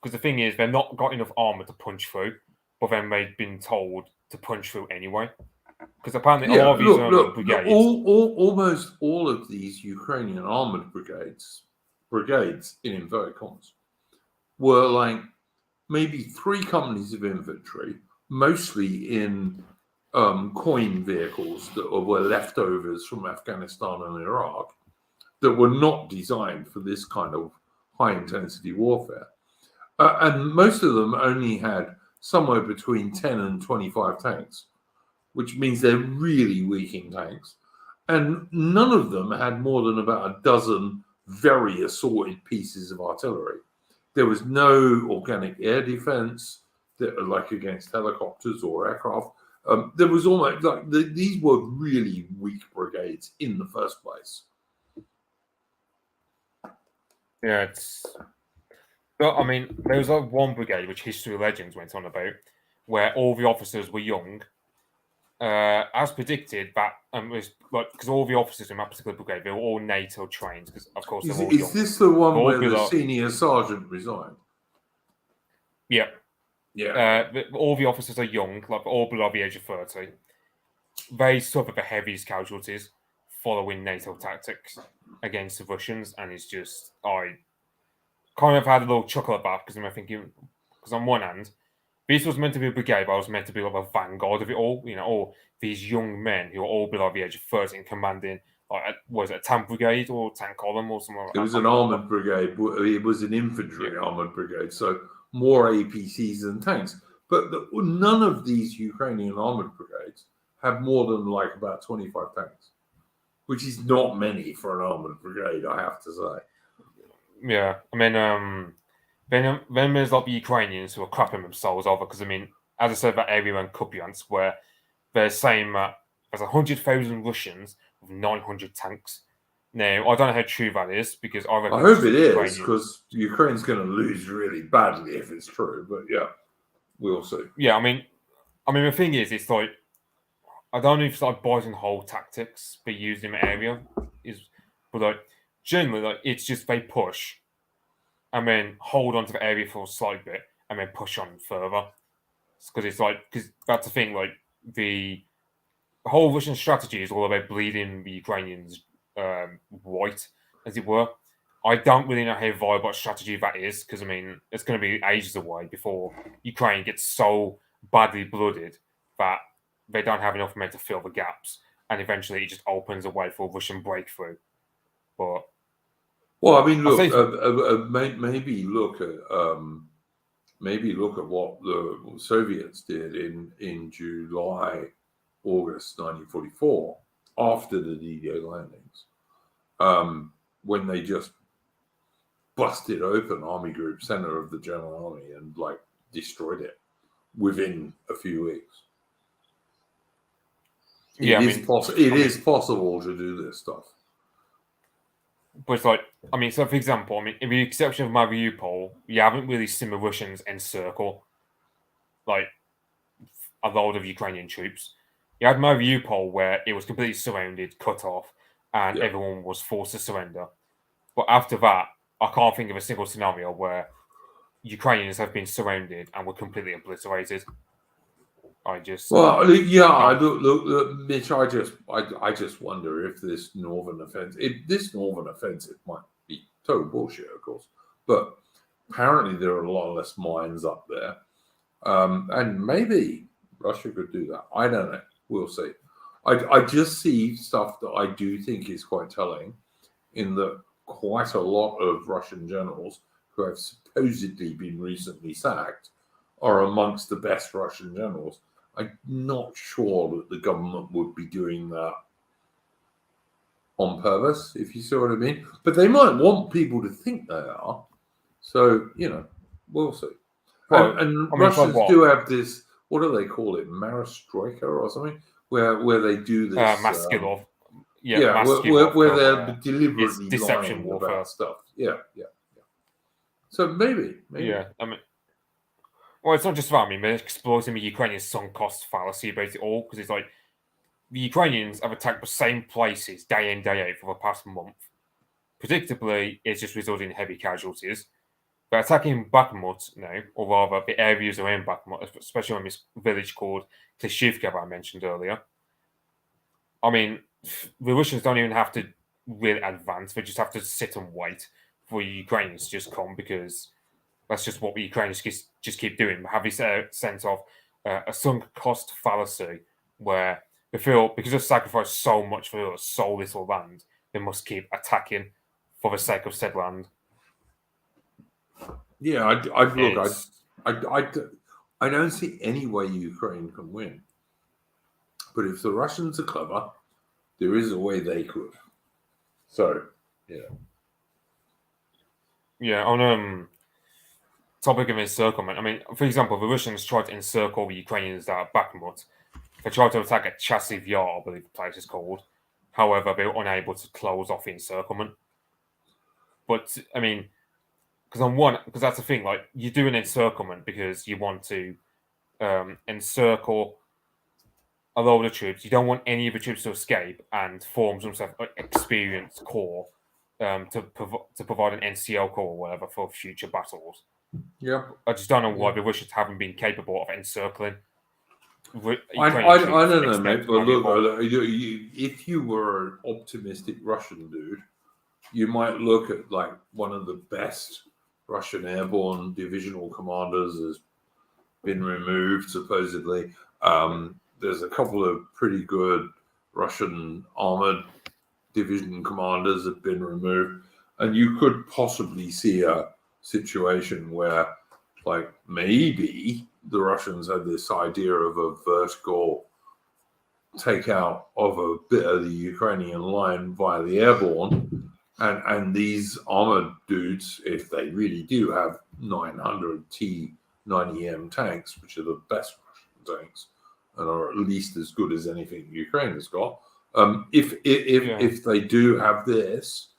because the thing is, they've not got enough armor to punch through, but then they've been told to punch through anyway. Because apparently a lot of these brigades... almost all of these Ukrainian armored brigades in inverted commas, were like maybe 3 companies of infantry, mostly in coin vehicles that were leftovers from Afghanistan and Iraq, that were not designed for this kind of high-intensity warfare. And most of them only had somewhere between 10 and 25 tanks, which means they're really weakening tanks. And none of them had more than about a dozen very assorted pieces of artillery. There was no organic air defense, like against helicopters or aircraft. There was almost like these were really weak brigades in the first place. Yeah, it's. Well, I mean, there was like one brigade which history legends went on about, where all the officers were young. As predicted, that was like because all the officers in that particular brigade, they were all NATO trained. Because of course, they're all young. Is this the one where the senior sergeant resigned? Yeah. Yeah. All the officers are young, like all below the age of 30. They suffer the heaviest casualties following NATO tactics against the Russians, and it's just I kind of had a little chuckle at that because I'm thinking, because on one hand, this was meant to be a brigade, but I was meant to be like a vanguard of it all. You know, all these young men who are all below the age of 30 and commanding like was it a tank brigade or tank column or something? It was an armored brigade. It was an infantry armored brigade, so more APCs than tanks. But none of these Ukrainian armored brigades have more than like about 25 tanks, which is not many for an armored brigade, I have to say. Yeah, I mean, then there's like the Ukrainians who are crapping themselves over because I mean, as I said, that area around Kupiansk where they're saying that there's 100,000 Russians with 900 tanks. Now, I don't know how true that is because I hope it is because Ukraine's going to lose really badly if it's true. But yeah, we'll see. Yeah, I mean, the thing is, it's like I don't know if it's like buys and hold tactics they use in the area but like generally, like it's just they push and then hold onto the area for a slight bit and then push on further. Because that's the thing, like the whole Russian strategy is all about bleeding the Ukrainians white, as it were. I don't really know how viable a strategy that is because I mean it's going to be ages away before Ukraine gets so badly blooded that they don't have enough men to fill the gaps, and eventually it just opens a way for a Russian breakthrough. But well, I mean, look, maybe look at what the Soviets did in July, August 1944 after the D-Day landings, when they just busted open Army Group Center of the German Army and like destroyed it within a few weeks. It is possible to do this stuff. But it's like, I mean, so for example, I mean, in the exception of Mariupol, you haven't really seen the Russians encircle like a load of Ukrainian troops. You had Mariupol where it was completely surrounded, cut off, and everyone was forced to surrender. But after that, I can't think of a single scenario where Ukrainians have been surrounded and were completely obliterated. Look, Mitch. I just wonder if this northern offensive might be total bullshit, of course, but apparently there are a lot less mines up there, and maybe Russia could do that. I don't know. We'll see. I just see stuff that I do think is quite telling, in that quite a lot of Russian generals who have supposedly been recently sacked are amongst the best Russian generals. I'm not sure that the government would be doing that on purpose, if you see what I mean. But they might want people to think they are. So, we'll see. Well, and Russians do have this, what do they call it? Maristroika or something? Where they do this. Maskilov. Where they're deliberately deception lying warfare about stuff. Yeah. So maybe. Yeah, I mean, well, it's not just that. I mean, they're exploiting the Ukrainian sunk cost fallacy about it all because it's like the Ukrainians have attacked the same places day in, day out for the past month. Predictably, it's just resulted in heavy casualties. They're attacking Bakhmut now, or rather the areas around Bakhmut, especially on this village called Klishivka that I mentioned earlier. I mean, the Russians don't even have to really advance. They just have to sit and wait for the Ukrainians to just come because that's just what the Ukrainians just keep doing. Have this sense of a sunk cost fallacy where they feel because they've sacrificed so much for so little land, they must keep attacking for the sake of said land. Yeah, I don't see any way Ukraine can win. But if the Russians are clever, there is a way they could. So, yeah. Yeah, on topic of encirclement, I mean, for example, the Russians tried to encircle the Ukrainians at Bakhmut. They tried to attack at Chasiv Yar, I believe the place is called. However, they were unable to close off the encirclement. But, I mean, because that's the thing, like, you do an encirclement because you want to encircle a load of troops. You don't want any of the troops to escape and form some sort of experienced corps to provide an NCL corps or whatever for future battles. Yeah, I just don't know why the Russians haven't been capable of encircling. I don't know, mate. But look, if you were an optimistic Russian dude, you might look at like one of the best Russian airborne divisional commanders has been removed supposedly. There's a couple of pretty good Russian armored division commanders have been removed, and you could possibly see a situation where, like, maybe the Russians had this idea of a vertical takeout of a bit of the Ukrainian line via the airborne, and these armored dudes, if they really do have 900 T-90M tanks, which are the best Russian tanks and are at least as good as anything Ukraine has got, if they do have this,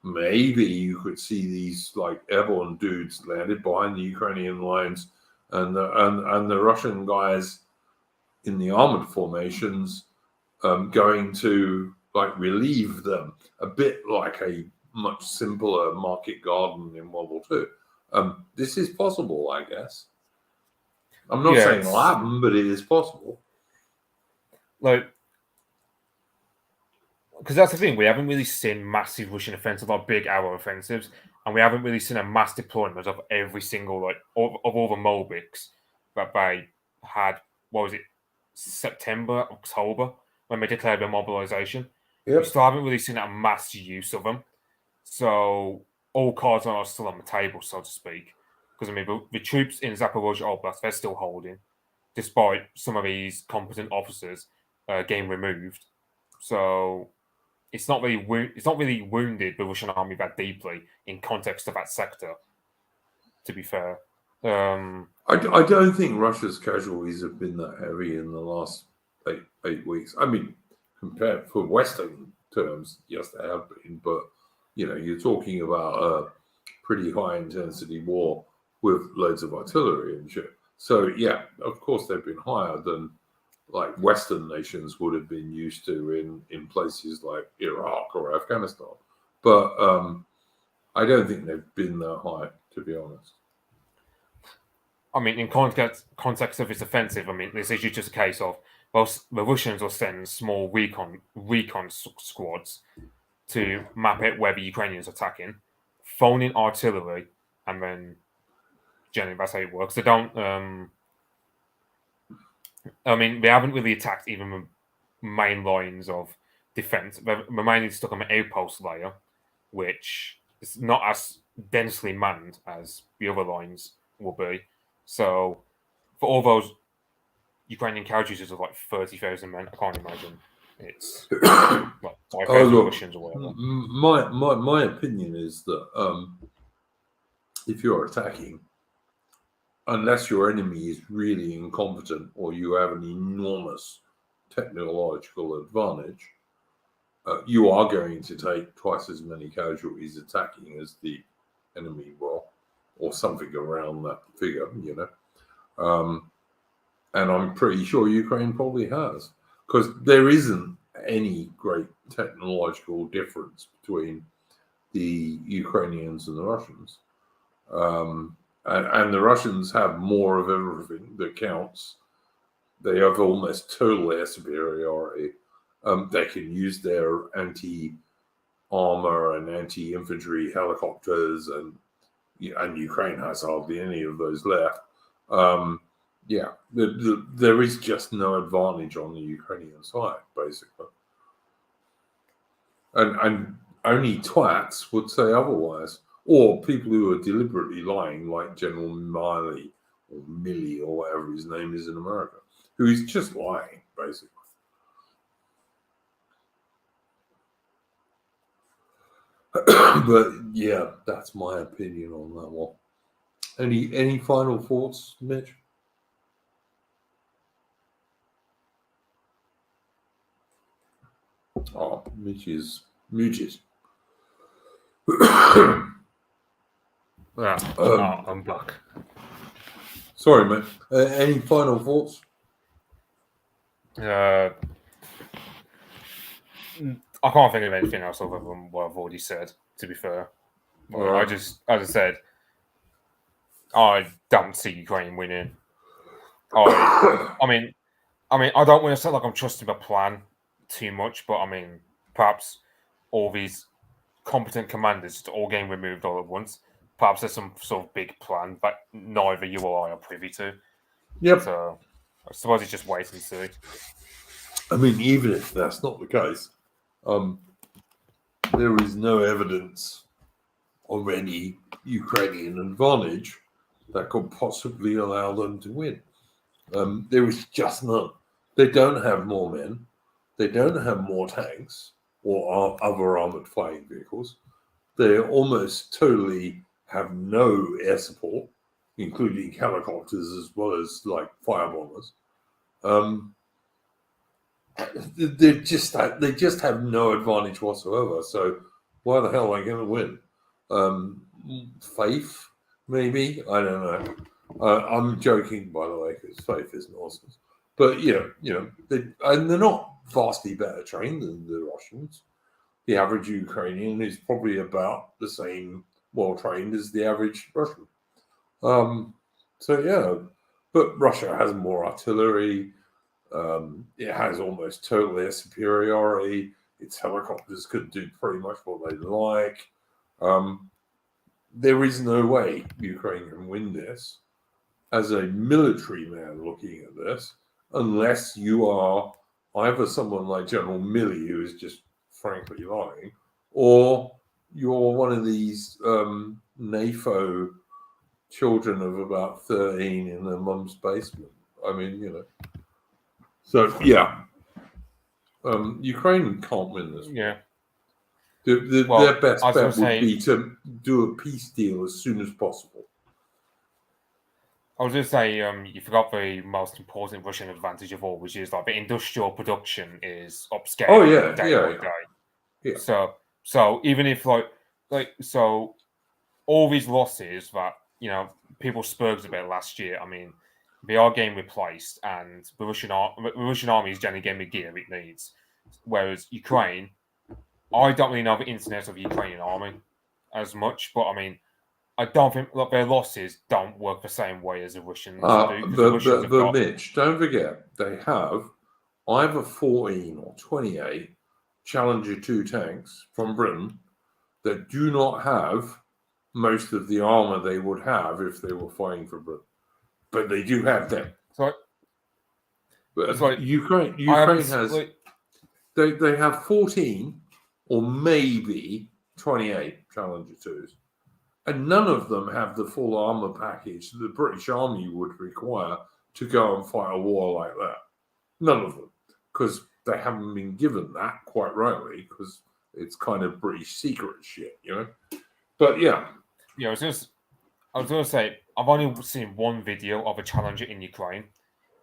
maybe you could see these like airborne dudes landed behind the Ukrainian lines, and the Russian guys in the armored formations going to like relieve them, a bit like a much simpler market garden in World War II. This is possible, I guess. I'm not saying it'll happen, but it is possible. Like, because that's the thing, we haven't really seen massive Russian offensives or big hour offensives, and we haven't really seen a mass deployment of every single, like, of all the Molbiks that they had, what was it, September, October, when they declared their mobilization. Yep. We still haven't really seen a mass use of them. So all cards are still on the table, so to speak. Because, I mean, the troops in Zaporozhye Oblast, they're still holding, despite some of these competent officers getting removed. So it's not really wounded the Russian army that deeply in context of that sector, to be fair. I don't think Russia's casualties have been that heavy in the last eight weeks. I mean, compared for Western terms, yes, they have been, but you're talking about a pretty high intensity war with loads of artillery and shit. So yeah, of course they've been higher than like Western nations would have been used to in places like Iraq or Afghanistan. But I don't think they've been that high, to be honest. I mean, in context of its offensive, I mean, this is just a case of, well, the Russians will send small recon squads to map out where the Ukrainians are attacking, phone in artillery, and then generally that's how it works. They don't. I mean, they haven't really attacked even the main lines of defense. They're mainly stuck on the outpost layer, which is not as densely manned as the other lines will be. So, for all those Ukrainian casualties of like 30,000 men, I can't imagine it's like 5,000 Russians or whatever. My opinion is that if you're attacking, unless your enemy is really incompetent or you have an enormous technological advantage, you are going to take twice as many casualties attacking as the enemy will, or something around that figure, and I'm pretty sure Ukraine probably has, because there isn't any great technological difference between the Ukrainians and the Russians. And the Russians have more of everything that counts. They have almost total air superiority. They can use their anti-armor and anti-infantry helicopters, and Ukraine has hardly any of those left. There is just no advantage on the Ukrainian side, basically. And only twats would say otherwise. Or people who are deliberately lying, like General Milley or Milley or whatever his name is in America, who is just lying, basically. But yeah, that's my opinion on that one. Any final thoughts, Mitch? Oh, Mitch is muted. I'm back. Sorry, mate. Any final thoughts? I can't think of anything else other than what I've already said, to be fair. I just, as I said, I don't see Ukraine winning. I mean, I don't want to sound like I'm trusting the plan too much, but I mean, perhaps all these competent commanders just all getting removed all at once. Perhaps there's some sort of big plan that neither you or I are privy to. Yep. So I suppose it's just wait and see. I mean, even if that's not the case, there is no evidence of any Ukrainian advantage that could possibly allow them to win. There is just none. They don't have more men. They don't have more tanks or other armored fighting vehicles. They almost totally have no air support, including helicopters as well as like firebombers. They just have no advantage whatsoever. So why the hell are they going to win? Faith, maybe, I don't know. I'm joking, by the way, because faith is nonsense. But they're not vastly better trained than the Russians. The average Ukrainian is probably about the same well trained as the average Russian. But Russia has more artillery. It has almost total air superiority. Its helicopters could do pretty much what they like. There is no way Ukraine can win this as a military man looking at this, unless you are either someone like General Milley, who is just frankly lying, or you're one of these NAFO children of about 13 in their mum's basement. I mean, So, yeah. Ukraine can't win this. Yeah. Their best bet would be to do a peace deal as soon as possible. I was going to say, you forgot the most important Russian advantage of all, which is like the industrial production is upscaling day by day. Yeah. So even if so all these losses that people spoke about last year, I mean, they are getting replaced, and the Russian army is generally getting the gear it needs. Whereas Ukraine, I don't really know the internet of the Ukrainian army as much, but I mean, I don't think their losses don't work the same way as the Russians do. But Mitch, don't forget, they have either 14 or 28 Challenger 2 tanks from Britain that do not have most of the armor they would have if they were fighting for Britain. But they do have them. Ukraine has... They have 14 or maybe 28 Challenger 2s. And none of them have the full armor package the British Army would require to go and fight a war like that. None of them. Because they haven't been given that, quite rightly, because it's kind of British secret shit, But yeah. Yeah, I was going to say, I've only seen one video of a Challenger in Ukraine.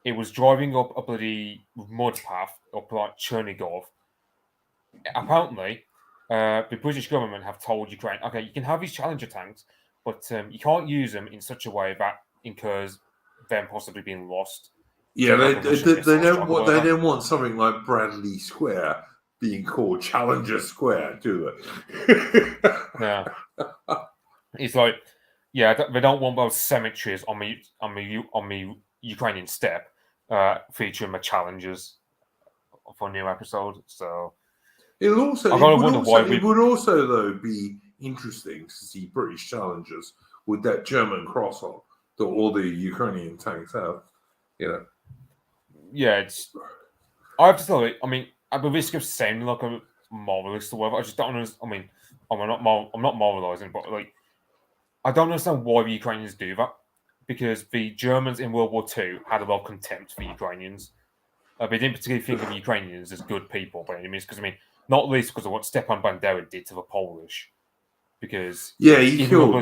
It was driving up a bloody mud path up like Chernigov. Apparently, the British government have told Ukraine, okay, you can have these Challenger tanks, but you can't use them in such a way that incurs them possibly being lost. Yeah, they don't want something like Bradley Square being called Challenger Square, do they? Yeah. It's like, they don't want those cemeteries on the Ukrainian steppe featuring the Challengers for a new episode. So it would also though be interesting to see British Challengers with that German cross on that all the Ukrainian tanks have. Yeah, I have to tell you, I mean, at the risk of sounding like a moralist or whatever, I just don't understand. I mean, I'm not moralizing, but I don't understand why the Ukrainians do that, because the Germans in World War II had a lot of contempt for Ukrainians. They didn't particularly think of the Ukrainians as good people by any means, because I mean, not least because of what Stepan Bandera did to the Polish. Because he killed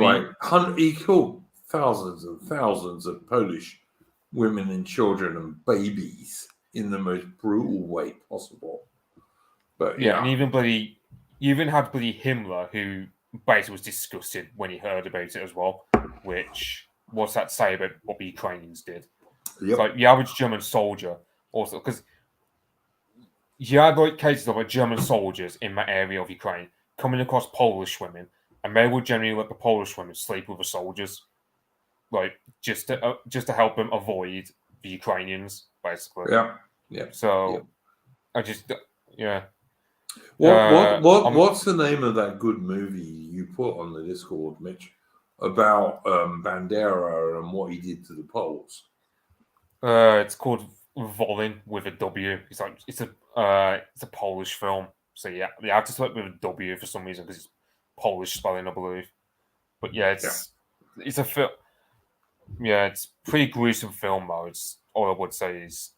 thousands and thousands of Polish women and children and babies in the most brutal way possible. But and you even had bloody Himmler, who basically was disgusted when he heard about it as well. Which, what's that say about what the Ukrainians did? Yep. Like the average German soldier, also, because you had cases of German soldiers in that area of Ukraine coming across Polish women, and they would generally let the Polish women sleep with the soldiers, just to help them avoid the Ukrainians, basically. Yeah. So, I just What's the name of that good movie you put on the Discord, Mitch, about Bandera and what he did to the Poles? It's called Volin with a W. It's a Polish film. So yeah, I had to select with a W for some reason because it's Polish spelling, I believe. But yeah, it's a film. Yeah, it's pretty gruesome film though. It's all I would say is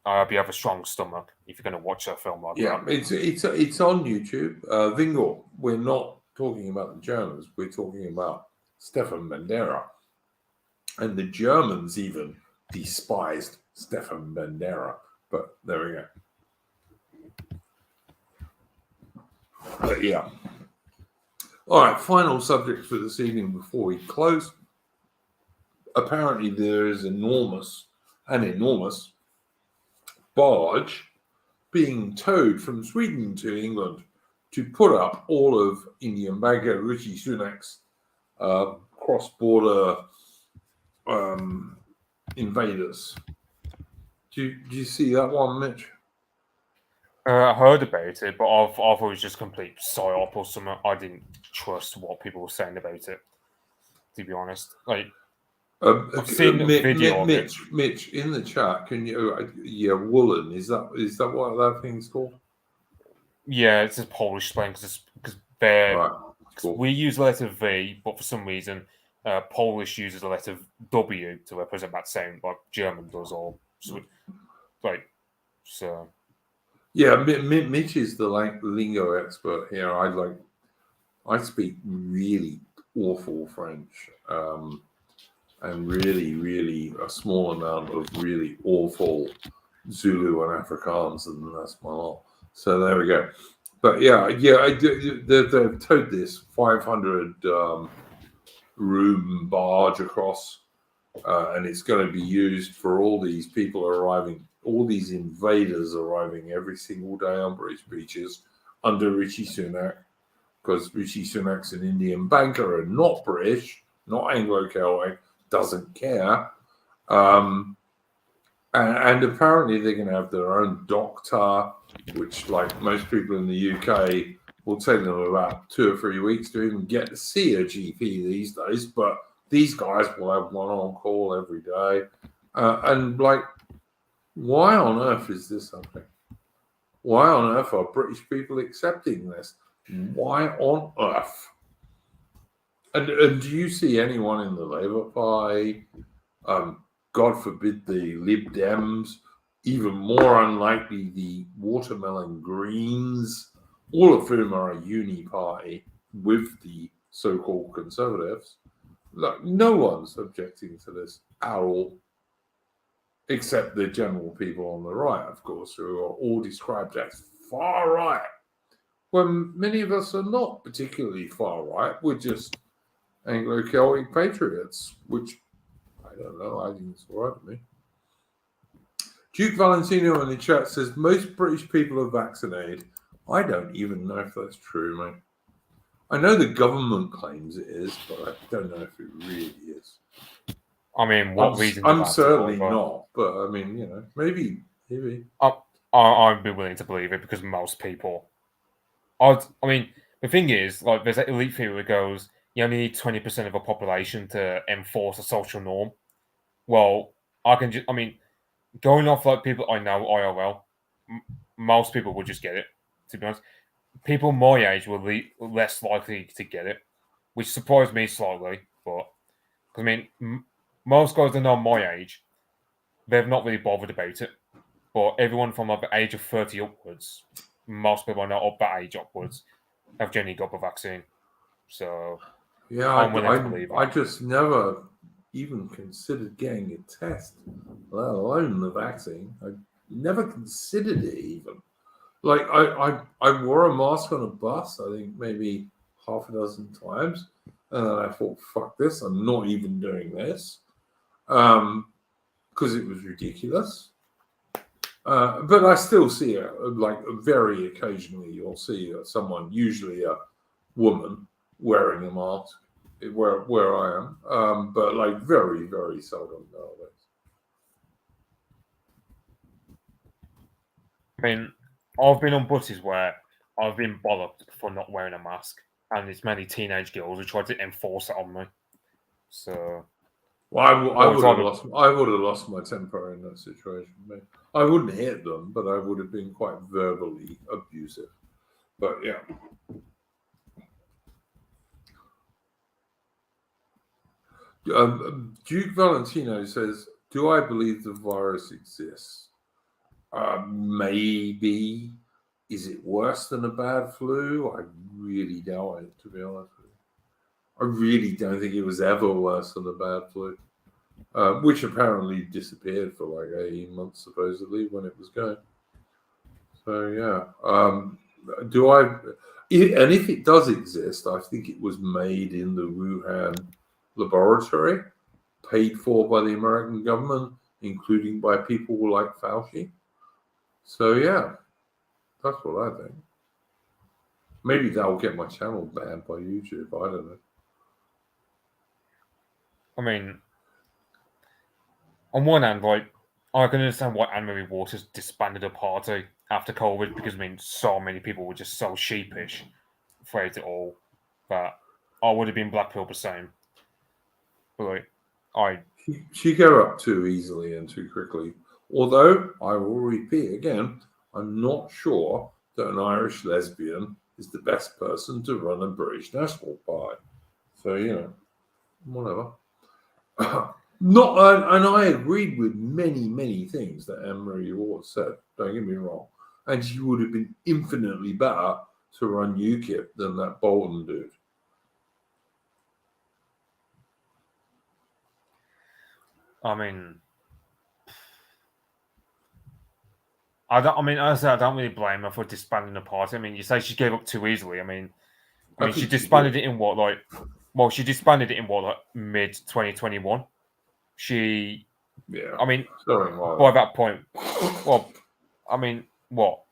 I hope you have a strong stomach if you're going to watch a film like Yeah, that. it's on YouTube. Vingor, we're not talking about the Germans. We're talking about Stefan Bandera. And the Germans even despised Stefan Bandera. But there we go. But yeah. All right, final subject for this evening before we close. Apparently there is an enormous barge being towed from Sweden to England to put up all of Indian banker Rishi Sunak's cross-border invaders. Do you see that one, Mitch? I heard about it, but I thought it was just complete psyop or something. I didn't trust what people were saying about it, to be honest. Like, I've seen a video of it. Mitch, in the chat, can you? Woolen, is that what that thing's called? Yeah, it's a Polish slang because they're. Right, cool. We use the letter V, but for some reason, Polish uses the letter W to represent that sound, like German does, or so. Yeah, Mitch is the lingo expert here. I speak really awful French, and really, really a small amount of really awful Zulu and Afrikaans, and that's my lot. So there we go. But yeah, they've towed this 500 room barge across, and it's going to be used for all these people arriving, all these invaders arriving every single day on British beaches under Rishi Sunak, because Rishi Sunak's an Indian banker and not British, not Anglo-Celtic, doesn't care. And apparently they're going to have their own doctor, which, like most people in the UK, will take them about 2 or 3 weeks to even get to see a GP these days. But these guys will have one on call every day. And like, why on earth is this happening? Why on earth are British people accepting this? Why on earth? And do you see anyone in the Labour Party, God forbid the Lib Dems, even more unlikely the Watermelon Greens, all of whom are a uni party with the so-called Conservatives? Like, no one's objecting to this at all, except the general people on the right, of course, who are all described as far right, when many of us are not particularly far right. We're just Anglo-Celtic patriots, which, I don't know, I think it's all right to me. Duke Valentino in the chat says, most British people are vaccinated. I don't even know if that's true, mate. I know the government claims it is, but I don't know if it really is. I mean, what reason? I'm certainly not, but I mean, you know, maybe. I'd be willing to believe it because most people. I mean, the thing is, like, there's that elite theory that goes, you only need 20% of a population to enforce a social norm. Well, going off like people I know IRL, most people would just get it. To be honest, people my age were less likely to get it, which surprised me slightly. But I mean, most guys that know my age, they've not really bothered about it. But everyone from like the age of 30 upwards, most people I know of that age upwards, have generally got the vaccine. So yeah, I just never even considered getting a test, let alone the vaccine. I never considered it even. Like I wore a mask on a bus, I think maybe half a dozen times, and then I thought, fuck this, I'm not even doing this, because it was ridiculous. But I still see it, like very occasionally you'll see someone, usually a woman, wearing a mask where I am, but like very, very seldom nowadays. I mean, I've been on buses where I've been bollocked for not wearing a mask, and it's many teenage girls who tried to enforce it on me. So, well, I would have lost my temper in that situation. I wouldn't hit them, but I would have been quite verbally abusive. But yeah. Duke Valentino says, "Do I believe the virus exists? Maybe. Is it worse than a bad flu? I really doubt it, to be honest with you. I really don't think it was ever worse than a bad flu, which apparently disappeared for like 18 months, supposedly, when it was going. So, yeah. And if it does exist, I think it was made in the Wuhan laboratory, paid for by the American government, including by people like Fauci. So, yeah, that's what I think. Maybe that'll get my channel banned by YouTube. I don't know. I mean, on one hand, like, I can understand why Anne-Marie Waters disbanded a party after COVID because, I mean, so many people were just so sheepish for it all that I would have been blackpilled the same. But, like, She gave up too easily and too quickly. Although, I will repeat again, I'm not sure that an Irish lesbian is the best person to run a British National Party. So, whatever. And I agreed with many things that Anne-Marie Ward said. Don't get me wrong, and she would have been infinitely better to run UKIP than that Bolton dude. I mean, honestly, I don't really blame her for disbanding the party. I mean, you say she gave up too easily. I mean, she disbanded it in what, like, she disbanded it in what, like, mid 2021. Yeah. I mean, Something like by that point, well, I mean, what?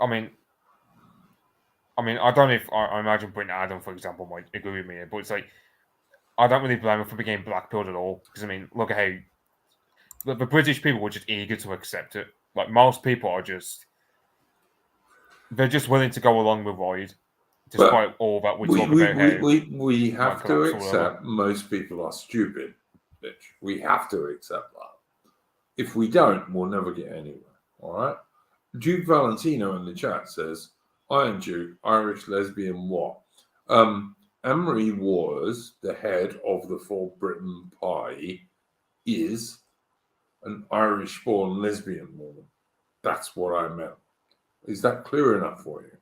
I mean, I don't know if I imagine Brent Adam, for example, might agree with me, but it's like I don't really blame her for being blackpilled at all because I mean, look at how the British people were just eager to accept it. Like most people are they're just willing to go along with ride, despite all that we talk about how we have to collapse or whatever. accept most people are stupid, bitch. We have to accept that. If we don't, we'll never get anywhere. All right. Duke Valentino in the chat says, "Iron Duke, Irish lesbian, what?" Anne-Marie Waters, the head of the For Britain Party, is an Irish-born lesbian woman. That's what I meant. Is that clear enough for you?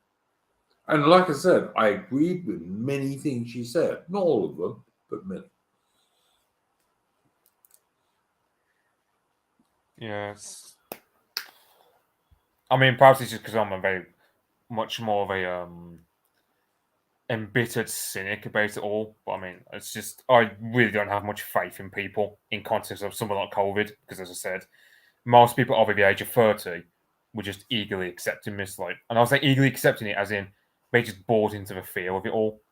And like I said, I agreed with many things she said. Not all of them, but many. Yes. I mean, perhaps it's just because I'm a very much more of a embittered cynic about it all. But I mean, it's just I really don't have much faith in people in context of something like COVID because, as I said, most people over the age of 30 were just eagerly accepting this. Like, and I was like eagerly accepting it as in they just bought into the fear of it all.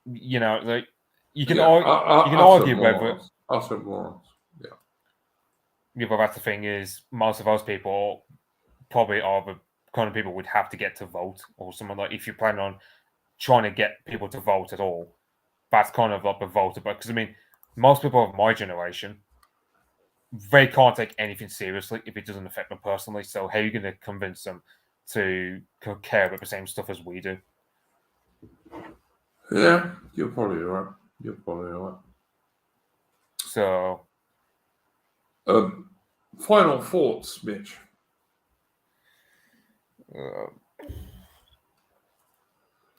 Like you can argue whether. Also morons. Yeah. Yeah, but that's the thing is, most of those people probably are the kind of people would have to get to vote or something like if you plan on trying to get people to vote at all. That's kind of like the voter, but because I mean, most people of my generation, they can't take anything seriously if it doesn't affect them personally. So how are you going to convince them to care about the same stuff as we do? Yeah, you're probably right. So, final thoughts, Mitch.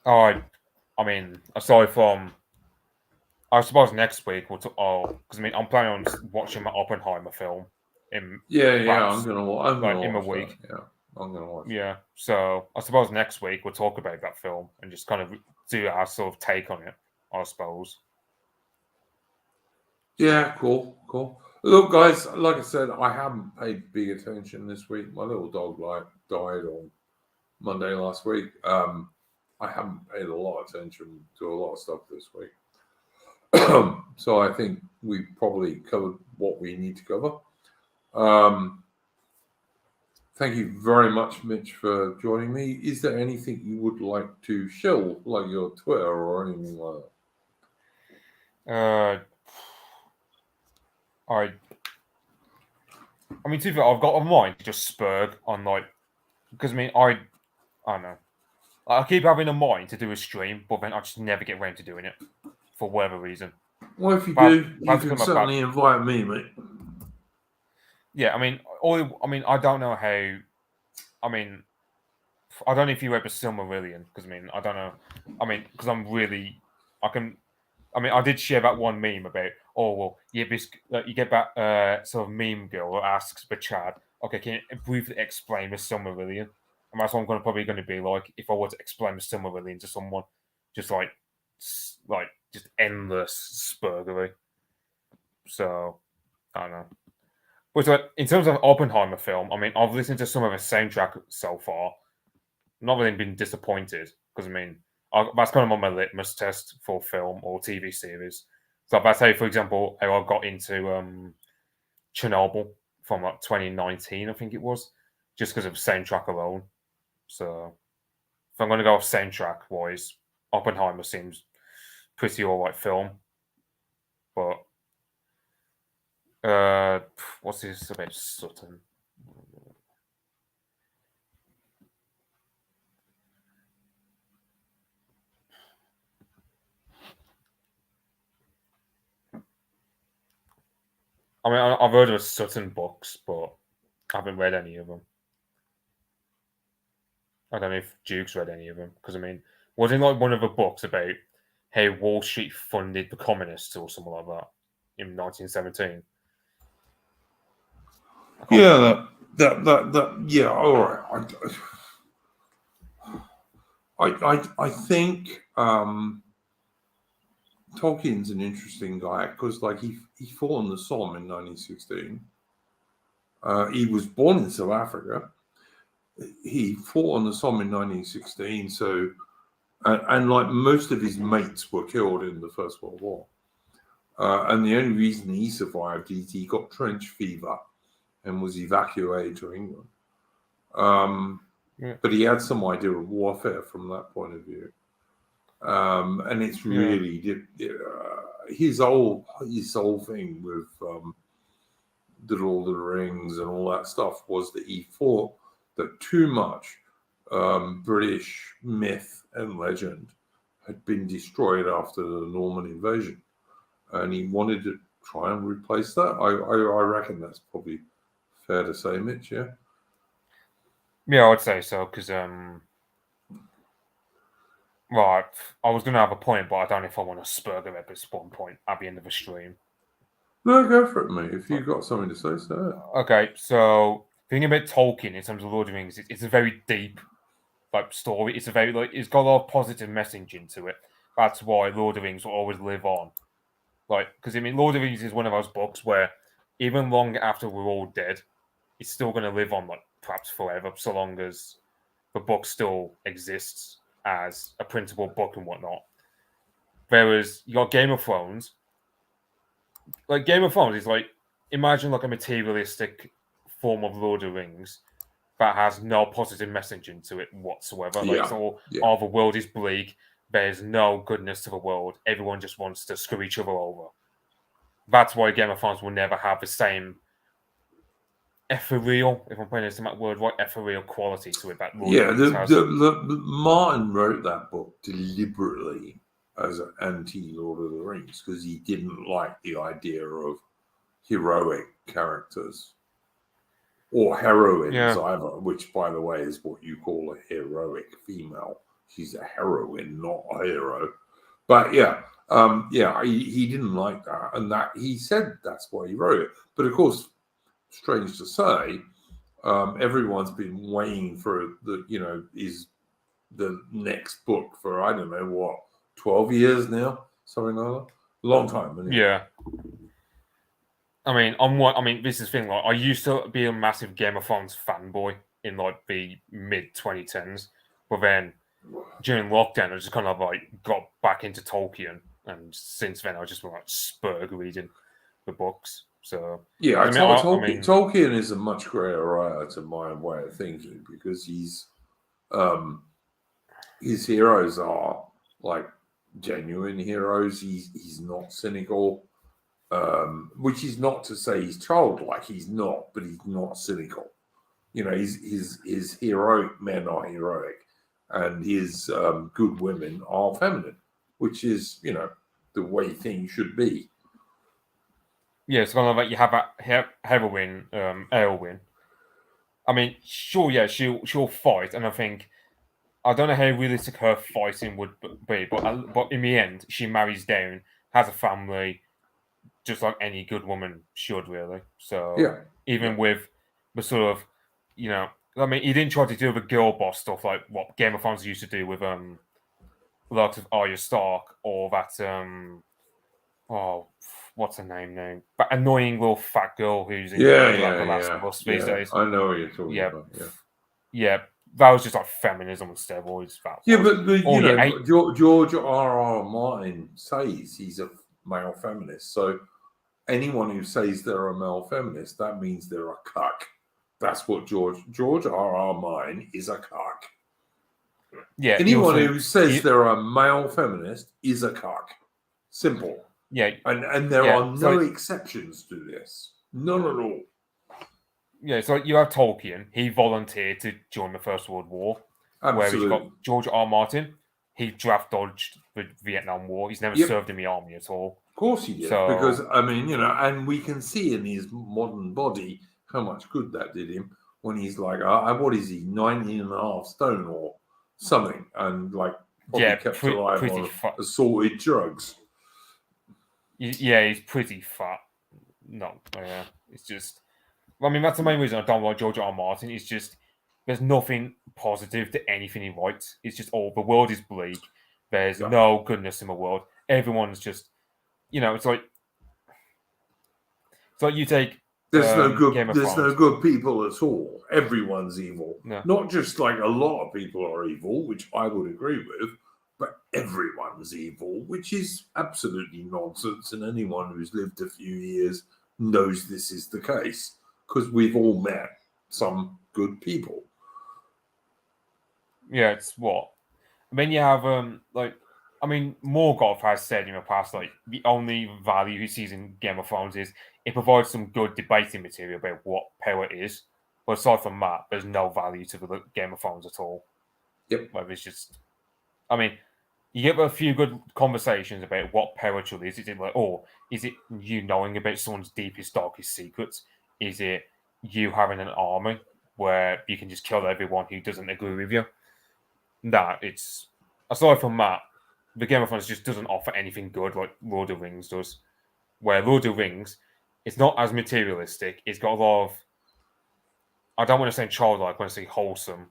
I mean, aside from, I suppose next week we'll because I mean, I'm planning on watching my Oppenheimer film. I'm gonna watch in a week. That. Yeah, I'm gonna watch. Yeah, so I suppose next week we'll talk about that film and just kind of do our sort of take on it. I suppose. Yeah, cool. Look, guys, like I said, I haven't paid big attention this week. My little dog died on Monday last week. I haven't paid a lot of attention to a lot of stuff this week. So I think we probably covered what we need to cover. Thank you very much, Mitch, for joining me. Is there anything you would like to show, like your Twitter or anything like that? I mean, to be fair, I've got a mind to just spurg on like because I mean, I don't know. I keep having a mind to do a stream, but then I just never get around to doing it for whatever reason. Well, if you But do, you that's can because certainly invite me, mate. yeah, I mean, I don't know how. I mean, I don't know if you read the Silmarillion, because I mean, I don't know. I mean, because I can. I mean, I did share that one meme about, oh well, yeah, this you get that sort of meme girl that asks the chat, okay, can you briefly explain the Silmarillion? And that's what I'm probably going to be like if I were to explain the Silmarillion to someone, just like just endless spurgery. So I don't know. But in terms of Oppenheimer film, I mean, I've listened to some of the soundtrack so far. Not really been disappointed because I mean that's kind of on my litmus test for film or TV series. So if I say, for example, how I got into Chernobyl from like 2019, I think it was, just because of soundtrack alone. So if I'm going to go off soundtrack wise, Oppenheimer seems pretty alright film, but what's this about Sutton? I mean, I've heard of Sutton books, but I haven't read any of them. I don't know if Duke's read any of them because I mean, wasn't like one of the books about how Wall Street funded the communists or something like that in 1917? Yeah, that. Yeah, all right. I think Tolkien's an interesting guy because, like, he fought on the Somme in 1916. He was born in South Africa. He fought on the Somme in 1916. So, and like most of his mates were killed in the First World War. And the only reason he survived is he got trench fever and was evacuated to England. But he had some idea of warfare from that point of view. And it's really his whole thing with the Lord of the Rings and all that stuff was that he thought that too much British myth and legend had been destroyed after the Norman invasion, and he wanted to try and replace that. I reckon that's probably fair to say, Mitch. Yeah. Yeah, I would say so because right, I was going to have a point, but I don't know if I want to spur them at this one point at the end of the stream. No, go for it, mate. If you've got something to say, say it. Okay, so thinking about Tolkien in terms of Lord of the Rings, it's a very deep like story. It's a very it's got a lot of positive messaging to it. That's why Lord of the Rings will always live on. Like, because I mean, Lord of the Rings is one of those books where even long after we're all dead, it's still going to live on, like perhaps forever, so long as the book still exists as a printable book and whatnot. Whereas you got Game of Thrones. Like Game of Thrones is like imagine like a materialistic form of Lord of the Rings that has no positive messaging to it whatsoever. Like it's all the world is bleak. There's no goodness to the world. Everyone just wants to screw each other over. That's why Game of Thrones will never have the same ethereal, if I'm putting this in that word right, ethereal quality to it that Lord of the Rings has. Martin wrote that book deliberately as an anti-Lord of the Rings because he didn't like the idea of heroic characters or heroines either, which, by the way, is what you call a heroic female. She's a heroine, not a hero. But he didn't like that, and that he said that's why he wrote it. But of course, strange to say, everyone's been waiting for is the next book for I don't know what 12 years now, something like that. Long time, isn't it? Yeah. I mean, this is the thing. Like, I used to be a massive Game of Thrones fanboy in like the mid 2010s, but then during lockdown, I just kind of like got back into Tolkien, and since then, I just been like spurg reading the books. So yeah, Tolkien is a much greater writer to my way of thinking because his heroes are like genuine heroes. He's not cynical. Which is not to say he's childlike. He's not, but he's not cynical. You know, his heroic men are heroic, and his good women are feminine, which is, you know, the way things should be. Yeah, it's kind of like you have a heroine, Eowyn. I mean, sure, yeah, she'll fight, and I don't know how realistic her fighting would be, but in the end, she marries down, has a family, just like any good woman should, really. So Yeah, even yeah, with the sort of, I mean, he didn't try to do the girl boss stuff like what Game of Thrones used to do with the likes of Arya Stark or that oh, what's her name now? That annoying little fat girl who's in yeah, The yeah, Last yeah, of Us these yeah. days. I know what you're talking Yeah, about. Yeah. yeah, that was just like feminism on steroids. That Yeah, was. but Oh you yeah, know, George R. Martin says he's a male feminist. So anyone who says they're a male feminist, that means they're a cuck. That's what George R. Martin is, a cuck. yeah. He Anyone also, who says they're a male feminist is a cuck. Simple. yeah, And there yeah. are no So exceptions to this. None at all. yeah, so you have Tolkien. He volunteered to join the First World War. Where you've got Absolutely. George R. Martin. He draft dodged the Vietnam War. He's never Yep. served in the army at all. Of course he did, because So I mean, you know, and we can see in his modern body how much good that did him when he's like, what is he, 19 and a half stone or something, and like probably yeah, kept alive pretty on fat. assorted drugs. Yeah, he's pretty fat. No, yeah, it's just. I mean, that's the main reason I don't like George R. R. Martin. It's just there's nothing positive to anything he writes. It's just all the world is bleak. There's Yeah. no goodness in the world. Everyone's just, it's like you take Game of There's no Thrones. good people at all. Everyone's evil. No, Not just like a lot of people are evil, which I would agree with, but everyone's evil, which is absolutely nonsense. And anyone who's lived a few years knows this is the case, because we've all met some good people. yeah, it's what. And then you have I mean, Morgoth has said in the past like the only value he sees in Game of Thrones is it provides some good debating material about what power is. But aside from that, there's no value to the Game of Thrones at all. Yep. Like it's just, I mean, you get a few good conversations about what power truly is. Is it like, oh, is it you knowing about someone's deepest, darkest secrets? Is it you having an army where you can just kill everyone who doesn't agree with you? Nah, it's aside from that, the Game of Thrones just doesn't offer anything good like Lord of the Rings does. Where Lord of the Rings, it's not as materialistic. It's got a lot of, I don't want to say childlike, I want to say wholesome,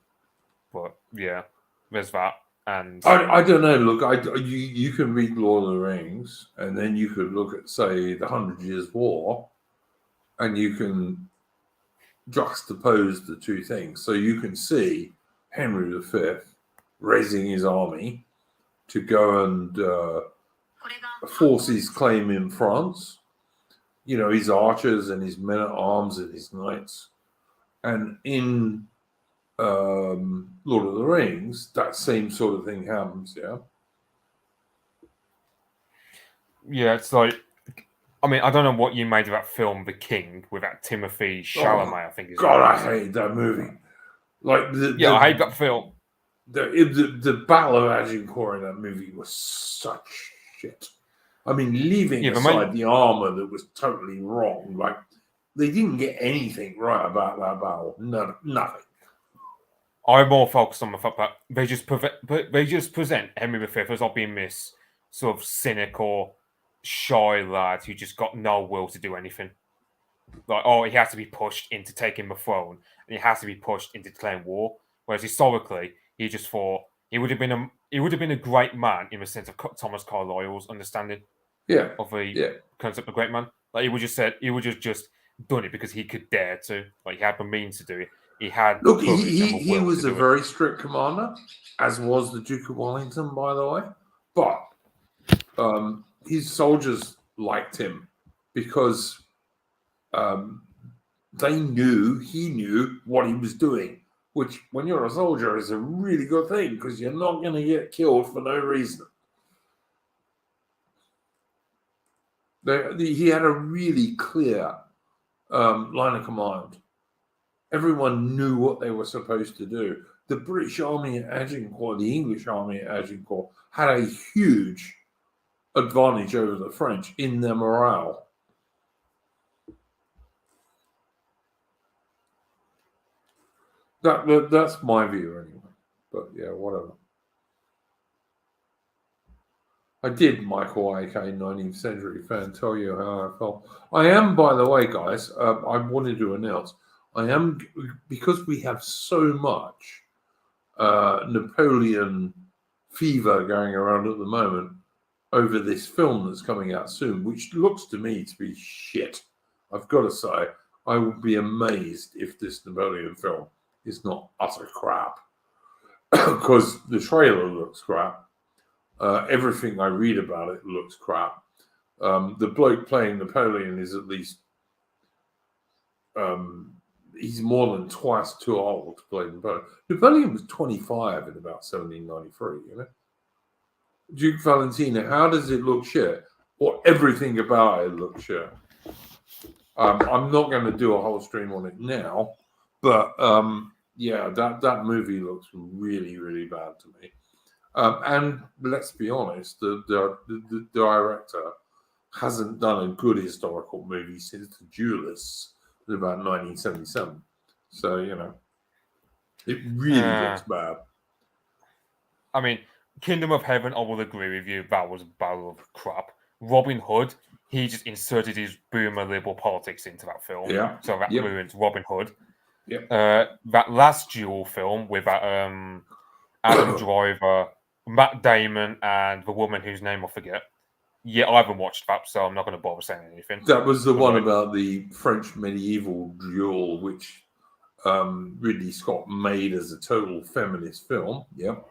but yeah, there's that. And I don't know. Look, you can read Lord of the Rings, and then you could look at, say, the 100 Years' War, and you can juxtapose the two things. So you can see Henry V raising his army to go and force his claim in France. You know, his archers and his men at arms and his knights. And in Lord of the Rings, that same sort of thing happens. Yeah. yeah, it's like, I mean, I don't know what you made of that film, The King, with that Timothy Chalamet, I think. God, I hate that movie. Like I hate that film. The Battle of Agincourt in that movie was such shit. I mean, leaving aside the armor that was totally wrong, like they didn't get anything right about that battle. Nothing. I'm more focused on the fact that they just present Henry V as not being this sort of cynical, shy lad who just got no will to do anything. Like, oh, he has to be pushed into taking the throne, and he has to be pushed into declaring war. Whereas historically, he just thought he would have been a great man in the sense of Thomas Carlyle's understanding of the concept of great man. Like he would just done it because he could dare to. Like he had the means to do it. He had Look, courage and the he will was to a do it. very strict commander, as was the Duke of Wellington, by the way. But his soldiers liked him because he knew what he was doing, which when you're a soldier is a really good thing because you're not going to get killed for no reason. He had a really clear line of command. Everyone knew what they were supposed to do. The British Army at Agincourt, the English Army at Agincourt, had a huge advantage over the French in their morale. That's my view anyway. But yeah, whatever. I did, Michael, AK 19th Century fan, tell you how I felt. I am, by the way, guys, I wanted to announce, because we have so much Napoleon fever going around at the moment over this film that's coming out soon, which looks to me to be shit. I've got to say, I would be amazed if this Napoleon film is not utter crap, because the trailer looks crap. Everything I read about it looks crap. The bloke playing Napoleon is at least he's more than twice too old to play Napoleon. Napoleon was 25 in about 1793, you know. Duke Valentina, how does it look shit? Or everything about it looks shit. I'm not going to do a whole stream on it now, but yeah, that movie looks really, really bad to me. And let's be honest, the director hasn't done a good historical movie since The Duelists in about 1977. So, you know, it really looks bad. I mean, Kingdom of Heaven, I will agree with you, that was a barrel of crap. Robin Hood, he just inserted his boomer liberal politics into that film. Yeah. So that ruins Robin Hood. Yep. That last duel film with that Adam Driver, Matt Damon, and the woman whose name I forget. Yeah, I haven't watched that, so I'm not going to bother saying anything. That was the one about the French medieval duel, which Ridley Scott made as a total feminist film. Yep.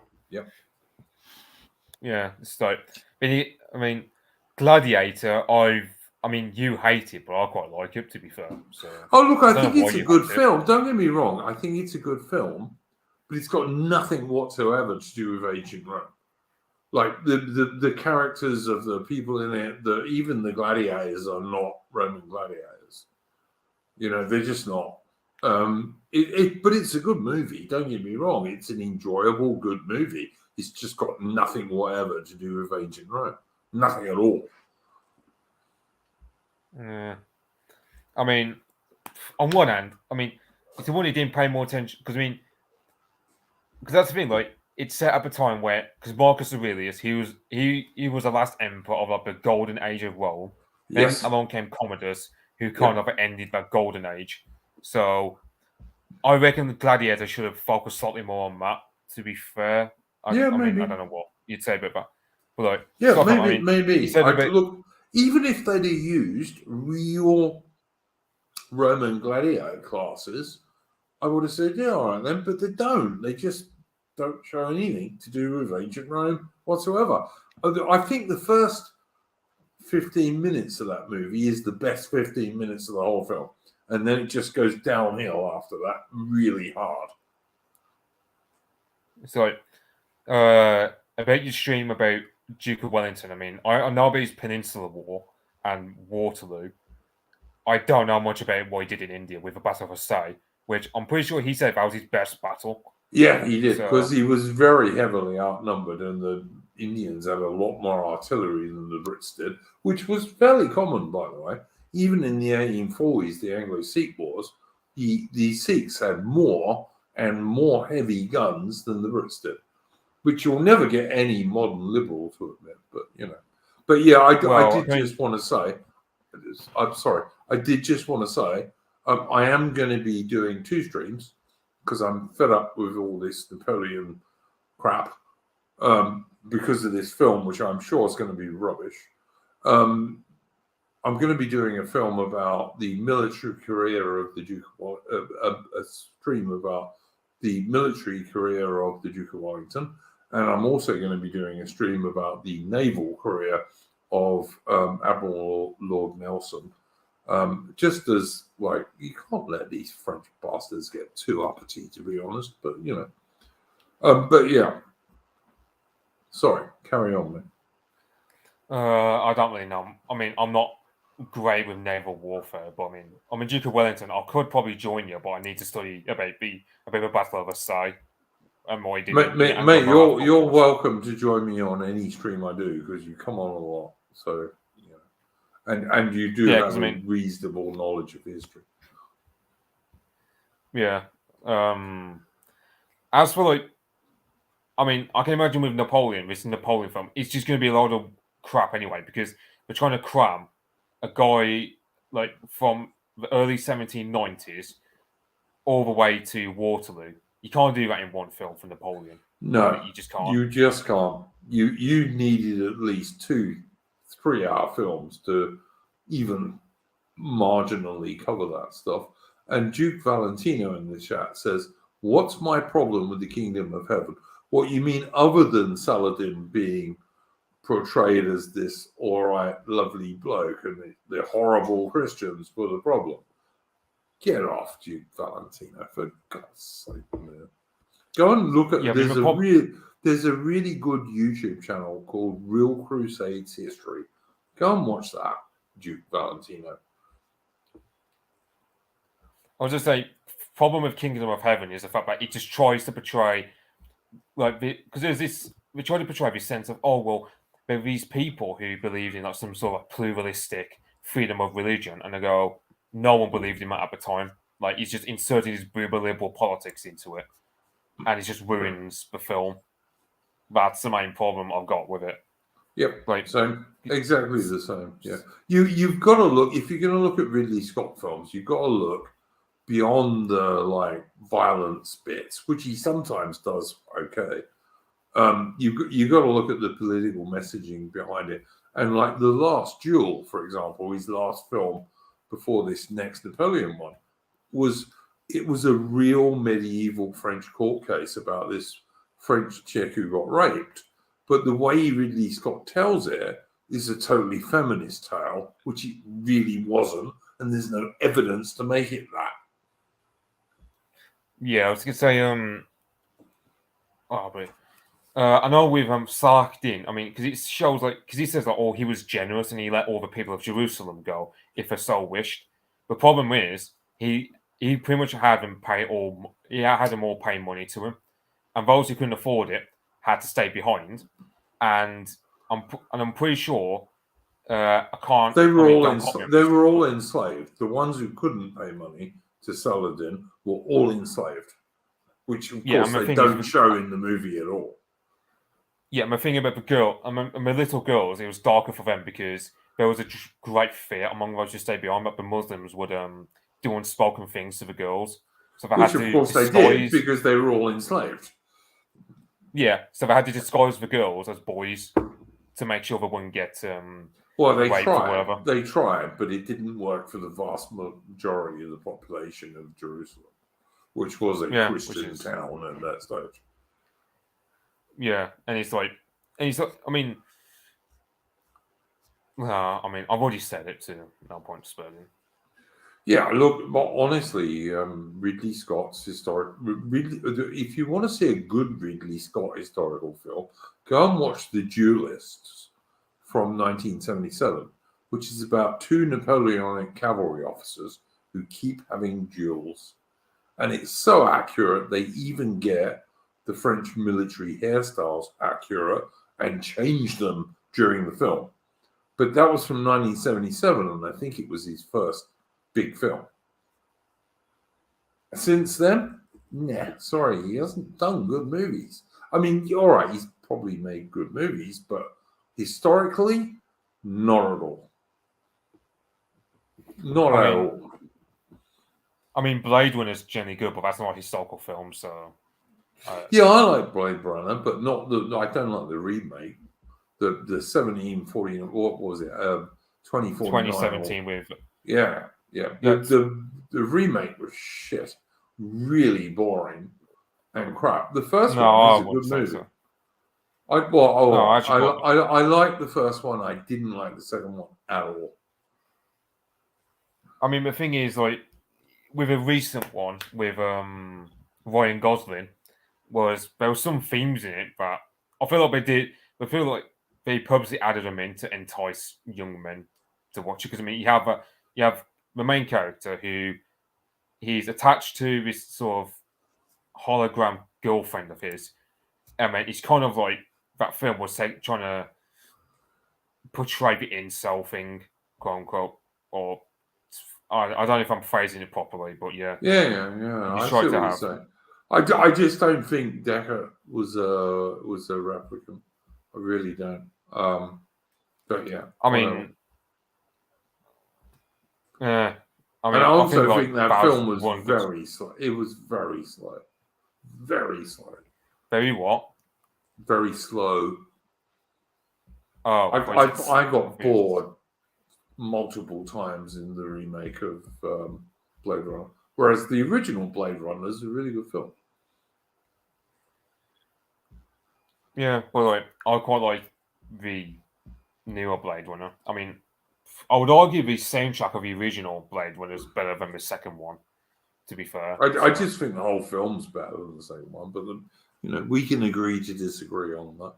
Yeah, it's like, I mean, Gladiator, you hate it, but I quite like it, to be fair. So, oh, look, I think it's a good film. Don't get me wrong. I think it's a good film, but it's got nothing whatsoever to do with ancient Rome. Like the characters of the people in it, even the gladiators are not Roman gladiators. You know, they're just not. But it's a good movie. Don't get me wrong. It's an enjoyable, good movie. It's just got nothing whatever to do with ancient Rome. Nothing at all. Yeah. I mean, on one hand, it's the one you didn't pay more attention because that's the thing. Like, it's set up a time where, because Marcus Aurelius, he was the last emperor of like the golden age of Rome. Yes. Then along came Commodus, who kind of ended that golden age. So I reckon the Gladiator should have focused slightly more on that. To be fair, maybe. I don't know what you'd say about that, but like, yeah, maybe. About, look, even if they'd have used real Roman gladiator classes, I would have said, yeah, all right then, but they don't. They just don't show anything to do with ancient Rome whatsoever. I think the first 15 minutes of that movie is the best 15 minutes of the whole film. And then it just goes downhill after that really hard. So, about your stream about Duke of Wellington, I know about his Peninsular War and Waterloo. I don't know much about what he did in India with the Battle of Versailles, which I'm pretty sure he said that was his best battle. Yeah, he did, because he was very heavily outnumbered, and the Indians had a lot more artillery than the Brits did, which was fairly common, by the way. Even in the 1840s, the Anglo-Sikh Wars, the Sikhs had more and more heavy guns than the Brits did, which you'll never get any modern liberal to admit, but, you know. But, yeah, I did just want to say, I am going to be doing 2 streams, because I'm fed up with all this Napoleon crap because of this film, which I'm sure is going to be rubbish. I'm going to be doing a film about the military career of the Duke of a stream about the military career of the Duke of Wellington, and I'm also going to be doing a stream about the naval career of Admiral Lord Nelson. Just as, like, you can't let these French bastards get too uppity, to be honest, but, you know. But, yeah. Sorry, carry on, man. I don't really know. I'm not great with naval warfare, but I mean, Duke of Wellington, I could probably join you, but I need to study about the Battle of Versailles and what he did in Mate, Anglo-Maratha you're Wars. welcome to join me on any stream I do because you come on a lot. So, and you do Yeah, have 'cause, I a mean, reasonable knowledge of history. yeah. As for I mean, I can imagine with Napoleon, this Napoleon film, it's just going to be a lot of crap anyway because they're trying to cram a guy from the early 1790s all the way to Waterloo. You can't do that in one film for Napoleon. No, You just can't. you just can't. You needed at least 2 3 hour films to even marginally cover that stuff. And Duke Valentino in the chat says, "What's my problem with the Kingdom of Heaven? What you mean other than Saladin being portrayed as this all right, lovely bloke, and the horrible Christians were the problem? Get off, Duke Valentino, for God's sake, man." Go and look at. Yeah, I mean, There's a really good YouTube channel called Real Crusades History. Go and watch that, Duke Valentino. I was just saying, problem with Kingdom of Heaven is the fact that it just tries to portray because there's this we try to portray this sense of there are these people who believed in some sort of pluralistic freedom of religion, and they go, no one believed in that at the time. He's just inserting his uber liberal politics into it, and it just ruins the film. That's the main problem I've got with it. Yep. So exactly the same. Yeah. You've got to look if you're going to look at Ridley Scott films. You've got to look beyond the violence bits, which he sometimes does okay. You got to look at the political messaging behind it, and The Last Duel, for example, his last film before this next Napoleon one, was a real medieval French court case about this French chick who got raped. But the way Ridley Scott tells it is a totally feminist tale, which it really wasn't, and there's no evidence to make it that. Yeah, I was gonna say, I know with Saladin, I mean, because it shows because he says he was generous and he let all the people of Jerusalem go if they so wished. The problem is he pretty much had them had them all pay money to him, and those who couldn't afford it had to stay behind. And I'm pretty sure I can't. They were they were all enslaved. The ones who couldn't pay money to Saladin were all enslaved, which of course they don't show in the movie at all. Yeah, my thing about the girl, my little girls, it was darker for them because there was a great fear among those who stayed behind that the Muslims would do unspoken things to the girls. So they which had of to course disguise... they did because they were all enslaved. Yeah, so they had to disguise the girls as boys to make sure they wouldn't get well, they raped tried. Or whatever. They tried, but it didn't work for the vast majority of the population of Jerusalem, which was a Christian town at that stage. Yeah, and it's I mean, I've already said it, so no point spurring. Yeah, look, but honestly, Ridley Scott's if you want to see a good Ridley Scott historical film, go and watch The Duelists from 1977, which is about 2 Napoleonic cavalry officers who keep having duels. And it's so accurate, they even get the French military hairstyles accurate and change them during the film. But that was from 1977, and I think it was his first big film. Since then, sorry, he hasn't done good movies. I mean, all right, he's probably made good movies, but historically, not at all. Not at all. I mean, Blade Runner's generally good, but that's not a historical film, so... yeah, I like Blade Runner, but not I don't like the remake. The 1740, what was it? 2017 with... Yeah. The remake was shit. Really boring and crap. The first one was a good movie. So. I liked the first one. I didn't like the second one at all. I mean, the thing is, with a recent one with Ryan Gosling, there were some themes in it, but I feel like they purposely added them in to entice young men to watch it because I mean you have the main character who he's attached to this sort of hologram girlfriend of his. I mean, it's kind of like that film was trying to portray the incel thing, quote unquote, or I don't know if I'm phrasing it properly, but yeah. Yeah. He's I tried see to what you're have. saying. I just don't think Decker was a replicant. I really don't. But yeah, I whatever. mean, yeah. I And mean, I I also think think like that film was one good, very slow. It was very slow. Very slow. very what? Very slow. Oh, I got bored multiple times in the remake of Blade Runner, whereas the original Blade Runner is a really good film. Yeah, but like I quite like the newer Blade Runner. I mean, I would argue the soundtrack of the original Blade Runner is better than the second one. To be fair, I just think the whole film's better than the second one, but we can agree to disagree on that.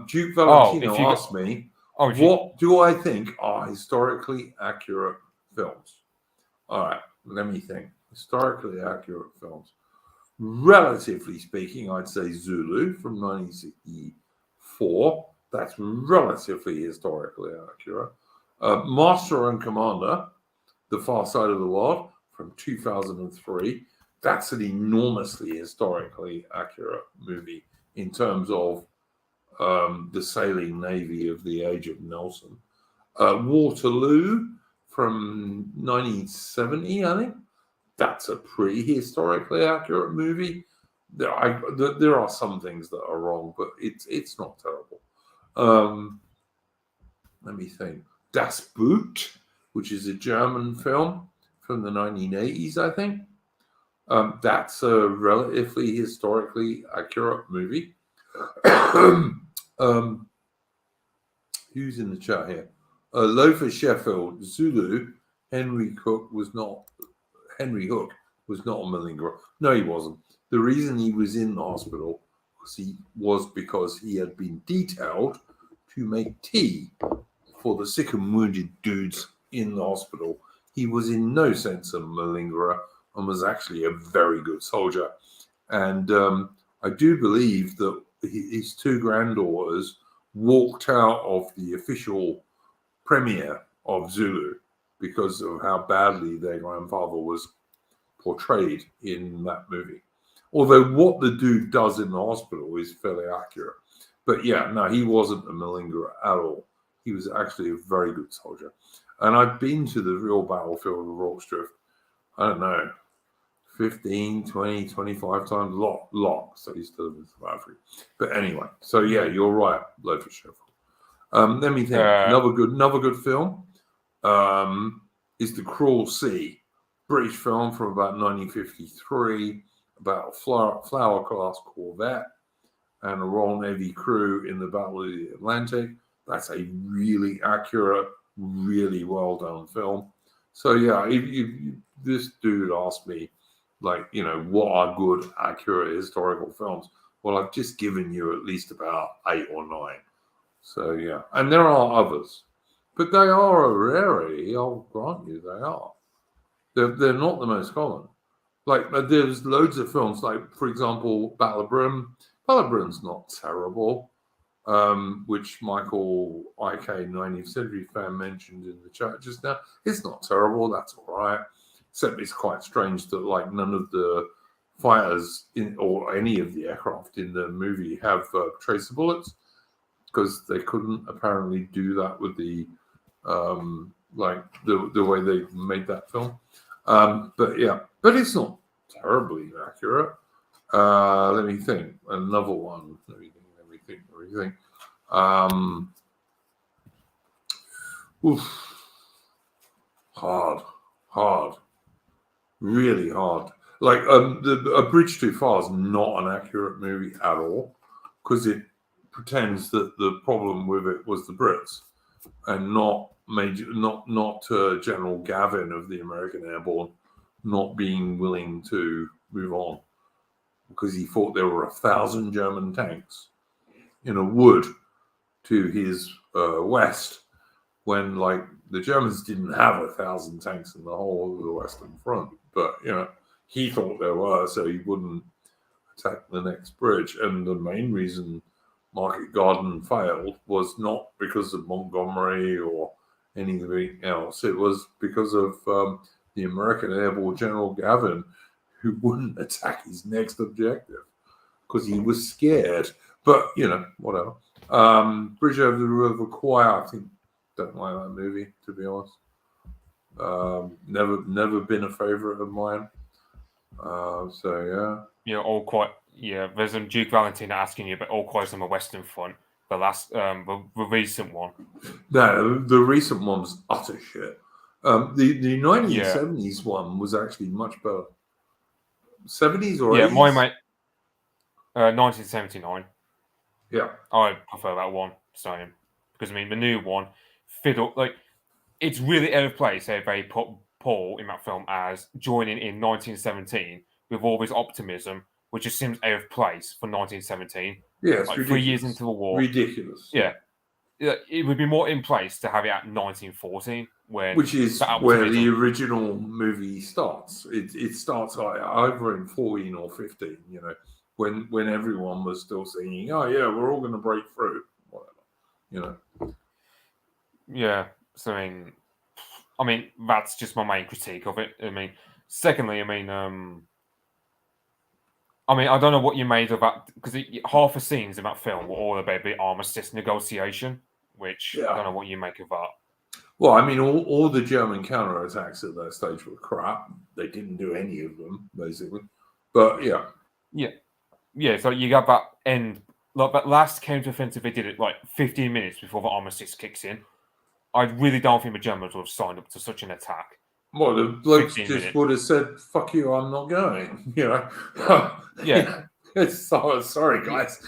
Duke Valentino asked me, what do I think are historically accurate films? All right, let me think. Historically accurate films. Relatively speaking, I'd say Zulu from 1964. That's relatively historically accurate. Master and Commander, The Far Side of the World from 2003. That's an enormously historically accurate movie in terms of the sailing navy of the age of Nelson. Waterloo from 1970, I think. That's a pretty historically accurate movie. There are some things that are wrong, but it's not terrible. Let me think. Das Boot, which is a German film from the 1980s, I think. That's a relatively historically accurate movie. Who's in the chat here? Lothar Sheffield, Zulu. Henry Hook was not a malingerer. No, he wasn't. The reason he was in the hospital was because he had been detailed to make tea for the sick and wounded dudes in the hospital. He was in no sense a malingerer and was actually a very good soldier. And I do believe that his two granddaughters walked out of the official premiere of Zulu because of how badly their grandfather was portrayed in that movie. Although what the dude does in the hospital is fairly accurate. But yeah, no, he wasn't a malingerer at all. He was actually a very good soldier. And I've been to the real battlefield of Rorke's Drift, I don't know, 15, 20, 25 times, lot. So he's still in South Africa. But anyway, so yeah, you're right, Lothar Sheffield. Let me think. Another good film is The Cruel Sea, British film from about 1953 about a flower class corvette and a Royal Navy crew in the Battle of the Atlantic. That's a really accurate, really well done film. So yeah, if this dude asked me, like, what are good, accurate historical films? Well, I've just given you at least about 8 or 9. So yeah, and there are others, but they are a rarity. I'll grant you, they are. They're not the most common. Like there's loads of films, like for example, Battle of Britain. Battle of Britain's not terrible, which Michael IK 19th Century fan mentioned in the chat just now. It's not terrible. That's all right. Except it's quite strange that like none of the fighters or any of the aircraft in the movie have tracer bullets, because they couldn't apparently do that with the the way they made that film. But yeah, but it's not terribly accurate. Let me think. Another one. Let me think. Hard. Really hard. Like A Bridge Too Far is not an accurate movie at all, because it pretends that the problem with it was the Brits and not General Gavin of the American Airborne not being willing to move on, because he thought there were 1,000 German tanks in a wood to his west, when like the Germans didn't have 1,000 tanks in the whole of the Western Front, but he thought there were, so he wouldn't attack the next bridge. And the main reason Market Garden failed was not because of Montgomery or anything else. It was because of the American Airborne General Gavin, who wouldn't attack his next objective because he was scared. But whatever. Bridge over the River Kwai, I think, don't like that movie, to be honest. Never been a favorite of mine. So yeah, all quite. Yeah, there's Duke Valentina asking you about All Quiet on the Western Front. The last, the recent one. No, the recent one was utter shit. The 1970s one was actually much better. 70s or 80s? Yeah, my mate. 1979. Yeah, I prefer that one. So, because the new one, fiddle like it's really out of place. They put Paul in that film as joining in 1917 with all this optimism, which just seems out of place for 1917. Yeah, it's like ridiculous. 3 years into the war. Ridiculous. Yeah. It would be more in place to have it at 1914, which is where the original movie starts. It starts either in 14 or 15. When everyone was still singing, "Oh yeah, we're all going to break through," whatever. Yeah. So I mean that's just my main critique of it. Secondly, I don't know what you made of that, because half the scenes in that film were all about the armistice negotiation, which I don't know what you make of that. Well, all the German counterattacks at that stage were crap. They didn't do any of them, basically. But yeah. So you got that end, like that last counteroffensive. They did it like 15 minutes before the armistice kicks in. I really don't think the Germans would have signed up to such an attack. Well, the blokes just would have said, "Fuck you, I'm not going." Yeah. Sorry, guys.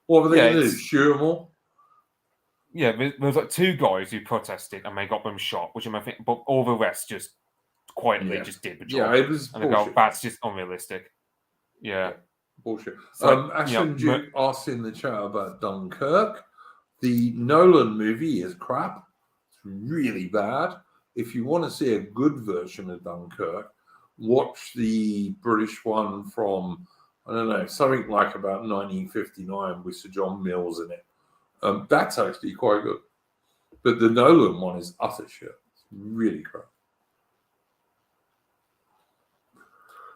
What were they going to do? Shoot them all? Yeah, there was like 2 guys who protested and they got them shot, which I think, but all the rest just quietly just did the job. Yeah, it was and bullshit. They go, that's just unrealistic. Yeah. Bullshit. So, Ashton Duke asked in the chat about Dunkirk. The Nolan movie is crap. It's really bad. If you want to see a good version of Dunkirk, watch the British one from, I don't know, something like about 1959 with Sir John Mills in it. That's actually quite good. But the Nolan one is utter shit. It's really crap.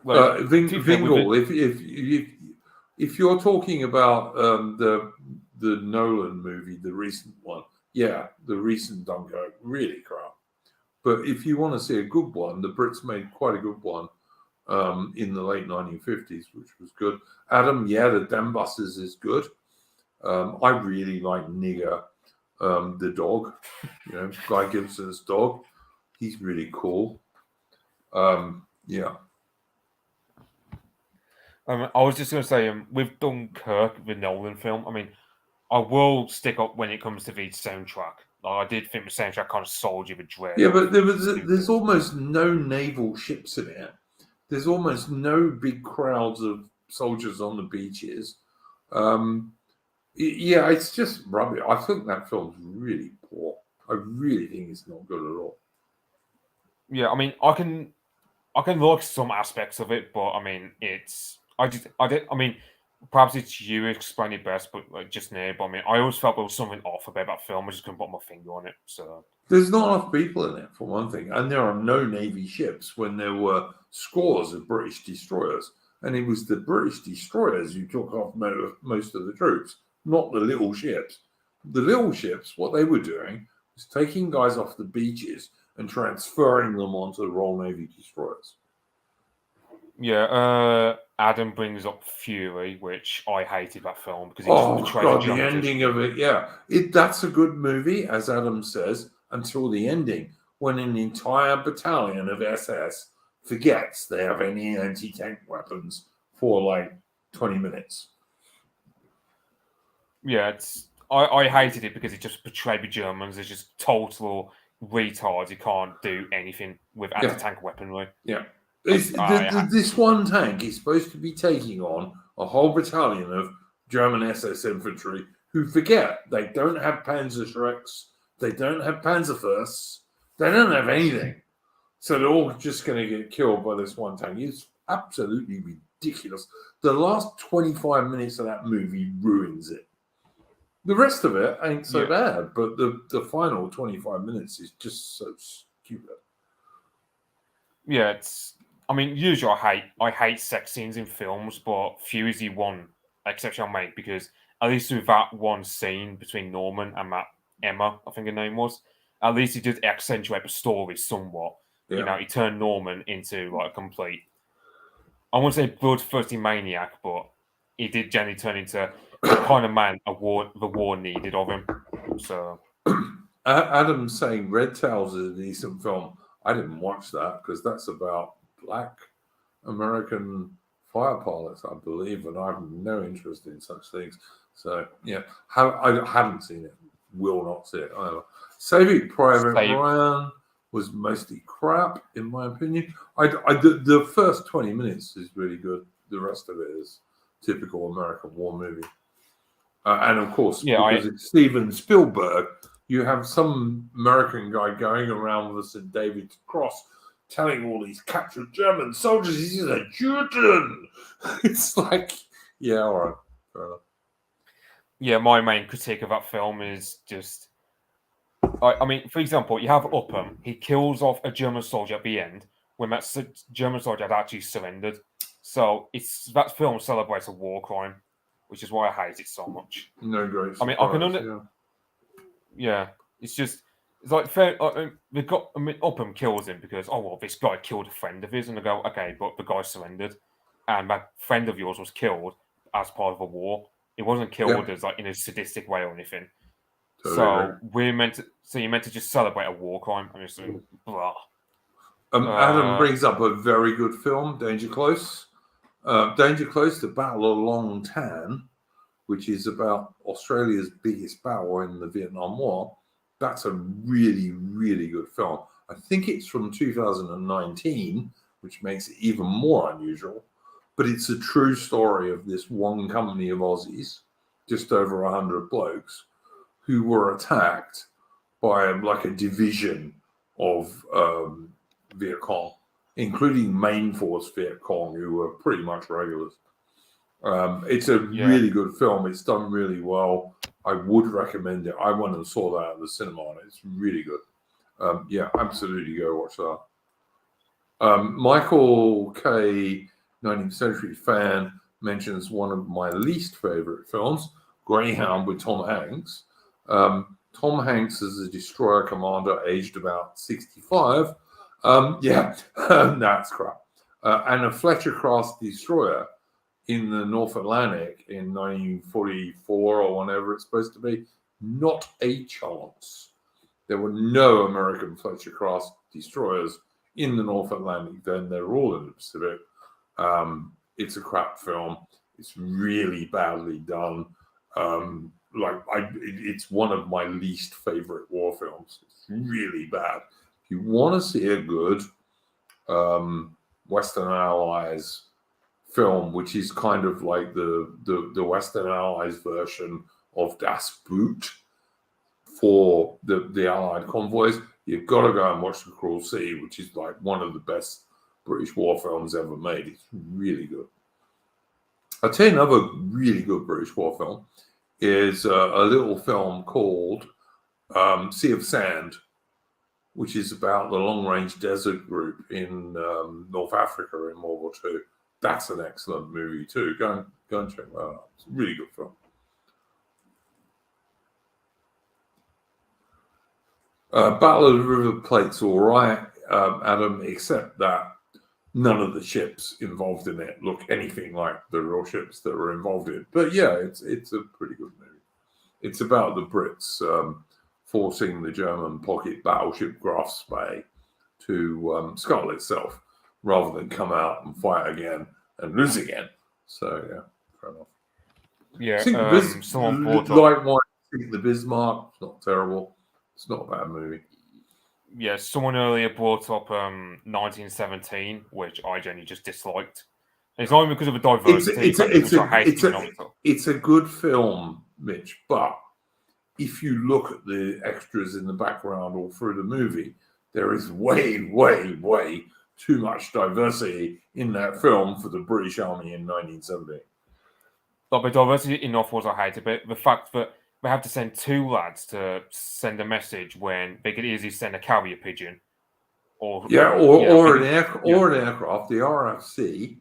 Vingle, if you're talking about the Nolan movie, the recent one, the recent Dunkirk, really crap. But if you want to see a good one, the Brits made quite a good one in the late 1950s, which was good. Adam, the Dambusters is good. I really like Nigger, the dog, Guy Gibson's dog. He's really cool. I was just going to say, with Dunkirk, the Nolan film, I will stick up when it comes to the soundtrack. I did think the soundtrack kind of sold you the dread. Yeah, but there's almost no naval ships in it. There's almost no big crowds of soldiers on the beaches. It's just rubbish. I think that film's really poor. I really think it's not good at all. Yeah, I can like some aspects of it, but perhaps it's you explain it best, but just now. But I always felt there was something off about that film. I just couldn't put my finger on it. So there's not enough people in it, for one thing, and there are no Navy ships when there were scores of British destroyers, and it was the British destroyers who took off most of the troops, not the little ships. The little ships, what they were doing was taking guys off the beaches and transferring them onto the Royal Navy destroyers. Yeah, Adam brings up Fury, which I hated that film because the ending of it. That's a good movie, as Adam says, until the ending, when an entire battalion of SS forgets they have any anti-tank weapons for like 20 minutes. Yeah, I hated it because it just portrayed the Germans as just total retards who can't do anything with anti-tank weaponry. Yeah. This one tank is supposed to be taking on a whole battalion of German SS infantry who forget they don't have Panzerschrecks, They don't have Panzerfausts. They don't have anything. So they're all just going to get killed by this one tank. It's absolutely ridiculous. The last 25 minutes of that movie ruins it. The rest of it ain't so bad, but the final 25 minutes is just so stupid. Yeah, it's. I mean, usually I hate sex scenes in films, but Fuse is one exception I'll make because at least with that one scene between Norman and that Emma, I think her name was, at least he did accentuate the story somewhat. Yeah. You know, he turned Norman into like a complete, I won't say bloodthirsty maniac, but he did generally turn into the kind of man the war needed of him. So Adam's saying Red Tails is a decent film. I didn't watch that because that's about black American fire pilots, I believe, and I have no interest in such things. So yeah, I haven't seen it. Will not see it either. Saving Private Ryan was mostly crap, in my opinion. The first 20 minutes is really good. The rest of it is typical American war movie. And of course, because it's Steven Spielberg, you have some American guy going around with a St. David's cross telling all these captured German soldiers he's a Juden. It's like, yeah, all right, fair enough. Yeah, my main critique of that film is just, I mean, for example, you have Upham. He kills off a German soldier at the end when that German soldier had actually surrendered. So that film celebrates a war crime, which is why I hate it so much. No great surprise, I mean, I can yeah, it's just, it's like fair. Upham kills him because, oh well, this guy killed a friend of his, and they go, okay, but the guy surrendered, and that friend of yours was killed as part of a war. It wasn't killed as like in a sadistic way or anything. Totally. So you're meant to just celebrate a war crime. I mean, blah. Adam brings up a very good film, Danger Close. Danger Close, The Battle of Long Tan, which is about Australia's biggest battle in the Vietnam War. That's a really, really good film. I think it's from 2019, which makes it even more unusual. But it's a true story of this one company of Aussies, just over 100 blokes, who were attacked by like a division of Viet Cong, including main force Viet Cong, who were pretty much regulars. It's a really good film. It's done really well. I would recommend it. I went and saw that at the cinema, and it's really good. Yeah, absolutely go watch that. Michael K., 19th Century Fan, mentions one of my least favorite films, Greyhound with Tom Hanks. Tom Hanks is a destroyer commander aged about 65. That's crap. And a Fletcher-class destroyer in the North Atlantic in 1944 or whenever it's supposed to be. Not a chance. There were no American Fletcher-class destroyers in the North Atlantic then. They were all in the Pacific. It's a crap film. It's really badly done. It's one of my least favorite war films. It's really bad. If you want to see a good Western Allies film, which is kind of like the Western Allies version of Das Boot for the Allied convoys, you've got to go and watch The Cruel Sea, which is like one of the best British war films ever made. It's really good. I'll tell you another really good British war film is a little film called Sea of Sand, which is about the long-range desert group in North Africa in World War II. That's an excellent movie too. Go and check that out. It's a really good film. Battle of the River Plate's all right, Adam, except that none of the ships involved in it look anything like the real ships that were involved in it. But yeah, it's a pretty good movie. It's about the Brits forcing the German pocket battleship Graf Spee to scuttle itself rather than come out and fight again and lose again. So yeah, fair enough. Yeah, someone brought up... Likewise, the Bismarck. It's not terrible. It's not a bad movie. Yeah, someone earlier brought up 1917, which I genuinely just disliked. And it's not even because of the diversity, which I hate. It's a good film, Mitch, but if you look at the extras in the background or through the movie, there is way, way, way too much diversity in that film for the British Army in 1970. But the diversity enough was I hated, but the fact that they have to send two lads to send a message when they could easily send a carrier pigeon. Or an aircraft, the RFC,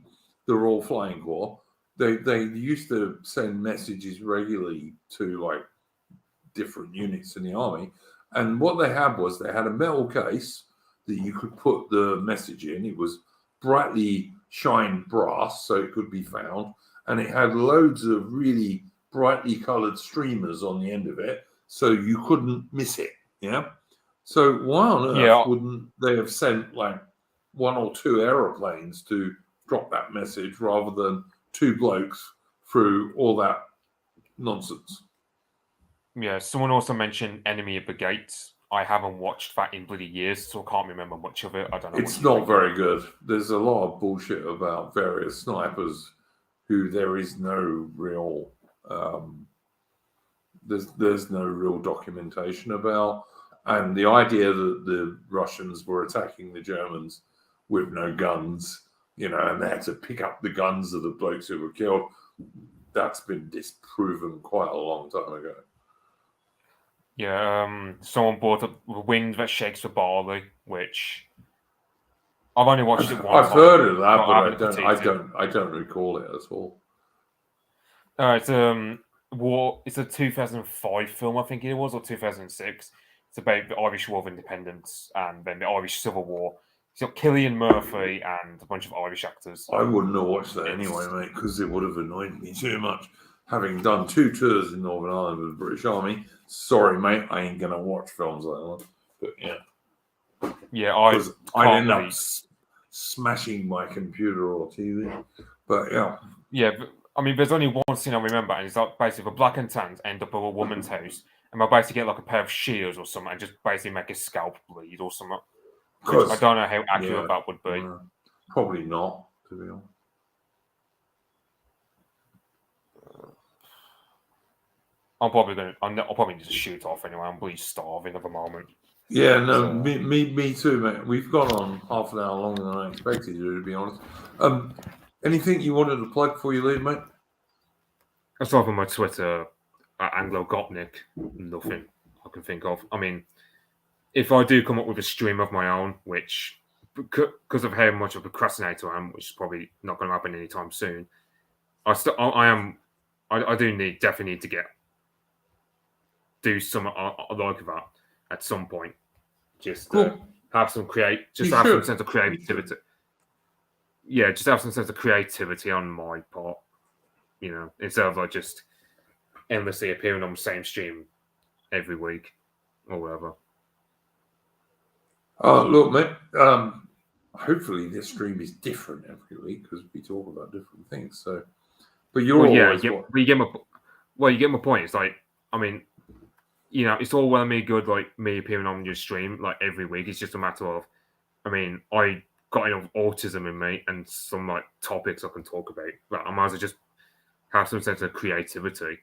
the Royal Flying Corps, they used to send messages regularly to like different units in the army, and what they had was they had a metal case that you could put the message in. It was brightly shined brass, so it could be found, and it had loads of really brightly coloured streamers on the end of it, so you couldn't miss it. Yeah. So why on earth wouldn't they have sent like one or two aeroplanes to drop that message rather than two blokes through all that nonsense? Yeah, someone also mentioned Enemy at the Gates. I haven't watched that in bloody years, so I can't remember much of it. I don't know. It's not very good. There's a lot of bullshit about various snipers who there is no real there's no real documentation about. And the idea that the Russians were attacking the Germans with no guns, and they had to pick up the guns of the blokes who were killed, that's been disproven quite a long time ago. Yeah, someone brought up The Wind That Shakes the Barley, which I've only watched it once. I've heard of that, but I don't recall it at all. It's a 2005 film, I think it was, or 2006. It's about the Irish War of Independence and then the Irish Civil War. It's got Cillian Murphy and a bunch of Irish actors. I wouldn't have watched that anyway, mate, because it would have annoyed me too much. Having done 2 tours in Northern Ireland with the British Army, sorry, mate, I ain't going to watch films like that. But yeah. Yeah, I'd end up smashing my computer or TV. But yeah. Yeah, I mean, there's only one scene I remember, and it's like basically the black and tans end up at a woman's house, and they'll basically get like a pair of shears or something and just basically make his scalp bleed or something. I don't know how accurate that would be. Probably not, to be honest. I'll probably just shoot off anyway. I'm really starving at the moment. Yeah, no, so. me too, mate. We've gone on half an hour longer than I expected you, to be honest. Anything you wanted to plug before you leave, mate? Aside from my Twitter, Anglo Gopnik, nothing I can think of. I mean, if I do come up with a stream of my own, which, because of how much of a procrastinator I am, which is probably not going to happen anytime soon, I definitely need to do something like that at some point. Just have some some sense of creativity. Yeah, just have some sense of creativity on my part, instead of like just endlessly appearing on the same stream every week or whatever. Look, mate, hopefully this stream is different every week because we talk about different things. So, but you get my point. It's like, I mean, it's all well and me good, like me appearing on your stream like every week. It's just a matter of, I mean, I got enough autism in me and some like topics I can talk about. But I might as well just have some sense of creativity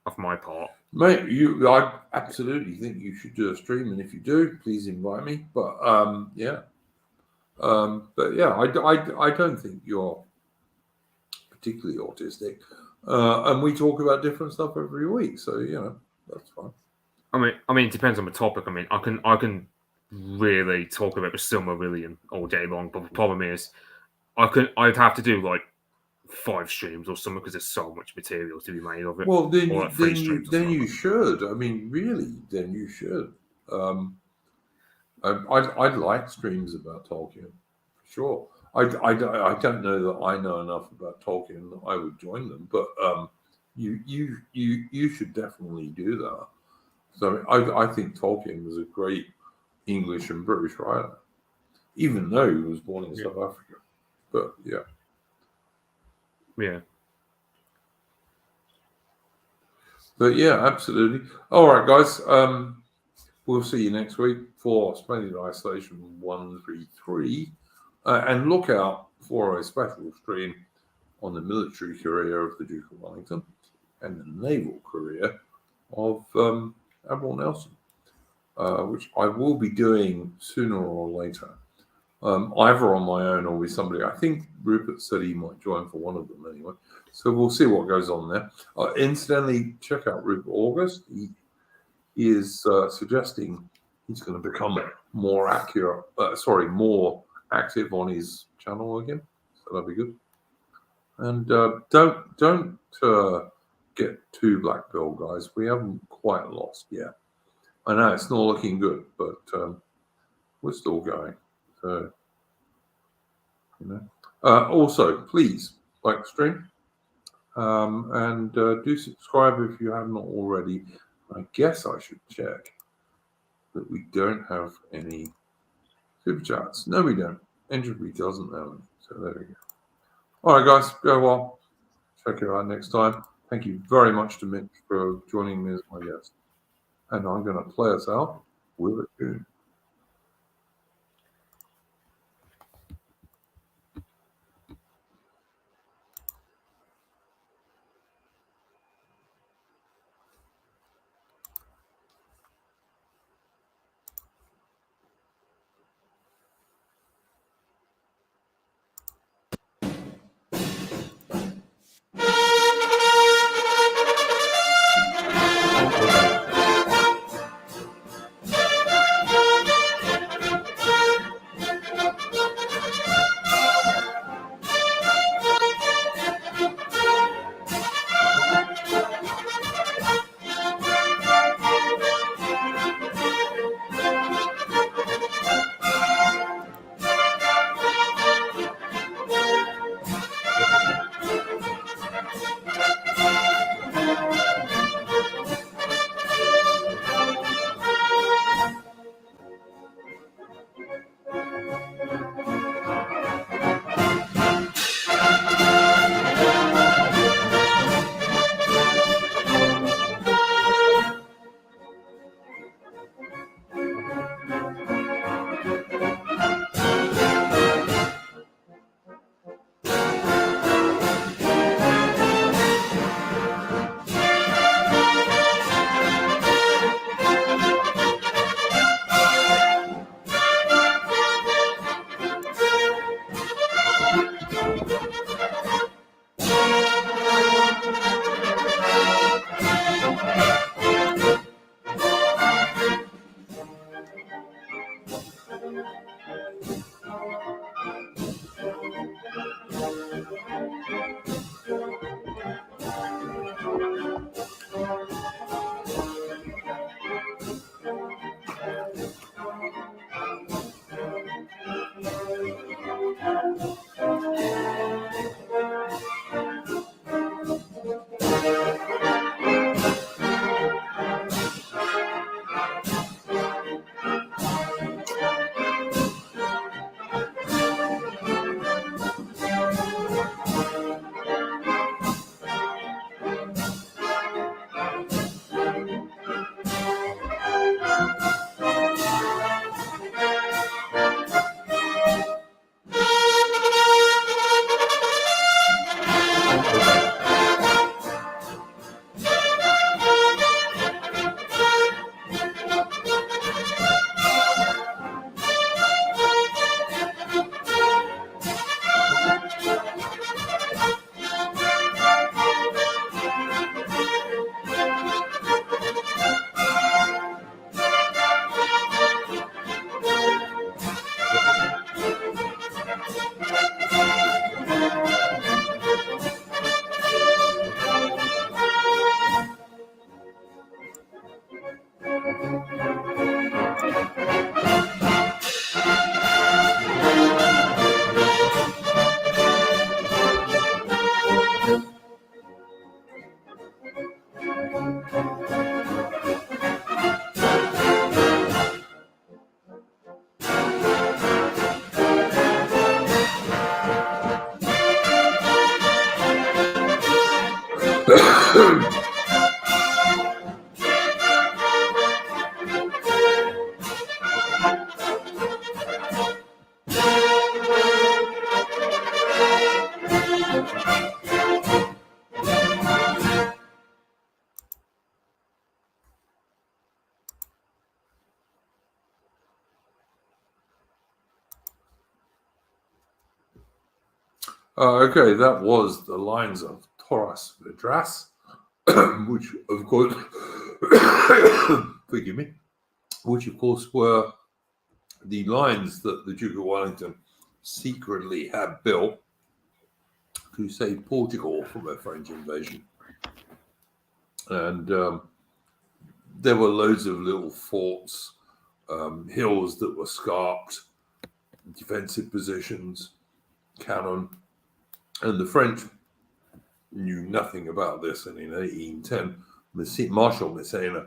of my part. Mate, I absolutely think you should do a stream, and if you do, please invite me. But I don't think you're particularly autistic, and we talk about different stuff every week, so that's fine. I mean, it depends on the topic. I mean, I can really talk about the Silmarillion all day long, but the problem is, I'd have to do like 5 streams or something because there's so much material to be made of it. Well, then you should. I mean, really, then you should. I'd like streams about Tolkien, for sure. I don't know that I know enough about Tolkien that I would join them, but you should definitely do that. So I think Tolkien was a great English and British writer, even though he was born in South Africa. But yeah. But yeah, absolutely. All right, guys. We'll see you next week for Splendid Isolation 133. And look out for a special stream on the military career of the Duke of Wellington and the naval career of Admiral Nelson, which I will be doing sooner or later, either on my own or with somebody. I think Rupert said he might join for one of them anyway. So we'll see what goes on there. Incidentally, check out Rupert August. He is suggesting he's going to become more more active on his channel again. So that'll be good. And don't get too black pill, guys. We haven't quite lost yet. I know it's not looking good, but we're still going. So, also, please like the stream and do subscribe if you have not already. I guess I should check that we don't have any super chats. No, we don't. Entropy doesn't have any. So there we go. All right, guys, go well. Check it out next time. Thank you very much to Mitch for joining me as my guest. And I'm going to play us out with a tune. Okay, that was the lines of Torres Vedras, which of course, forgive me, which of course were the lines that the Duke of Wellington secretly had built to save Portugal from a French invasion. And there were loads of little forts, hills that were scarped, defensive positions, cannon, and the French knew nothing about this. And in 1810, Marshal Massena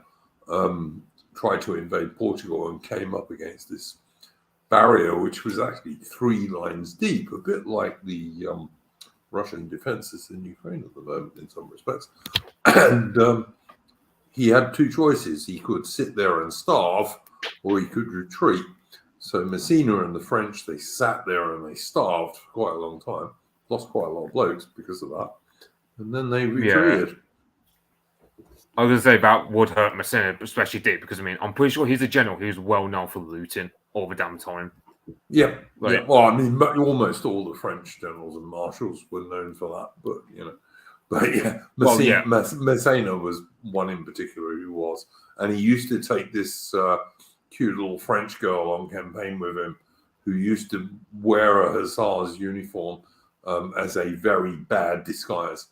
tried to invade Portugal and came up against this barrier, which was actually 3 lines deep, a bit like the Russian defenses in Ukraine at the moment in some respects. And he had 2 choices. He could sit there and starve, or he could retreat. So Massena and the French, they sat there and they starved for quite a long time, lost quite a lot of blokes because of that. And then they retreated. Yeah. I was going to say that would hurt Massena, especially deep, because I mean, I'm pretty sure he's a general who's well known for looting all the damn time. Yeah, Like, yeah. Well, I mean, almost all the French generals and marshals were known for that, but yeah, Massena was one in particular who was, and he used to take this cute little French girl on campaign with him, who used to wear a hussar's uniform as a very bad disguise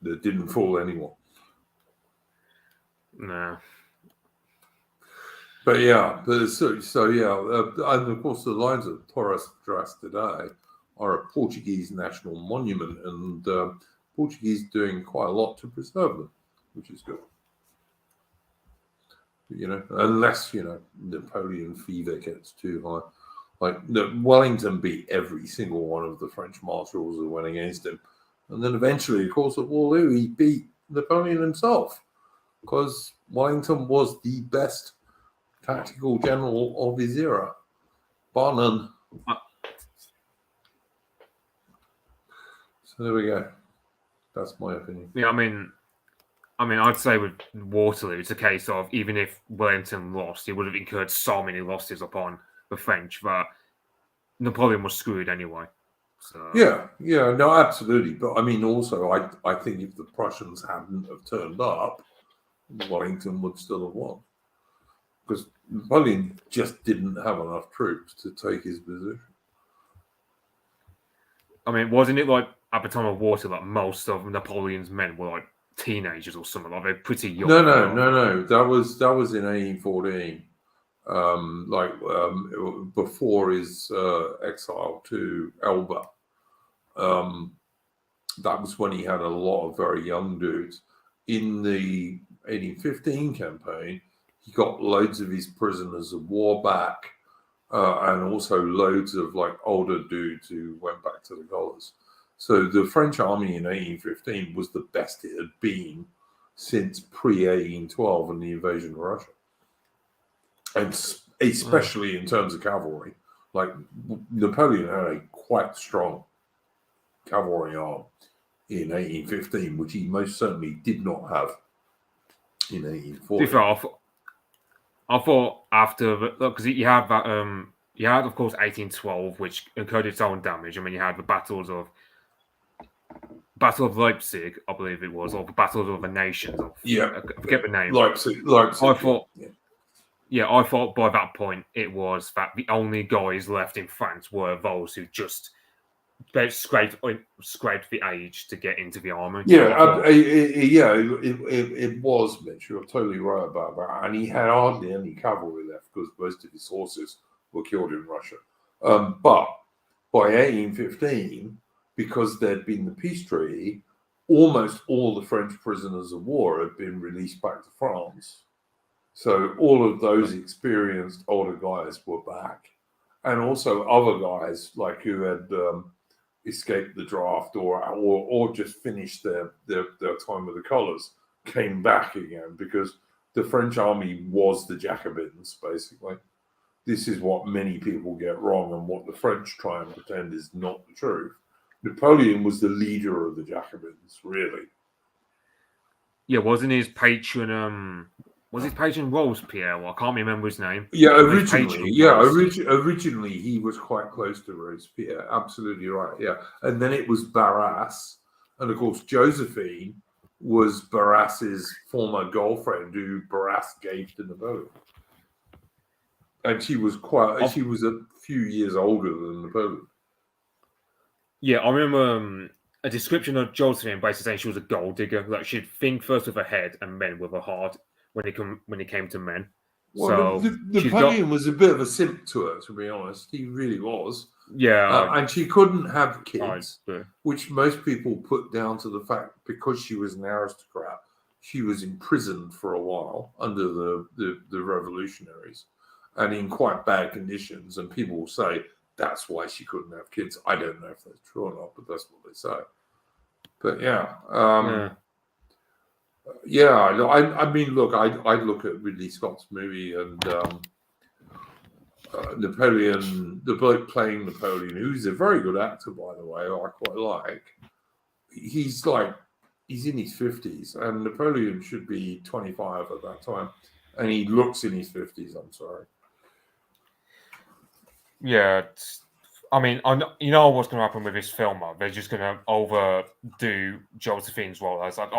that didn't fool anyone. No. But yeah, and of course the lines of Torres Vedras today are a Portuguese national monument, and Portuguese doing quite a lot to preserve them, which is good. Unless Napoleon fever gets too high. Like Wellington beat every single one of the French marshals who went against him, and then eventually, of course, at Waterloo, he beat Napoleon himself, because Wellington was the best tactical general of his era, bar none. So there we go. That's my opinion. Yeah, I mean, I'd say with Waterloo, it's a case of even if Wellington lost, he would have incurred so many losses upon the French that Napoleon was screwed anyway. So yeah, no, absolutely. But I mean, also, I think if the Prussians hadn't have turned up, Wellington would still have won, because Napoleon just didn't have enough troops to take his position. I mean, wasn't it like at the time of Waterloo, like most of Napoleon's men were like teenagers or something? Like they're pretty young. No. That was in 1814. Before his exile to Elba. That was when he had a lot of very young dudes. In the 1815 campaign, he got loads of his prisoners of war back, and also loads of older dudes who went back to the colours. So the French army in 1815 was the best it had been since pre-1812 and the invasion of Russia. And especially in terms of cavalry. Like, Napoleon had a quite strong cavalry arm in 1815, which he most certainly did not have in 1840. I thought after, because you had that, you had, of course, 1812, which incurred its own damage. I mean, you had the Battle of Leipzig, I believe it was, or the Battle of the Nations. I forget the name. Leipzig. I thought by that point it was that the only guys left in France were those who just scraped the age to get into the army. Yeah, it was, Mitch. You're totally right about that. And he had hardly any cavalry left because most of his horses were killed in Russia. But by 1815, because there'd been the peace treaty, almost all the French prisoners of war had been released back to France. So all of those experienced older guys were back. And also other guys who had escaped the draft or just finished their time with the colours came back again, because the French army was the Jacobins, basically. This is what many people get wrong, and what the French try and pretend is not the truth. Napoleon was the leader of the Jacobins, really. Yeah, wasn't his patron Was his patron Robespierre? I can't remember his name. Yeah, His originally, patron yeah, was- originally he was quite close to Robespierre. Absolutely right. Yeah, and then it was Barras, and of course Josephine was Barras's former girlfriend, who Barras gave to Napoleon, and she was a few years older than Napoleon. Yeah, I remember a description of Josephine basically saying she was a gold digger. Like she'd think first with her head and men with her heart when it came to men. Well, So she's Napoleon got was a bit of a simp to her, to be honest. He really was. yeah, And she couldn't have I- kids, I- which most people put down to the fact because she was an aristocrat, she was imprisoned for a while under the revolutionaries and in quite bad conditions. And people will say that's why she couldn't have kids. I don't know if that's true or not, but that's what they say. But I mean, look, I'd look at Ridley Scott's movie and Napoleon, the bloke playing Napoleon, who's a very good actor, by the way, I quite like. He's in his 50s, and Napoleon should be 25 at that time, and he looks in his 50s. I'm sorry. yeah. I mean, you know what's going to happen with this film? They're just going to overdo Josephine's role as like,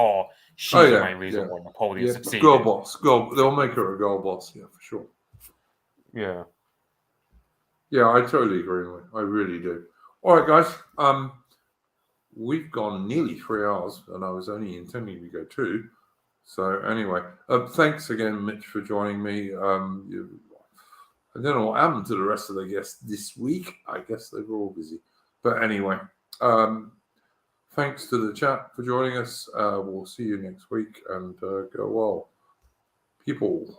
she's the main reason why Napoleon succeeded. Girl boss. They'll make her a girl boss, yeah, for sure. Yeah. Yeah, I totally agree with you. I really do. All right, guys. We've gone nearly 3 hours, and I was only intending to go 2. So anyway, thanks again, Mitch, for joining me. I don't know what happened to the rest of the guests this week. I guess they were all busy. But anyway, thanks to the chat for joining us. We'll see you next week, and go well, people.